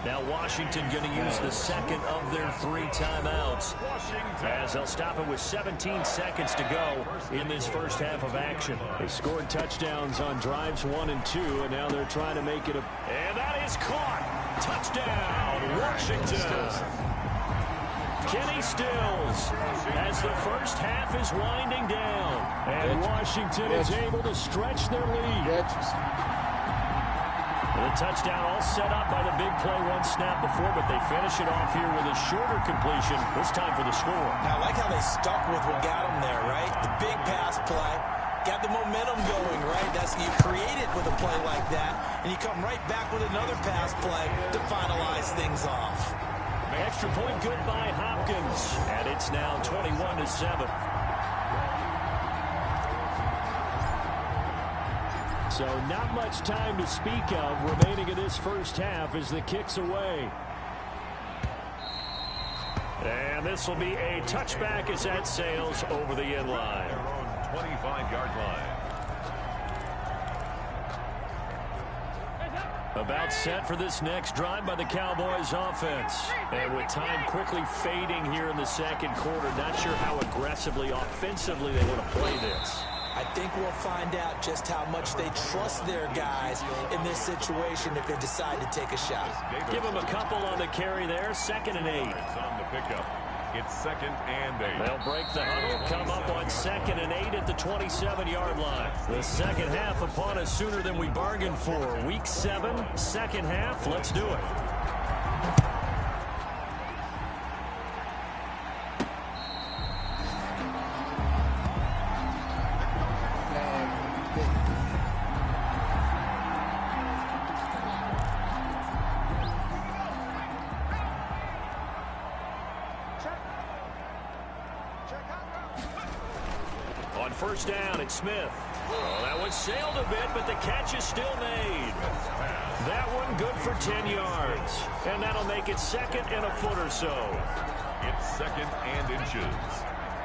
Now Washington going to use the second of their 3 timeouts as they'll stop it with 17 seconds to go in this first half of action. They scored touchdowns on drives 1 and 2, and now they're trying to make it a... And that is caught. Touchdown, Washington. Kenny Stills as the first half is winding down. And Washington is able to stretch their lead. The touchdown all set up by the big play 1 snap before, but they finish it off here with a shorter completion, this time for the score. I like how they stuck with what got them there, right? The big pass play. Got the momentum going, right? That's you create it with a play like that, and you come right back with another pass play to finalize things off. Extra point good by Hopkins, and it's now 21-7. So not much time to speak of remaining in this first half as the kick's away. And this will be a touchback as that sails over the end line. 25-yard line. About set for this next drive by the Cowboys offense. And with time quickly fading here in the second quarter, not sure how aggressively, offensively they want to play this. I think we'll find out just how much they trust their guys in this situation if they decide to take a shot. Give them a couple on the carry there. 2nd and 8. It's on the pickup. It's 2nd and 8. They'll break the huddle, come up on 2nd and 8 at the 27-yard line. The second half upon us sooner than we bargained for. Week 7, second half. Let's do it. First down, it's Smith. Oh, that one sailed a bit, but the catch is still made. That one good for 10 yards. And that'll make it 2nd and a foot or so. It's 2nd and inches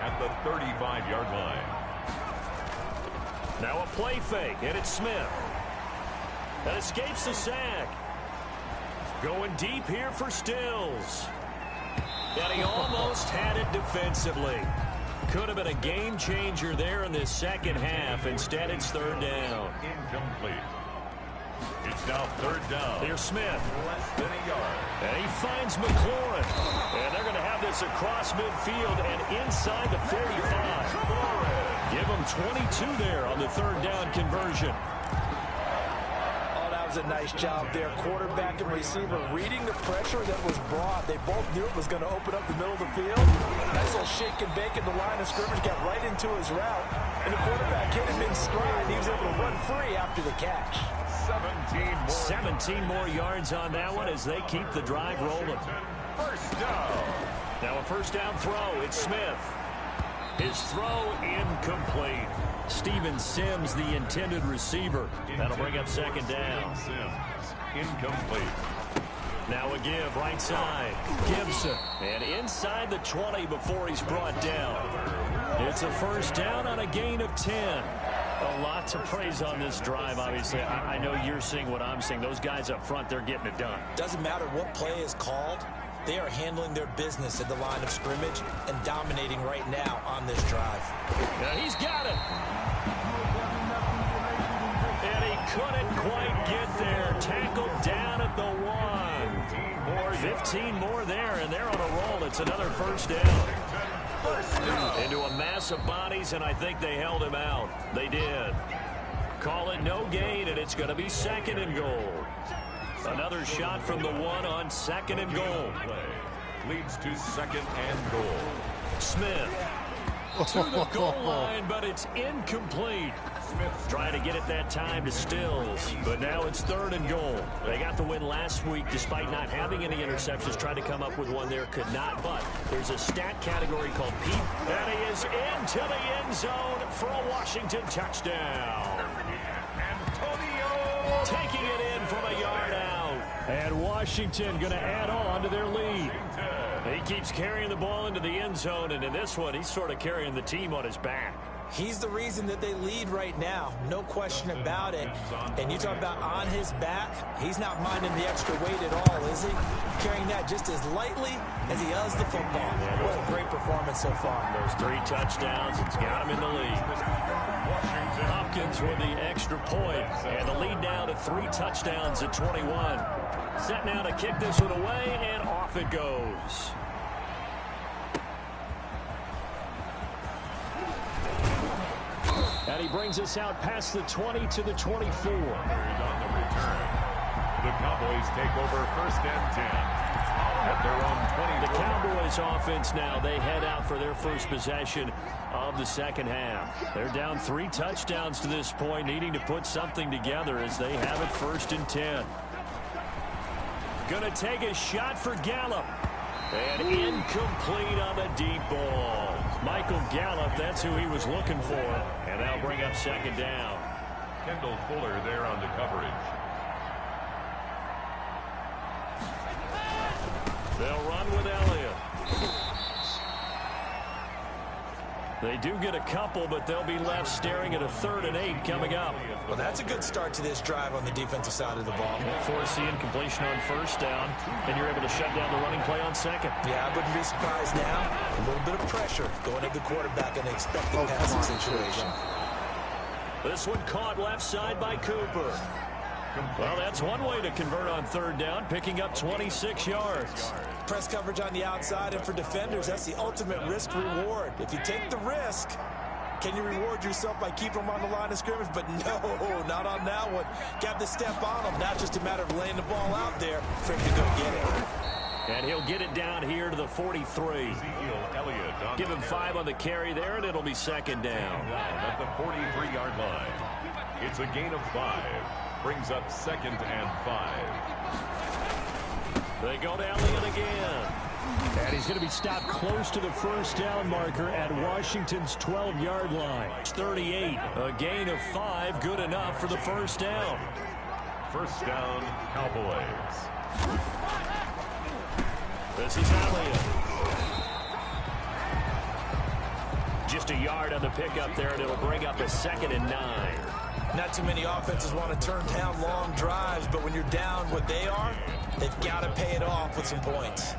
at the 35-yard line. Now a play fake, and it's Smith. That escapes the sack. Going deep here for Stills. And he almost had it defensively. Could have been a game changer there in this second half. Instead, it's 3rd down. Incomplete. It's now 3rd down. Here's Smith. Less than a yard. And he finds McLaurin. And they're going to have this across midfield and inside the 45. Give them 22 there on the 3rd down conversion. A nice job there, quarterback and receiver reading the pressure that was brought. They both knew it was going to open up the middle of the field. Nice little shake and bake in the line of scrimmage, got right into his route, and the quarterback hit him in stride. He was able to run free after the catch. 17 more yards on that one as they keep the drive rolling. First down. Now a first down throw. It's Smith. His throw incomplete. Steven Sims, the intended receiver. That'll bring up 2nd down. Sims, incomplete. Now a give right side. Gibson. And inside the 20 before he's brought down. It's a first down on a gain of 10. A lot to praise on this drive, obviously. I know you're seeing what I'm seeing. Those guys up front, they're getting it done. Doesn't matter what play is called. They are handling their business at the line of scrimmage and dominating right now on this drive. Yeah, he's got it. And he couldn't quite get there. Tackled down at the 1. 15 more there, and they're on a roll. It's another first down. Into a mass of bodies, and I think they held him out. They did. Call it no gain, and it's going to be 2nd and goal. Another shot from the 1 on 2nd and goal. Leads to 2nd and goal. Smith to the goal line, but it's incomplete. Trying to get it that time to Stills, but now it's 3rd and goal. They got the win last week despite not having any interceptions. Tried to come up with one there, could not, but there's a stat category called Pete, and he is into the end zone for a Washington touchdown. Antonio taking it in from a yard out. And Washington going to add on to their lead. He keeps carrying the ball into the end zone, and in this one, he's sort of carrying the team on his back. He's the reason that they lead right now. No question about it. And you talk about on his back, he's not minding the extra weight at all, is he? Carrying that just as lightly as he does the football. What a great performance so far. Those 3 touchdowns, it's got him in the lead. Hopkins with the extra point, and the lead now to 3 touchdowns at 21. Set now to kick this one away, and off it goes. And he brings us out past the 20 to the 24. On the return, the Cowboys take over 1st and 10 at their own 20. The Cowboys offense now, they head out for their first possession of the 2nd half. They're down 3 touchdowns to this point, needing to put something together as they have it 1st and 10. Gonna take a shot for Gallup. And incomplete on the deep ball. Michael Gallup, that's who he was looking for. And that'll bring up 2nd down. Kendall Fuller there on the coverage. They'll run with Elliott. They do get a couple, but they'll be left staring at a 3rd and 8 coming up. Well, that's a good start to this drive on the defensive side of the ball. Force the incompletion on 1st down, and you're able to shut down the running play on 2nd. Yeah, I wouldn't be surprised now. A little bit of pressure going at the quarterback in an expected passing situation. This one caught left side by Cooper. Well, that's one way to convert on 3rd down, picking up 26 yards. Press coverage on the outside, and for defenders, that's the ultimate risk-reward. If you take the risk, can you reward yourself by keeping them on the line of scrimmage? But no, not on that one. Got to step on them. Not just a matter of laying the ball out there for him to go get it. And he'll get it down here to the 43. Give him 5 on the carry there, and it'll be 2nd down. At the 43-yard line. It's a gain of 5. Brings up 2nd and 5. They go to Elliott again. And he's going to be stopped close to the 1st down marker at Washington's 12-yard line. 38, a gain of 5, good enough for the 1st down. 1st down, Cowboys. This is Elliott. Just a yard on the pickup there, and it'll bring up a 2nd and 9. Not too many offenses want to turn down long drives, but when you're down what they are, they've got to pay it off with some points.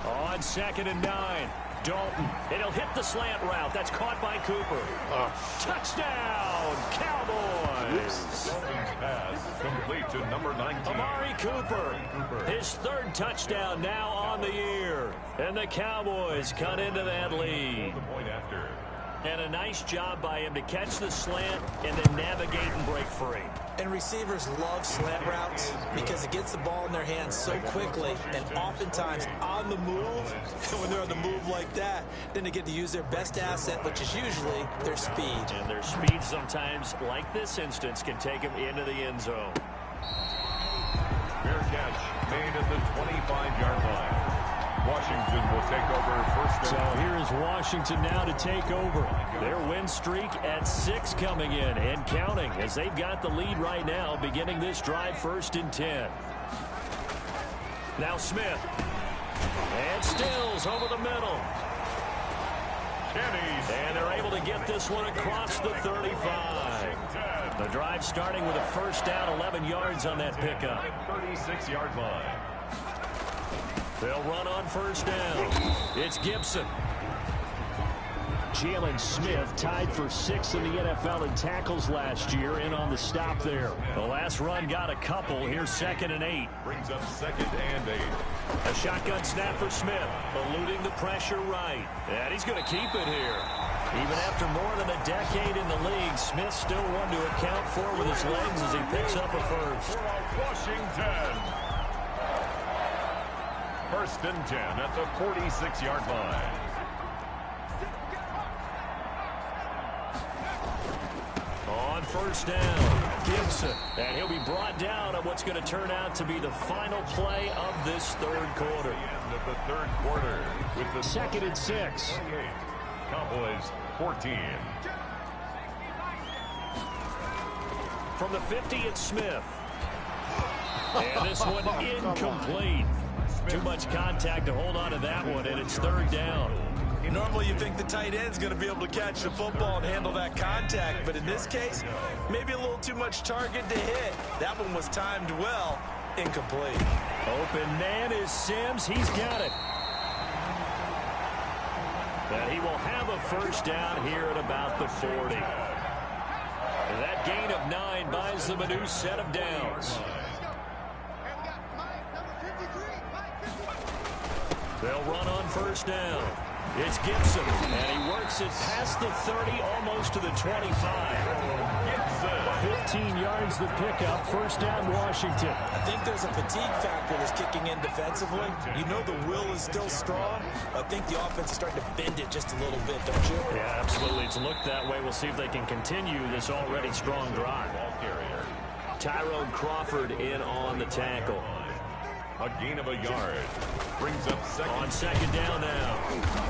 On 2nd and 9, Dalton. It'll hit the slant route. That's caught by Cooper. Touchdown, Cowboys. Dalton's pass complete to number 19. Amari Cooper. His 3rd touchdown now on the year. And the Cowboys cut into that lead. The point after. And a nice job by him to catch the slant and then navigate and break free. And receivers love slant routes because it gets the ball in their hands so quickly and oftentimes on the move. And when they're on the move like that, then they get to use their best asset, which is usually their speed. And their speed sometimes, like this instance, can take them into the end zone. Fair catch made at the 25-yard line. Washington will take over 1st. So here is Washington now to take over. Their win streak at 6 coming in and counting as they've got the lead right now beginning this drive 1st and 10. Now Smith And Stills over the middle. And they're able to get this one across the 35. The drive starting with a first down, 11 yards on that pickup. 36-yard line. They'll run on first down. It's Gibson. Jalen Smith tied for 6th in the NFL in tackles last year, in on the stop there. The last run got a couple. Here's 2nd and 8. Brings up 2nd and 8. A shotgun snap for Smith, eluding the pressure right. And he's going to keep it here. Even after more than a decade in the league, Smith still one to account for with his legs as he picks up a first. Washington. 1st and 10 at the 46-yard line. On first down, Gibson. And he'll be brought down on what's going to turn out to be the final play of this third quarter. End of the third quarter with the 2nd and 6. Cowboys 14. From the 50, it's Smith. And this one incomplete. Too much contact to hold on to that one, and it's 3rd down. Normally you think the tight end's going to be able to catch the football and handle that contact, but in this case, maybe a little too much target to hit. That one was timed well, incomplete. Open man is Sims. He's got it. And he will have a first down here at about the 40. And that gain of 9 buys them a new set of downs. They'll run on first down. It's Gibson, and he works it past the 30, almost to the 25. 15 yards the pickup, first down Washington. I think there's a fatigue factor that's kicking in defensively. You know the will is still strong, but I think the offense is starting to bend it just a little bit, don't you? Yeah, absolutely. It's looked that way. We'll see if they can continue this already strong drive. Tyrone Crawford in on the tackle. A gain of a yard. Brings up 2nd. On 2nd down now,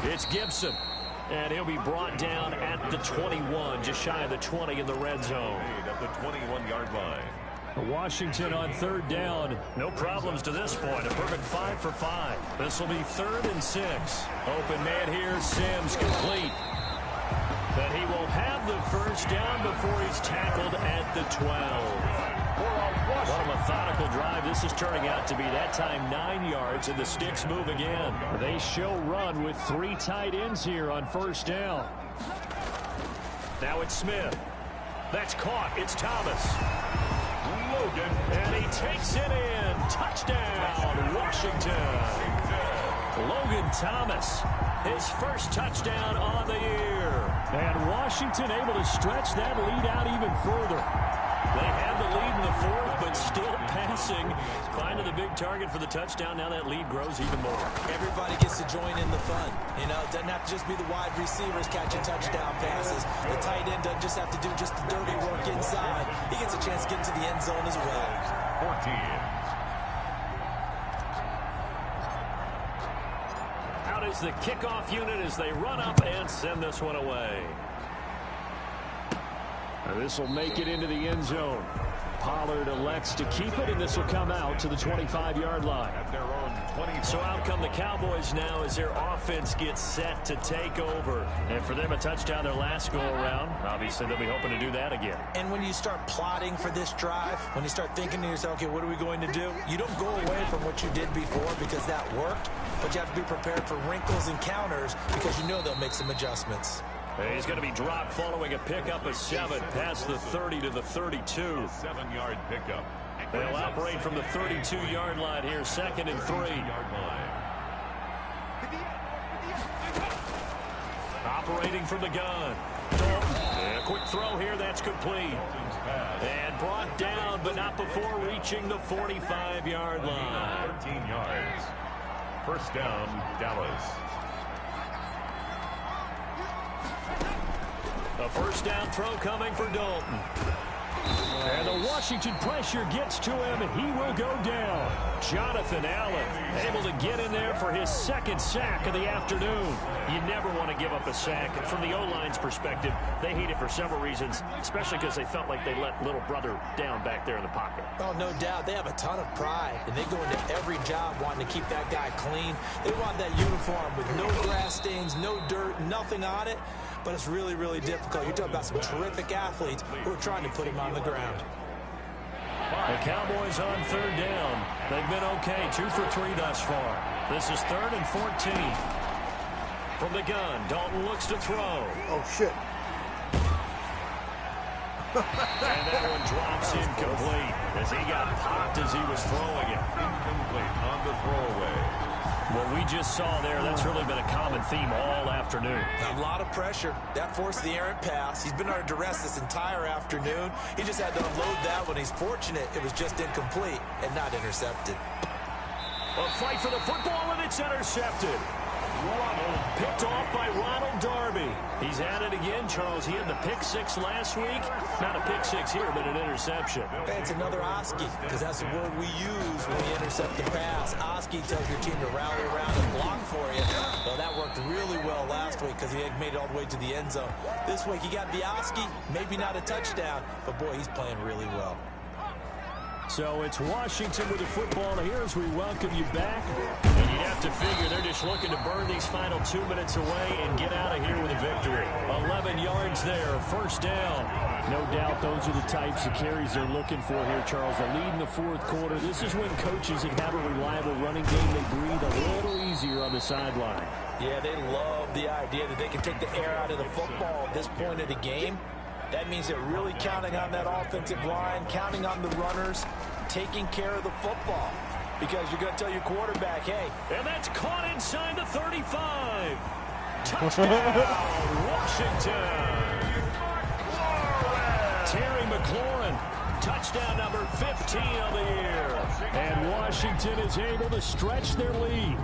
it's Gibson. And he'll be brought down at the 21, just shy of the 20 in the red zone. At the 21-yard line. Washington on 3rd down. No problems to this point. A perfect 5 for 5. This will be 3rd and 6. Open man here, Sims complete. But he will have the first down before he's tackled at the 12. What a methodical drive this is turning out to be. That time 9 yards, and the sticks move again. They show run with 3 tight ends here on first down. Now it's Smith. That's caught. It's Thomas. Logan. And he takes it in. Touchdown, Washington. Logan Thomas, his first touchdown on the year. And Washington able to stretch that lead out even further. They had the lead in the 4th, but still passing. Finding the big target for the touchdown. Now that lead grows even more. Everybody gets to join in the fun. You know, it doesn't have to just be the wide receivers catching touchdown passes. The tight end doesn't just have to do just the dirty work inside. He gets a chance to get into the end zone as well. 14. Out is the kickoff unit as they run up and send this one away. This will make it into the end zone. Pollard elects to keep it, and this will come out to the 25-yard line. At their own 20. So out come the Cowboys now as their offense gets set to take over. And for them, a touchdown their last go-around. Obviously, they'll be hoping to do that again. And when you start plotting for this drive, when you start thinking to yourself, okay, what are we going to do? You don't go away from what you did before because that worked, but you have to be prepared for wrinkles and counters because you know they'll make some adjustments. He's going to be dropped following a pickup of 7 past the 30 to the 32. 7-yard pickup. They'll operate from the 32-yard line here, 2nd and 3. Operating from the gun. Dalton. And a quick throw here, that's complete. And brought down, but not before reaching the 45-yard line. 13 yards. First down, Dallas. A first down throw coming for Dalton. And the Washington pressure gets to him. He will go down. Jonathan Allen able to get in there for his second sack of the afternoon. You never want to give up a sack. From the O-line's perspective, they hate it for several reasons, especially because they felt like they let little brother down back there in the pocket. Oh, no doubt. They have a ton of pride, and they go into every job wanting to keep that guy clean. They want that uniform with no grass stains, no dirt, nothing on it. But it's really, really difficult. You're talking about some terrific athletes who are trying to put him on the ground. The Cowboys on third down. They've been okay, 2 for 3 thus far. This is 3rd and 14. From the gun, Dalton looks to throw. Oh, shit. And that one drops incomplete as he got popped as he was throwing it. Incomplete on the throwaway. What we just saw there, that's really been a common theme all afternoon. A lot of pressure. That forced the errant pass. He's been under duress this entire afternoon. He just had to unload that one. He's fortunate it was just incomplete and not intercepted. A fight for the football, and it's intercepted. Picked off by Ronald Darby. He's at it again, Charles. He had the pick 6 last week. Not a pick 6 here, but an interception. Hey, it's another Oski, because that's the word we use when we intercept the pass. Oski tells your team to rally around and block for you. Well, that worked really well last week because he had made it all the way to the end zone. This week, he got the Oski, maybe not a touchdown, but boy, he's playing really well. So it's Washington with the football here as we welcome you back. And you'd have to figure they're just looking to burn these final 2 minutes away and get out of here with a victory. 11 yards there, first down. No doubt those are the types of carries they're looking for here, Charles. The lead in the fourth quarter. This is when coaches that have a reliable running game, they breathe a little easier on the sideline. Yeah, they love the idea that they can take the air out of the football at this point of the game. That means they're really counting on that offensive line, counting on the runners, taking care of the football. Because you're going to tell your quarterback, hey. And that's caught inside the 35. Touchdown, Washington. Terry McLaurin, touchdown number 15 of the year. And Washington is able to stretch their lead.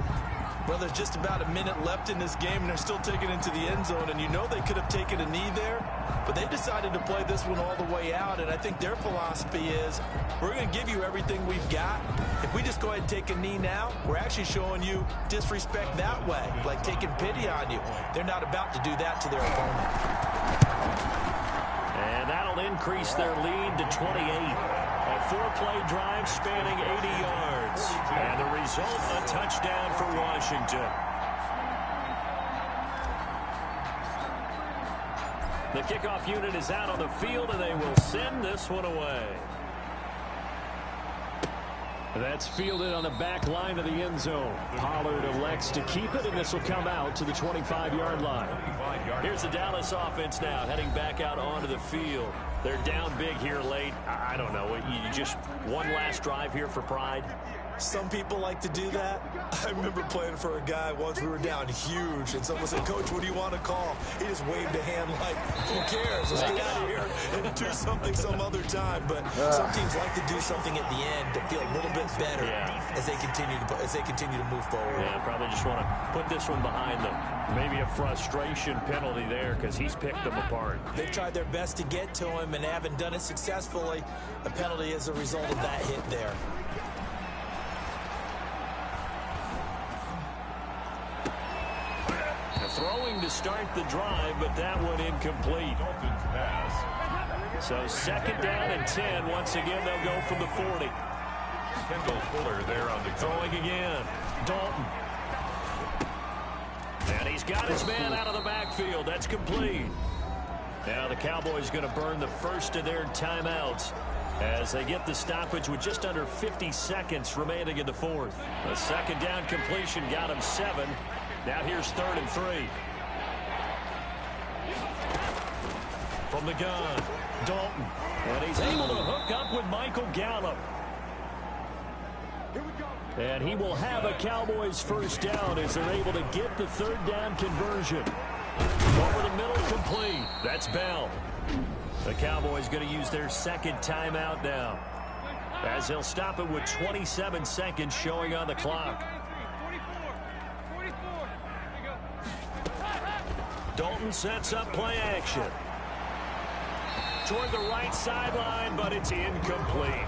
Well, there's just about a minute left in this game, and they're still taking it into the end zone. And you know they could have taken a knee there, but they decided to play this one all the way out. And I think their philosophy is, we're going to give you everything we've got. If we just go ahead and take a knee now, we're actually showing you disrespect that way, like taking pity on you. They're not about to do that to their opponent. And that'll increase their lead to 28. A 4-play drive spanning 80 yards. And the result, a touchdown for Washington. The kickoff unit is out on the field, and they will send this one away. That's fielded on the back line of the end zone. Pollard elects to keep it, and this will come out to the 25-yard line. Here's the Dallas offense now, heading back out onto the field. They're down big here late. I don't know. You just one last drive here for pride? Some people like to do that. I remember playing for a guy once. We were down huge, and someone said, Coach, what do you want to call? He just waved a hand like, who cares? Let's get out of here and do something some other time. But some teams like to do something at the end to feel a little bit better as they continue to move forward. Yeah, probably just want to put this one behind them. Maybe a frustration penalty there because he's picked them apart. They've tried their best to get to him and haven't done it successfully. A penalty is a result of that hit there. Throwing to start the drive, but that one incomplete. Dalton's pass. So second down and 10. Once again, they'll go from the 40. Kendall Fuller there on the Throwing again. Dalton. And he's got his man out of the backfield. That's complete. Now the Cowboys going to burn the first of their timeouts as they get the stoppage with just under 50 seconds remaining in the fourth. A second down completion got him 7. Now here's 3rd and 3. From the gun, Dalton. And he's able to hook up with Michael Gallup. And he will have a Cowboys first down as they're able to get the 3rd down conversion. Over the middle, complete. That's Bell. The Cowboys going to use their second timeout now, as they'll stop it with 27 seconds showing on the clock. Dalton sets up play action. toward the right sideline, but it's incomplete.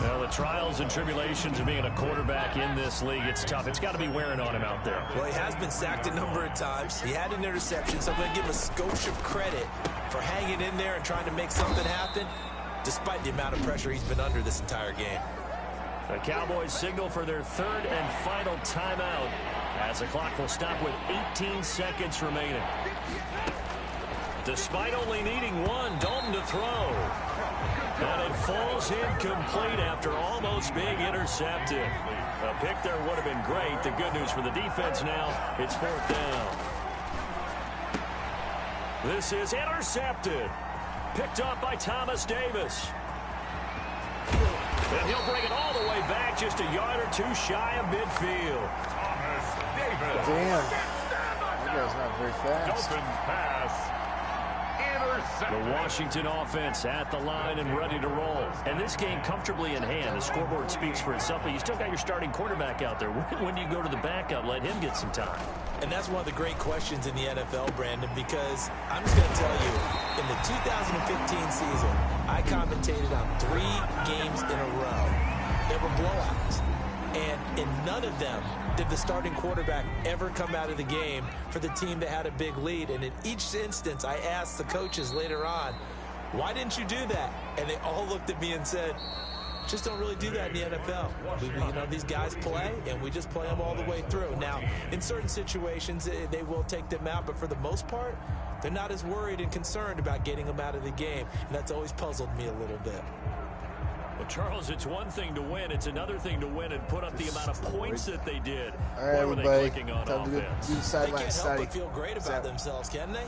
Well, the trials and tribulations of being a quarterback in this league, it's tough. It's got to be wearing on him out there. Well, he has been sacked a number of times. He had an interception, so I'm going to give him a skosh of credit for hanging in there and trying to make something happen, despite the amount of pressure he's been under this entire game. The Cowboys signal for their third and final timeout as the clock will stop with 18 seconds remaining. Despite only needing one, Dalton to throw. And it falls incomplete after almost being intercepted. A pick there would have been great. The good news for the defense now, it's 4th down. This is intercepted. Picked up by Thomas Davis. And he'll bring it all the way back, just a yard or two shy of midfield. Thomas Davis. Damn. That guy's not very fast. Open pass. Intercepted. The Washington offense at the line and ready to roll. And this game comfortably in hand. The scoreboard speaks for itself, but you still got your starting quarterback out there. When do you go to the backup? Let him get some time. And that's one of the great questions in the NFL, Brandon, because I'm just going to tell you, in the 2015 season, I commentated on 3 games in a row. There were blowouts. And in none of them did the starting quarterback ever come out of the game for the team that had a big lead. And in each instance, I asked the coaches later on, why didn't you do that? And they all looked at me and said, just don't really do that in the NFL. You know, these guys play, and we just play them all the way through. Now, in certain situations, they will take them out, but for the most part, they're not as worried and concerned about getting them out of the game. And that's always puzzled me a little bit. Well, Charles, it's one thing to win. It's another thing to win and put up the amount of points that they did. All right, Boy, were they everybody. clicking on Time to offense. do the They sideline can't help study. but feel great about themselves, can they?